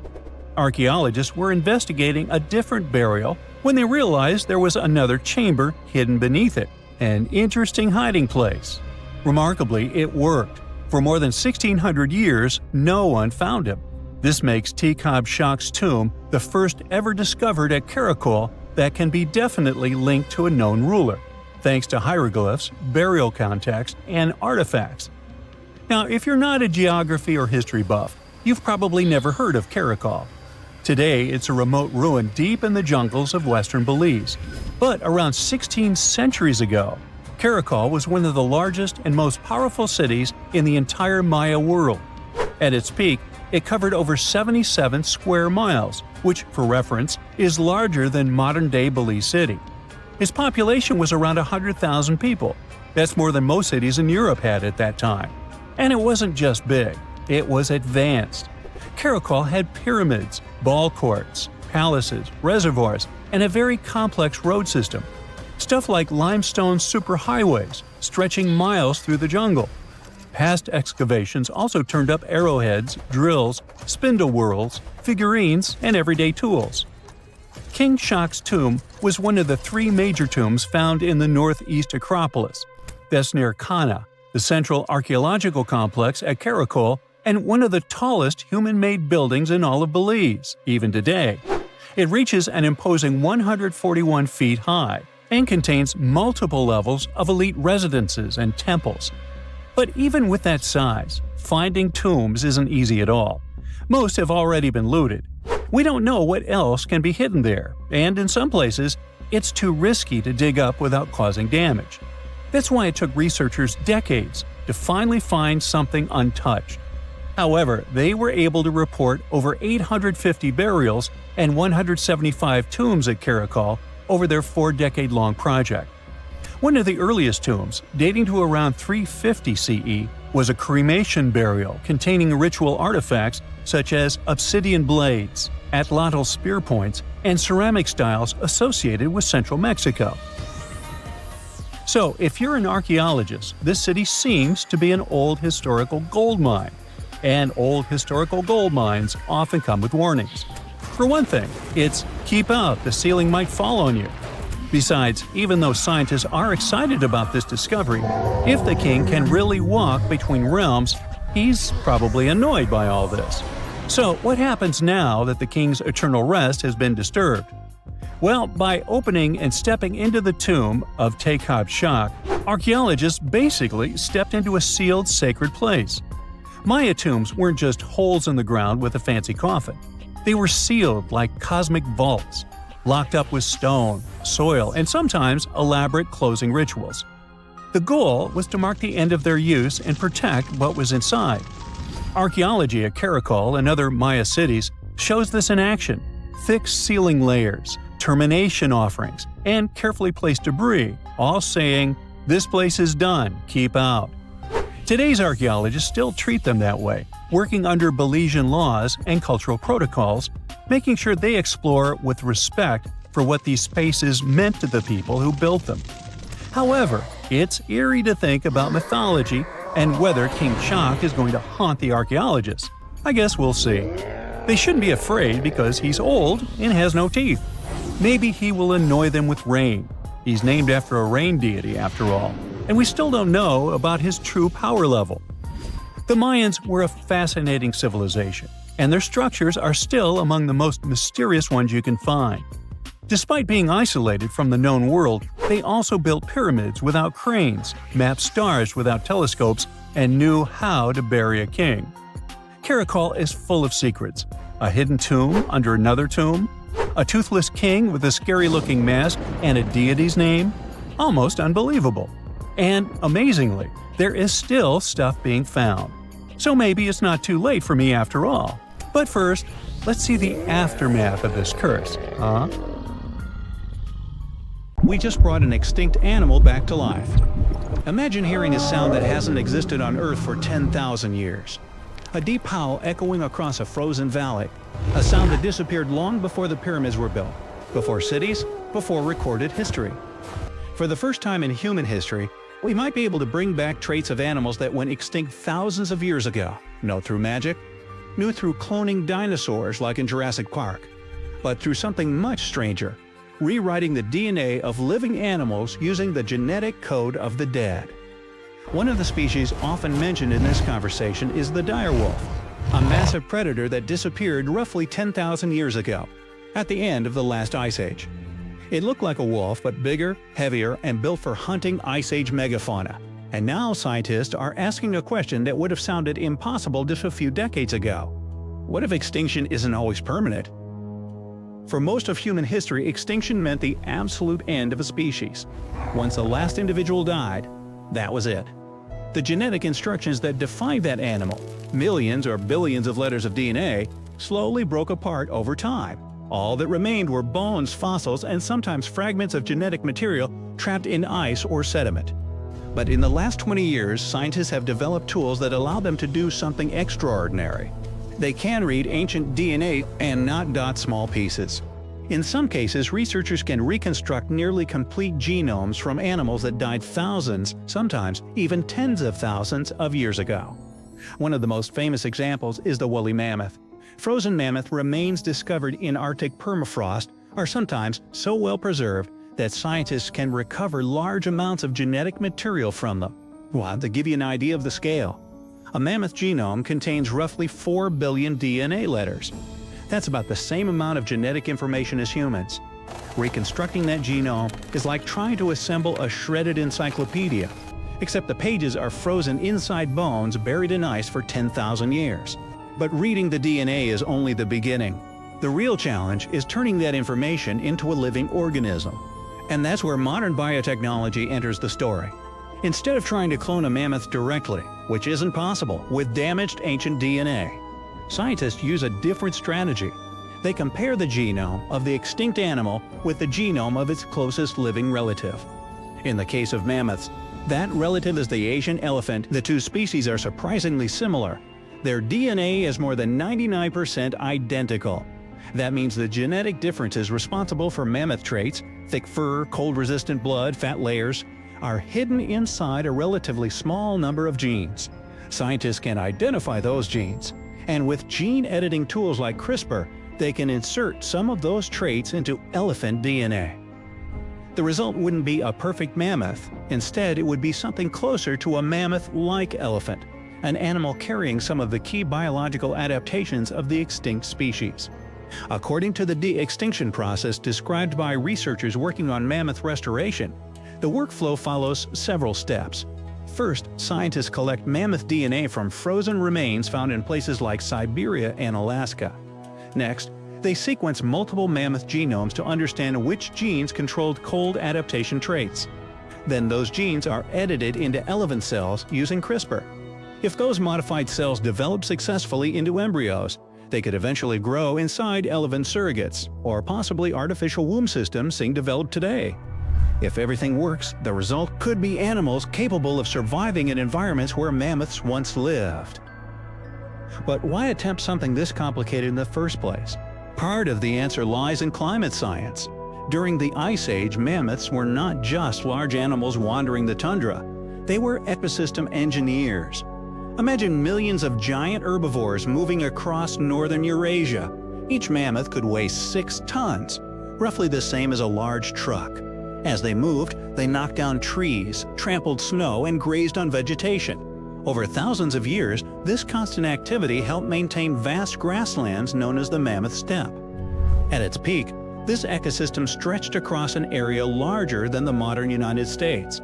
Archaeologists were investigating a different burial when they realized there was another chamber hidden beneath it, an interesting hiding place. Remarkably, it worked. For more than 1,600 years, no one found him. This makes Tikab Shak's tomb the first ever discovered at Karakol that can be definitely linked to a known ruler, thanks to hieroglyphs, burial context, and artifacts. Now, if you're not a geography or history buff, you've probably never heard of Karakol. Today, it's a remote ruin deep in the jungles of western Belize. But around 16 centuries ago, Karakol was one of the largest and most powerful cities in the entire Maya world. At its peak, it covered over 77 square miles, which, for reference, is larger than modern-day Belize City. Its population was around 100,000 people. That's more than most cities in Europe had at that time. And it wasn't just big, it was advanced. Karakol had pyramids, ball courts, palaces, reservoirs, and a very complex road system. Stuff like limestone superhighways stretching miles through the jungle. Past excavations also turned up arrowheads, drills, spindle whorls, figurines, and everyday tools. King Shak's tomb was one of the 3 major tombs found in the northeast Acropolis. That's near Kana, the central archaeological complex at Karakol, and one of the tallest human-made buildings in all of Belize, even today. It reaches an imposing 141 feet high and contains multiple levels of elite residences and temples. But even with that size, finding tombs isn't easy at all. Most have already been looted. We don't know what else can be hidden there, and in some places, it's too risky to dig up without causing damage. That's why it took researchers decades to finally find something untouched. However, they were able to report over 850 burials and 175 tombs at Karakol over their 4-decade-long project. One of the earliest tombs, dating to around 350 CE, was a cremation burial containing ritual artifacts such as obsidian blades, atlatl spear points, and ceramic styles associated with central Mexico. So, if you're an archaeologist, this city seems to be an old historical gold mine. And old historical gold mines often come with warnings. For one thing, it's "keep out, the ceiling might fall on you." Besides, even though scientists are excited about this discovery, if the king can really walk between realms, he's probably annoyed by all this. So what happens now that the king's eternal rest has been disturbed? Well, by opening and stepping into the tomb of Shak, archaeologists basically stepped into a sealed sacred place. Maya tombs weren't just holes in the ground with a fancy coffin. They were sealed like cosmic vaults, locked up with stone, soil, and sometimes elaborate closing rituals. The goal was to mark the end of their use and protect what was inside. Archaeology at Karakol and other Maya cities shows this in action: thick ceiling layers, termination offerings, and carefully placed debris, all saying, "This place is done, keep out." Today's archaeologists still treat them that way, working under Belizean laws and cultural protocols, making sure they explore with respect for what these spaces meant to the people who built them. However, it's eerie to think about mythology and whether King Shak is going to haunt the archaeologists. I guess we'll see. They shouldn't be afraid because he's old and has no teeth. Maybe he will annoy them with rain. He's named after a rain deity, after all, and we still don't know about his true power level. The Mayans were a fascinating civilization, and their structures are still among the most mysterious ones you can find. Despite being isolated from the known world, they also built pyramids without cranes, mapped stars without telescopes, and knew how to bury a king. Karakol is full of secrets: a hidden tomb under another tomb, a toothless king with a scary-looking mask and a deity's name. Almost unbelievable. And amazingly, there is still stuff being found. So maybe it's not too late for me after all. But first, let's see the aftermath of this curse, huh? We just brought an extinct animal back to life. Imagine hearing a sound that hasn't existed on Earth for 10,000 years. A deep howl echoing across a frozen valley. A sound that disappeared long before the pyramids were built, before cities, before recorded history. For the first time in human history, we might be able to bring back traits of animals that went extinct thousands of years ago. Not through magic, not through cloning dinosaurs like in Jurassic Park, but through something much stranger: rewriting the DNA of living animals using the genetic code of the dead. One of the species often mentioned in this conversation is the direwolf, a massive predator that disappeared roughly 10,000 years ago, at the end of the last ice age. It looked like a wolf, but bigger, heavier, and built for hunting Ice Age megafauna. And now scientists are asking a question that would have sounded impossible just a few decades ago. What if extinction isn't always permanent? For most of human history, extinction meant the absolute end of a species. Once the last individual died, that was it. The genetic instructions that defined that animal, millions or billions of letters of DNA, slowly broke apart over time. All that remained were bones, fossils, and sometimes fragments of genetic material trapped in ice or sediment. But in the last 20 years, scientists have developed tools that allow them to do something extraordinary. They can read ancient DNA and not dot small pieces. In some cases, researchers can reconstruct nearly complete genomes from animals that died thousands, sometimes even tens of thousands of years ago. One of the most famous examples is the woolly mammoth. Frozen mammoth remains discovered in Arctic permafrost are sometimes so well preserved that scientists can recover large amounts of genetic material from them. Well, to give you an idea of the scale, a mammoth genome contains roughly 4 billion DNA letters. That's about the same amount of genetic information as humans. Reconstructing that genome is like trying to assemble a shredded encyclopedia, except the pages are frozen inside bones buried in ice for 10,000 years. But reading the DNA is only the beginning. The real challenge is turning that information into a living organism. And that's where modern biotechnology enters the story. Instead of trying to clone a mammoth directly, which isn't possible with damaged ancient DNA, scientists use a different strategy. They compare the genome of the extinct animal with the genome of its closest living relative. In the case of mammoths, that relative is the Asian elephant. The two species are surprisingly similar. Their DNA is more than 99% identical. That means the genetic differences responsible for mammoth traits, thick fur, cold-resistant blood, fat layers, are hidden inside a relatively small number of genes. Scientists can identify those genes, and with gene editing tools like CRISPR, they can insert some of those traits into elephant DNA. The result wouldn't be a perfect mammoth. Instead, it would be something closer to a mammoth-like elephant, an animal carrying some of the key biological adaptations of the extinct species. According to the de-extinction process described by researchers working on mammoth restoration, the workflow follows several steps. First, scientists collect mammoth DNA from frozen remains found in places like Siberia and Alaska. Next, they sequence multiple mammoth genomes to understand which genes controlled cold adaptation traits. Then those genes are edited into elephant cells using CRISPR. If those modified cells develop successfully into embryos, they could eventually grow inside elephant surrogates, or possibly artificial womb systems being developed today. If everything works, the result could be animals capable of surviving in environments where mammoths once lived. But why attempt something this complicated in the first place? Part of the answer lies in climate science. During the Ice Age, mammoths were not just large animals wandering the tundra. They were ecosystem engineers. Imagine millions of giant herbivores moving across northern Eurasia. Each mammoth could weigh 6 tons, roughly the same as a large truck. As they moved, they knocked down trees, trampled snow, and grazed on vegetation. Over thousands of years, this constant activity helped maintain vast grasslands known as the Mammoth Steppe. At its peak, this ecosystem stretched across an area larger than the modern United States.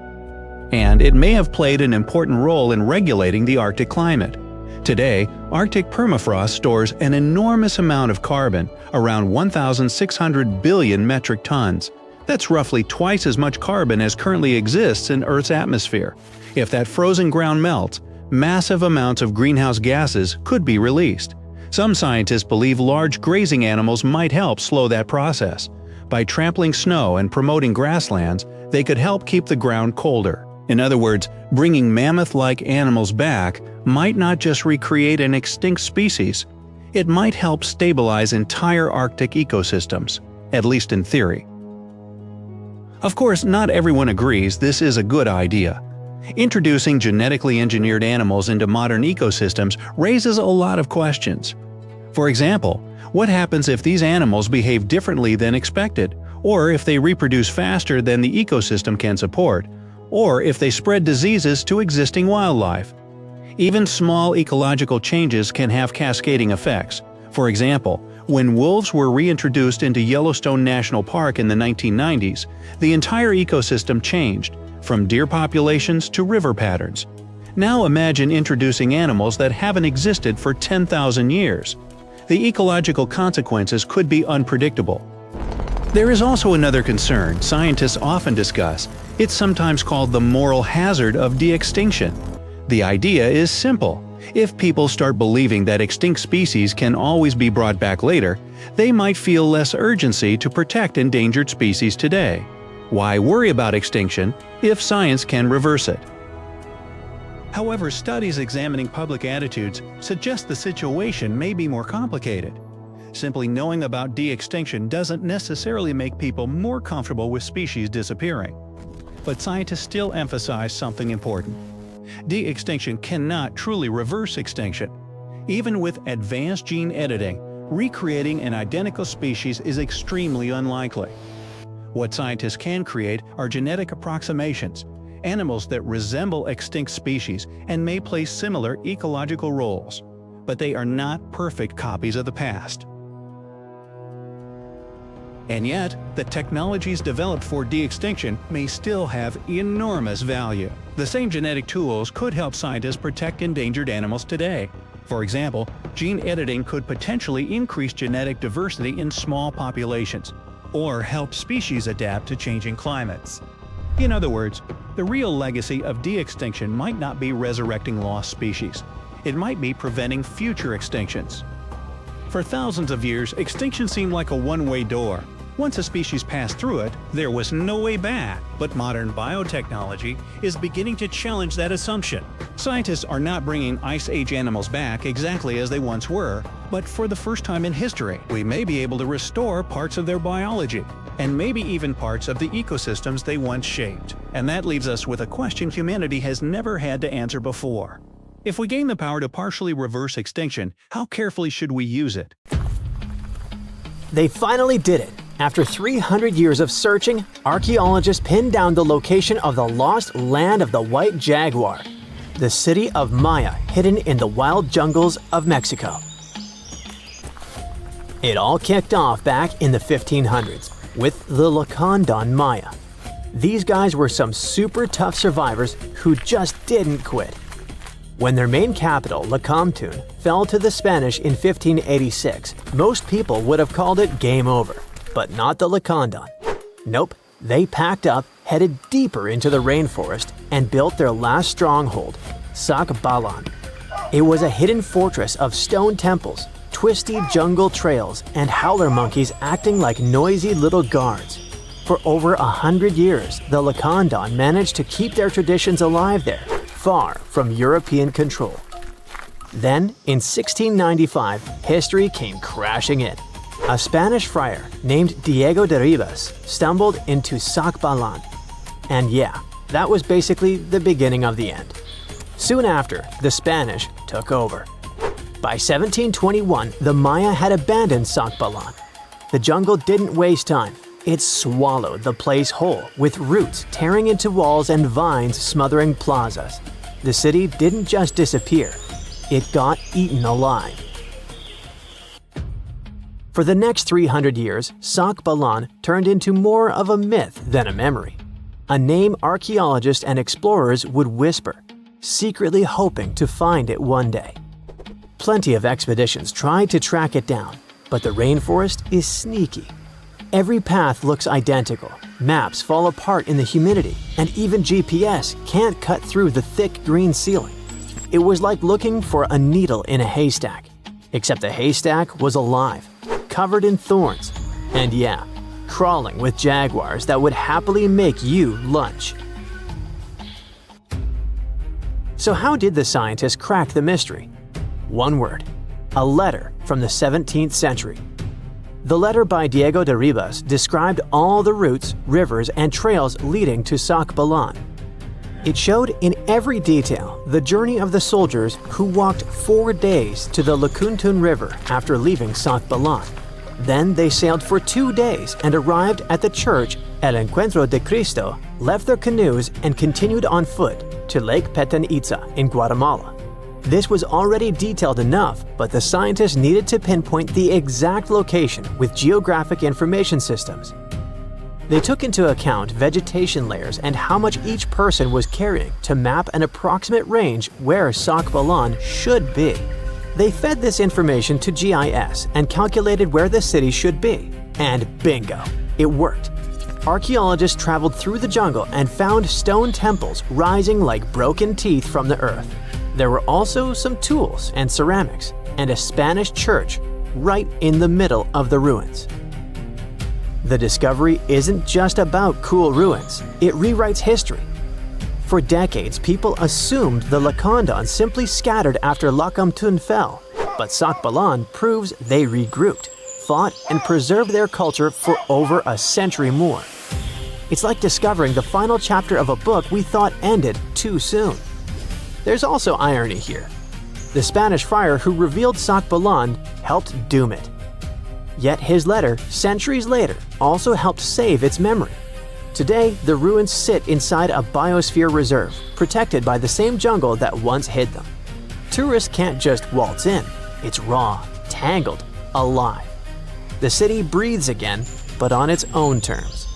And it may have played an important role in regulating the Arctic climate. Today, Arctic permafrost stores an enormous amount of carbon, around 1,600 billion metric tons. That's roughly twice as much carbon as currently exists in Earth's atmosphere. If that frozen ground melts, massive amounts of greenhouse gases could be released. Some scientists believe large grazing animals might help slow that process. By trampling snow and promoting grasslands, they could help keep the ground colder. In other words, bringing mammoth-like animals back might not just recreate an extinct species, it might help stabilize entire Arctic ecosystems, at least in theory. Of course, not everyone agrees this is a good idea. Introducing genetically engineered animals into modern ecosystems raises a lot of questions. For example, what happens if these animals behave differently than expected, or if they reproduce faster than the ecosystem can support, or if they spread diseases to existing wildlife? Even small ecological changes can have cascading effects. For example, when wolves were reintroduced into Yellowstone National Park in the 1990s, the entire ecosystem changed, from deer populations to river patterns. Now imagine introducing animals that haven't existed for 10,000 years. The ecological consequences could be unpredictable. There is also another concern scientists often discuss. It's sometimes called the moral hazard of de-extinction. The idea is simple. If people start believing that extinct species can always be brought back later, they might feel less urgency to protect endangered species today. Why worry about extinction if science can reverse it? However, studies examining public attitudes suggest the situation may be more complicated. Simply knowing about de-extinction doesn't necessarily make people more comfortable with species disappearing. But scientists still emphasize something important. De-extinction cannot truly reverse extinction. Even with advanced gene editing, recreating an identical species is extremely unlikely. What scientists can create are genetic approximations, animals that resemble extinct species and may play similar ecological roles, but they are not perfect copies of the past. And yet, the technologies developed for de-extinction may still have enormous value. The same genetic tools could help scientists protect endangered animals today. For example, gene editing could potentially increase genetic diversity in small populations, or help species adapt to changing climates. In other words, the real legacy of de-extinction might not be resurrecting lost species. It might be preventing future extinctions. For thousands of years, extinction seemed like a one-way door. Once a species passed through it, there was no way back. But modern biotechnology is beginning to challenge that assumption. Scientists are not bringing Ice Age animals back exactly as they once were, but for the first time in history, we may be able to restore parts of their biology, and maybe even parts of the ecosystems they once shaped. And that leaves us with a question humanity has never had to answer before. If we gain the power to partially reverse extinction, how carefully should we use it? They finally did it. After 300 years of searching, archaeologists pinned down the location of the lost land of the white jaguar, the city of Maya hidden in the wild jungles of Mexico. It all kicked off back in the 1500s with the Lacandon Maya. These guys were some super tough survivors who just didn't quit. When their main capital, Lacamtun, fell to the Spanish in 1586, most people would have called it game over. But not the Lacandon. Nope, they packed up, headed deeper into the rainforest, and built their last stronghold, Sacbalan. It was a hidden fortress of stone temples, twisty jungle trails, and howler monkeys acting like noisy little guards. For over 100 years, the Lacandon managed to keep their traditions alive there, far from European control. Then, in 1695, history came crashing in. A Spanish friar named Diego de Ribas stumbled into Sacbalan. And yeah, that was basically the beginning of the end. Soon after, the Spanish took over. By 1721, the Maya had abandoned Sacbalan. The jungle didn't waste time. It swallowed the place whole, with roots tearing into walls and vines smothering plazas. The city didn't just disappear, it got eaten alive. For the next 300 years, Sacbalan turned into more of a myth than a memory. A name archaeologists and explorers would whisper, secretly hoping to find it one day. Plenty of expeditions tried to track it down, but the rainforest is sneaky. Every path looks identical, maps fall apart in the humidity, and even GPS can't cut through the thick green ceiling. It was like looking for a needle in a haystack, except the haystack was alive, covered in thorns, and yeah, crawling with jaguars that would happily make you lunch. So how did the scientists crack the mystery? One word: a letter from the 17th century. The letter by Diego de Ribas described all the routes, rivers, and trails leading to Sacbalan. It showed in every detail the journey of the soldiers who walked 4 days to the Lacandon River after leaving Sacbalan. Then they sailed for 2 days and arrived at the church El Encuentro de Cristo, left their canoes, and continued on foot to Lake Petén Itzá in Guatemala. This was already detailed enough, but the scientists needed to pinpoint the exact location with geographic information systems. They took into account vegetation layers and how much each person was carrying to map an approximate range where Sacbalan should be. They fed this information to GIS and calculated where the city should be. And bingo, it worked. Archaeologists traveled through the jungle and found stone temples rising like broken teeth from the earth. There were also some tools and ceramics, and a Spanish church right in the middle of the ruins. The discovery isn't just about cool ruins, it rewrites history. For decades, people assumed the Lacandon simply scattered after Lacamtun fell, but Sacbalan proves they regrouped, fought, and preserved their culture for over a century more. It's like discovering the final chapter of a book we thought ended too soon. There's also irony here. The Spanish friar who revealed Sacbalan helped doom it. Yet his letter, centuries later, also helped save its memory. Today, the ruins sit inside a biosphere reserve, protected by the same jungle that once hid them. Tourists can't just waltz in. It's raw, tangled, alive. The city breathes again, but on its own terms.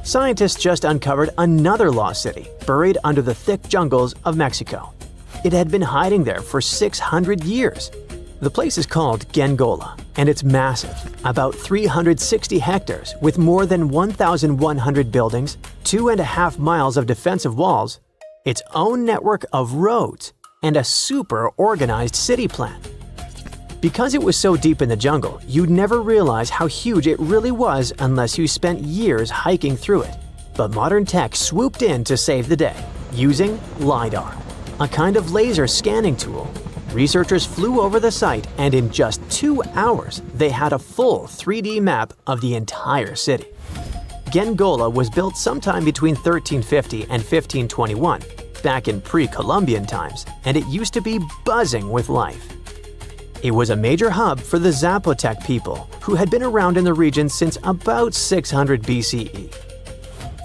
Scientists just uncovered another lost city, buried under the thick jungles of Mexico. It had been hiding there for 600 years. The place is called Gengola, and it's massive, about 360 hectares with more than 1,100 buildings, 2.5 miles of defensive walls, its own network of roads, and a super organized city plan. Because it was so deep in the jungle, you'd never realize how huge it really was unless you spent years hiking through it. But modern tech swooped in to save the day, using LiDAR, a kind of laser scanning tool. Researchers flew over the site, and in just 2 hours, they had a full 3D map of the entire city. Gengola was built sometime between 1350 and 1521, back in pre-Columbian times, and it used to be buzzing with life. It was a major hub for the Zapotec people, who had been around in the region since about 600 BCE.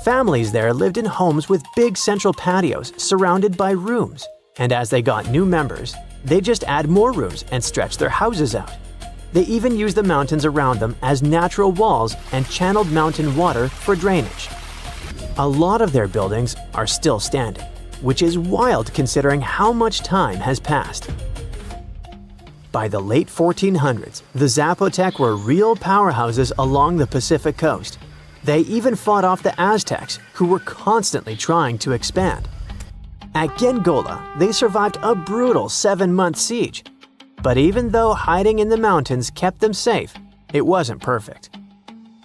Families there lived in homes with big central patios surrounded by rooms, and as they got new members, they just add more rooms and stretch their houses out. They even used the mountains around them as natural walls and channeled mountain water for drainage. A lot of their buildings are still standing, which is wild considering how much time has passed. By the late 1400s, the Zapotec were real powerhouses along the Pacific coast. They even fought off the Aztecs, who were constantly trying to expand. At Gengola, they survived a brutal 7-month siege. But even though hiding in the mountains kept them safe, it wasn't perfect.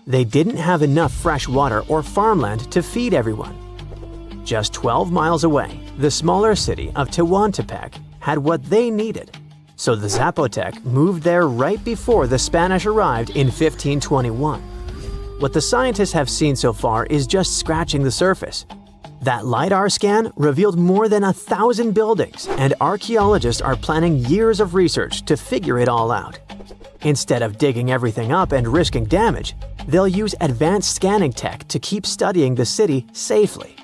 They didn't have enough fresh water or farmland to feed everyone. Just 12 miles away, the smaller city of Tehuantepec had what they needed. So the Zapotec moved there right before the Spanish arrived in 1521. What the scientists have seen so far is just scratching the surface. That LiDAR scan revealed more than 1,000 buildings, and archaeologists are planning years of research to figure it all out. Instead of digging everything up and risking damage, they'll use advanced scanning tech to keep studying the city safely.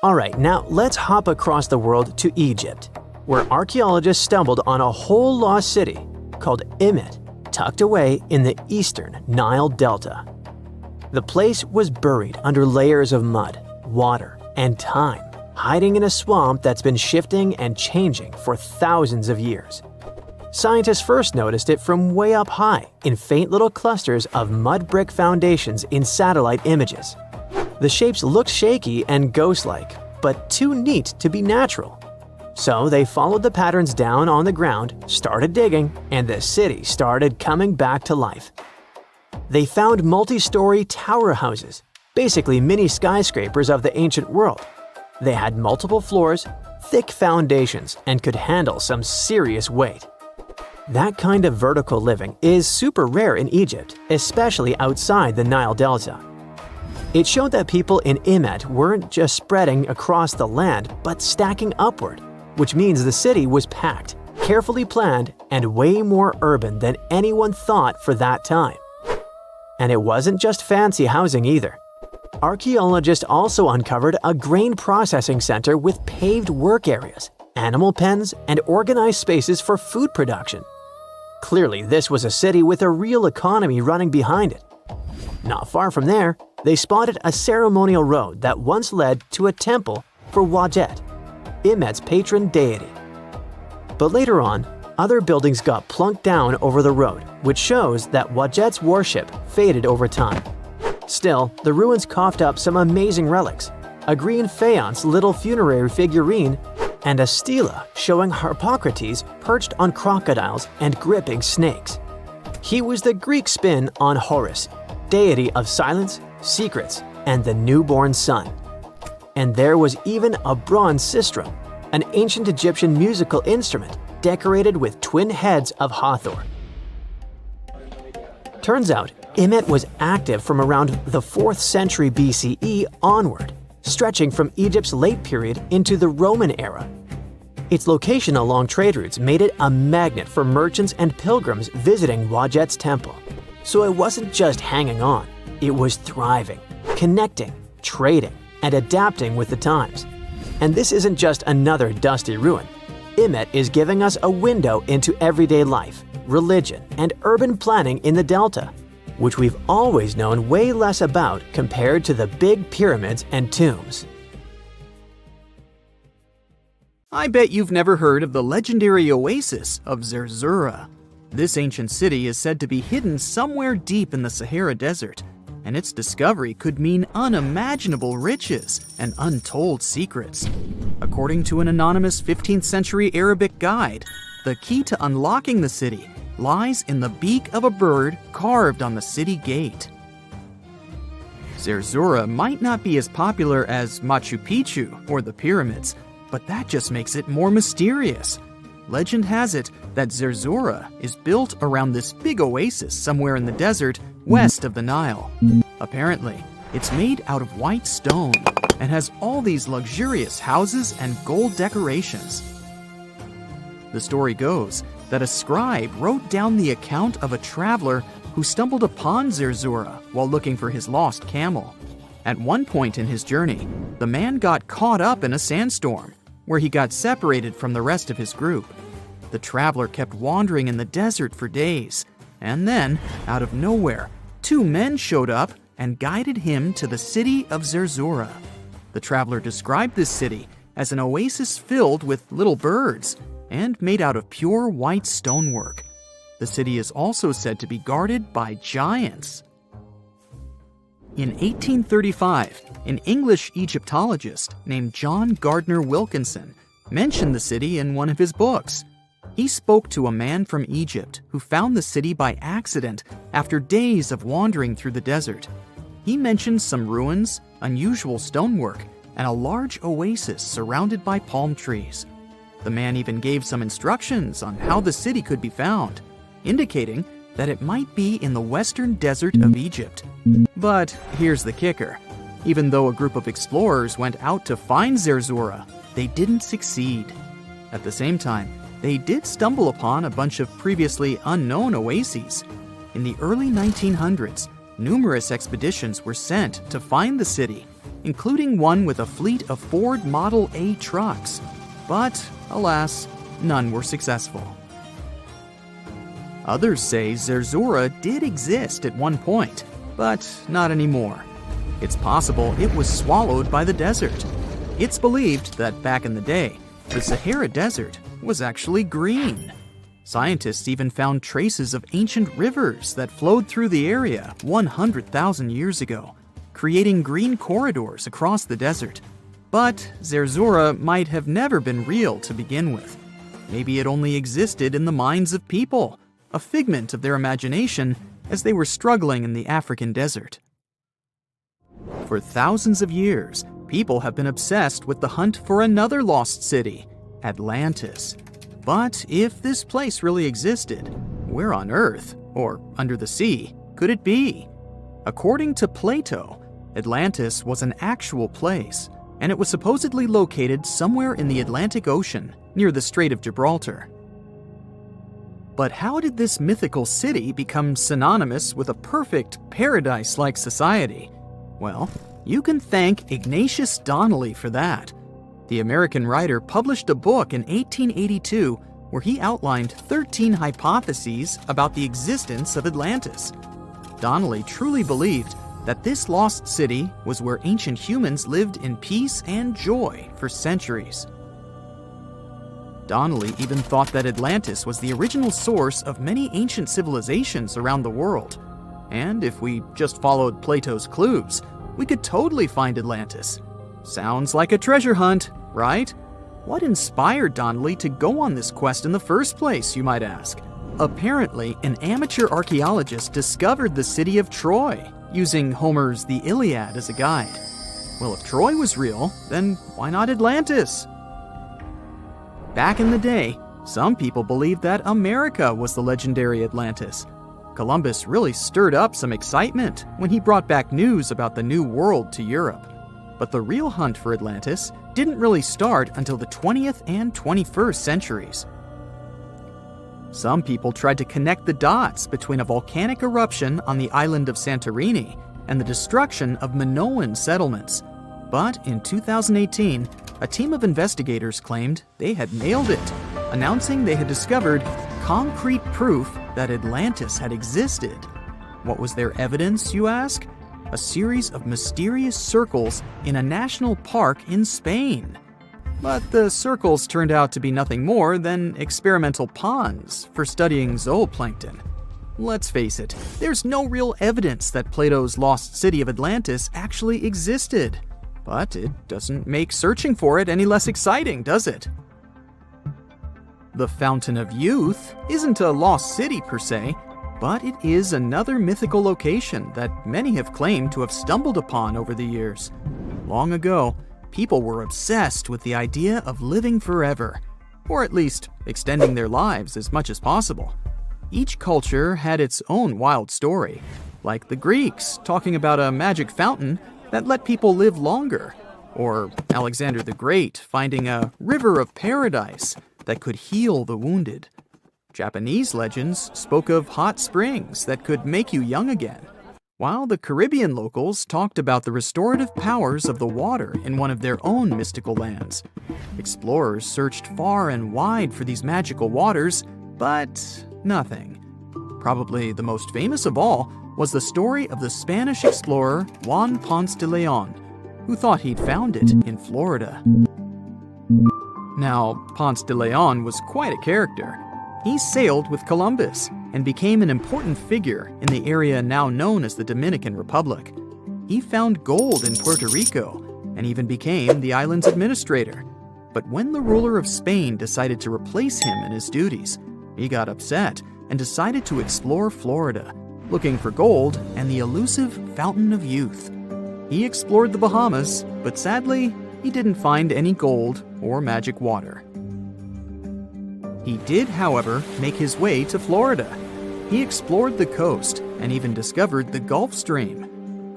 Alright, now let's hop across the world to Egypt, where archaeologists stumbled on a whole lost city called Imet, tucked away in the eastern Nile Delta. The place was buried under layers of mud, water, and time, hiding in a swamp that's been shifting and changing for thousands of years. Scientists first noticed it from way up high in faint little clusters of mud brick foundations in satellite images. The shapes looked shaky and ghost-like, but too neat to be natural. So they followed the patterns down on the ground, started digging, and the city started coming back to life. They found multi-story tower houses, basically mini skyscrapers of the ancient world. They had multiple floors, thick foundations, and could handle some serious weight. That kind of vertical living is super rare in Egypt, especially outside the Nile Delta. It showed that people in Imet weren't just spreading across the land, but stacking upward, which means the city was packed, carefully planned, and way more urban than anyone thought for that time. And it wasn't just fancy housing either. Archaeologists also uncovered a grain processing center with paved work areas, animal pens, and organized spaces for food production. Clearly, this was a city with a real economy running behind it. Not far from there, they spotted a ceremonial road that once led to a temple for Wadjet, Imet's patron deity. But later on, other buildings got plunked down over the road, which shows that Wadjet's worship faded over time. Still, the ruins coughed up some amazing relics, a green faience little funerary figurine, and a stela showing Harpocrates perched on crocodiles and gripping snakes. He was the Greek spin on Horus, deity of silence, secrets, and the newborn sun. And there was even a bronze sistrum, an ancient Egyptian musical instrument decorated with twin heads of Hathor. Turns out, Imet was active from around the 4th century BCE onward, stretching from Egypt's late period into the Roman era. Its location along trade routes made it a magnet for merchants and pilgrims visiting Wadjet's temple. So it wasn't just hanging on, it was thriving, connecting, trading, and adapting with the times. And this isn't just another dusty ruin. Imet is giving us a window into everyday life, religion, and urban planning in the Delta, which we've always known way less about compared to the big pyramids and tombs. I bet you've never heard of the legendary oasis of Zerzura. This ancient city is said to be hidden somewhere deep in the Sahara Desert, and its discovery could mean unimaginable riches and untold secrets. According to an anonymous 15th century Arabic guide, the key to unlocking the city lies in the beak of a bird carved on the city gate. Zerzura might not be as popular as Machu Picchu or the pyramids, but that just makes it more mysterious. Legend has it that Zerzura is built around this big oasis somewhere in the desert west of the Nile. Apparently, it's made out of white stone and has all these luxurious houses and gold decorations. The story goes that a scribe wrote down the account of a traveler who stumbled upon Zerzura while looking for his lost camel. At one point in his journey, the man got caught up in a sandstorm, where he got separated from the rest of his group. The traveler kept wandering in the desert for days, and then, out of nowhere, two men showed up and guided him to the city of Zerzura. The traveler described this city as an oasis filled with little birds and made out of pure white stonework. The city is also said to be guarded by giants. In 1835, an English Egyptologist named John Gardner Wilkinson mentioned the city in one of his books. He spoke to a man from Egypt who found the city by accident after days of wandering through the desert. He mentioned some ruins, unusual stonework, and a large oasis surrounded by palm trees. The man even gave some instructions on how the city could be found, indicating that it might be in the western desert of Egypt. But here's the kicker. Even though a group of explorers went out to find Zerzura, they didn't succeed. At the same time, they did stumble upon a bunch of previously unknown oases. In the early 1900s, numerous expeditions were sent to find the city, including one with a fleet of Ford Model A trucks. But, alas, none were successful. Others say Zerzura did exist at one point, but not anymore. It's possible it was swallowed by the desert. It's believed that back in the day, the Sahara Desert was actually green. Scientists even found traces of ancient rivers that flowed through the area 100,000 years ago, creating green corridors across the desert. But Zerzura might have never been real to begin with. Maybe it only existed in the minds of people, a figment of their imagination as they were struggling in the African desert. For thousands of years, people have been obsessed with the hunt for another lost city, Atlantis. But if this place really existed, where on Earth, or under the sea, could it be? According to Plato, Atlantis was an actual place, and it was supposedly located somewhere in the Atlantic Ocean, near the Strait of Gibraltar. But how did this mythical city become synonymous with a perfect, paradise-like society? Well, you can thank Ignatius Donnelly for that. The American writer published a book in 1882 where he outlined 13 hypotheses about the existence of Atlantis. Donnelly truly believed that this lost city was where ancient humans lived in peace and joy for centuries. Donnelly even thought that Atlantis was the original source of many ancient civilizations around the world. And if we just followed Plato's clues, we could totally find Atlantis. Sounds like a treasure hunt, right? What inspired Donnelly to go on this quest in the first place, you might ask? Apparently, an amateur archaeologist discovered the city of Troy, using Homer's The Iliad as a guide. Well, if Troy was real, then why not Atlantis? Back in the day, some people believed that America was the legendary Atlantis. Columbus really stirred up some excitement when he brought back news about the New World to Europe. But the real hunt for Atlantis didn't really start until the 20th and 21st centuries. Some people tried to connect the dots between a volcanic eruption on the island of Santorini and the destruction of Minoan settlements. But in 2018, a team of investigators claimed they had nailed it, announcing they had discovered concrete proof that Atlantis had existed. What was their evidence, you ask? A series of mysterious circles in a national park in Spain. But the circles turned out to be nothing more than experimental ponds for studying zooplankton. Let's face it, there's no real evidence that Plato's lost city of Atlantis actually existed. But it doesn't make searching for it any less exciting, does it? The Fountain of Youth isn't a lost city per se, but it is another mythical location that many have claimed to have stumbled upon over the years. Long ago, people were obsessed with the idea of living forever, or at least extending their lives as much as possible. Each culture had its own wild story, like the Greeks talking about a magic fountain that let people live longer, or Alexander the Great finding a river of paradise that could heal the wounded. Japanese legends spoke of hot springs that could make you young again, while the Caribbean locals talked about the restorative powers of the water in one of their own mystical lands. Explorers searched far and wide for these magical waters, but nothing. Probably the most famous of all was the story of the Spanish explorer Juan Ponce de Leon, who thought he'd found it in Florida. Now, Ponce de Leon was quite a character. He sailed with Columbus and became an important figure in the area now known as the Dominican Republic. He found gold in Puerto Rico and even became the island's administrator. But when the ruler of Spain decided to replace him in his duties, he got upset and decided to explore Florida, looking for gold and the elusive Fountain of Youth. He explored the Bahamas, but sadly, he didn't find any gold or magic water. He did, however, make his way to Florida. He explored the coast and even discovered the Gulf Stream.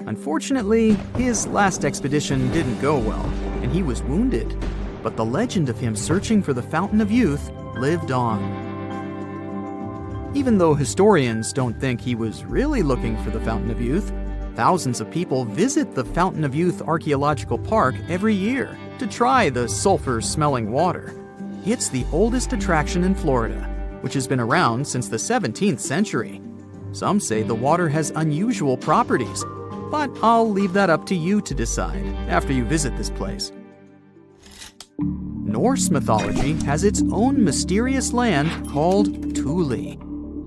Unfortunately, his last expedition didn't go well, and he was wounded. But the legend of him searching for the Fountain of Youth lived on. Even though historians don't think he was really looking for the Fountain of Youth, thousands of people visit the Fountain of Youth Archaeological Park every year to try the sulfur-smelling water. It's the oldest attraction in Florida, which has been around since the 17th century. Some say the water has unusual properties, but I'll leave that up to you to decide after you visit this place. Norse mythology has its own mysterious land called Thule.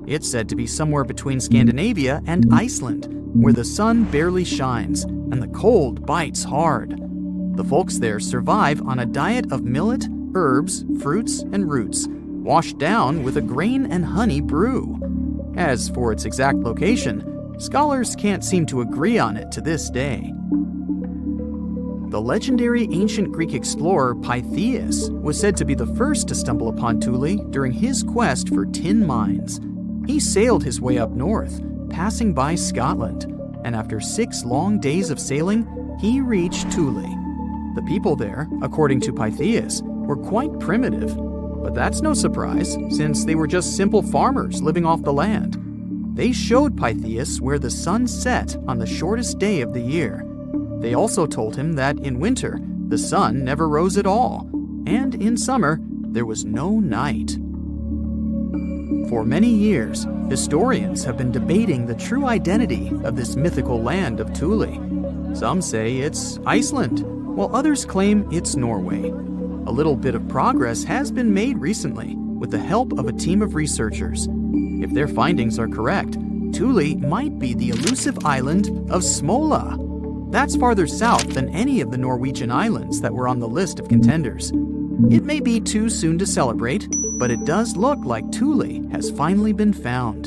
It's said to be somewhere between Scandinavia and Iceland, where the sun barely shines and the cold bites hard. The folks there survive on a diet of millet, herbs, fruits, and roots, washed down with a grain and honey brew. As for its exact location, scholars can't seem to agree on it to this day. The legendary ancient Greek explorer Pytheas was said to be the first to stumble upon Thule during his quest for tin mines. He sailed his way up north, passing by Scotland, and after 6 long days of sailing, he reached Thule. The people there, according to Pytheas, were quite primitive, but that's no surprise since they were just simple farmers living off the land. They showed Pytheas where the sun set on the shortest day of the year. They also told him that in winter, the sun never rose at all, and in summer, there was no night. For many years, historians have been debating the true identity of this mythical land of Thule. Some say it's Iceland, while others claim it's Norway. A little bit of progress has been made recently with the help of a team of researchers. If their findings are correct, Thule might be the elusive island of Smola. That's farther south than any of the Norwegian islands that were on the list of contenders. It may be too soon to celebrate, but it does look like Thule has finally been found.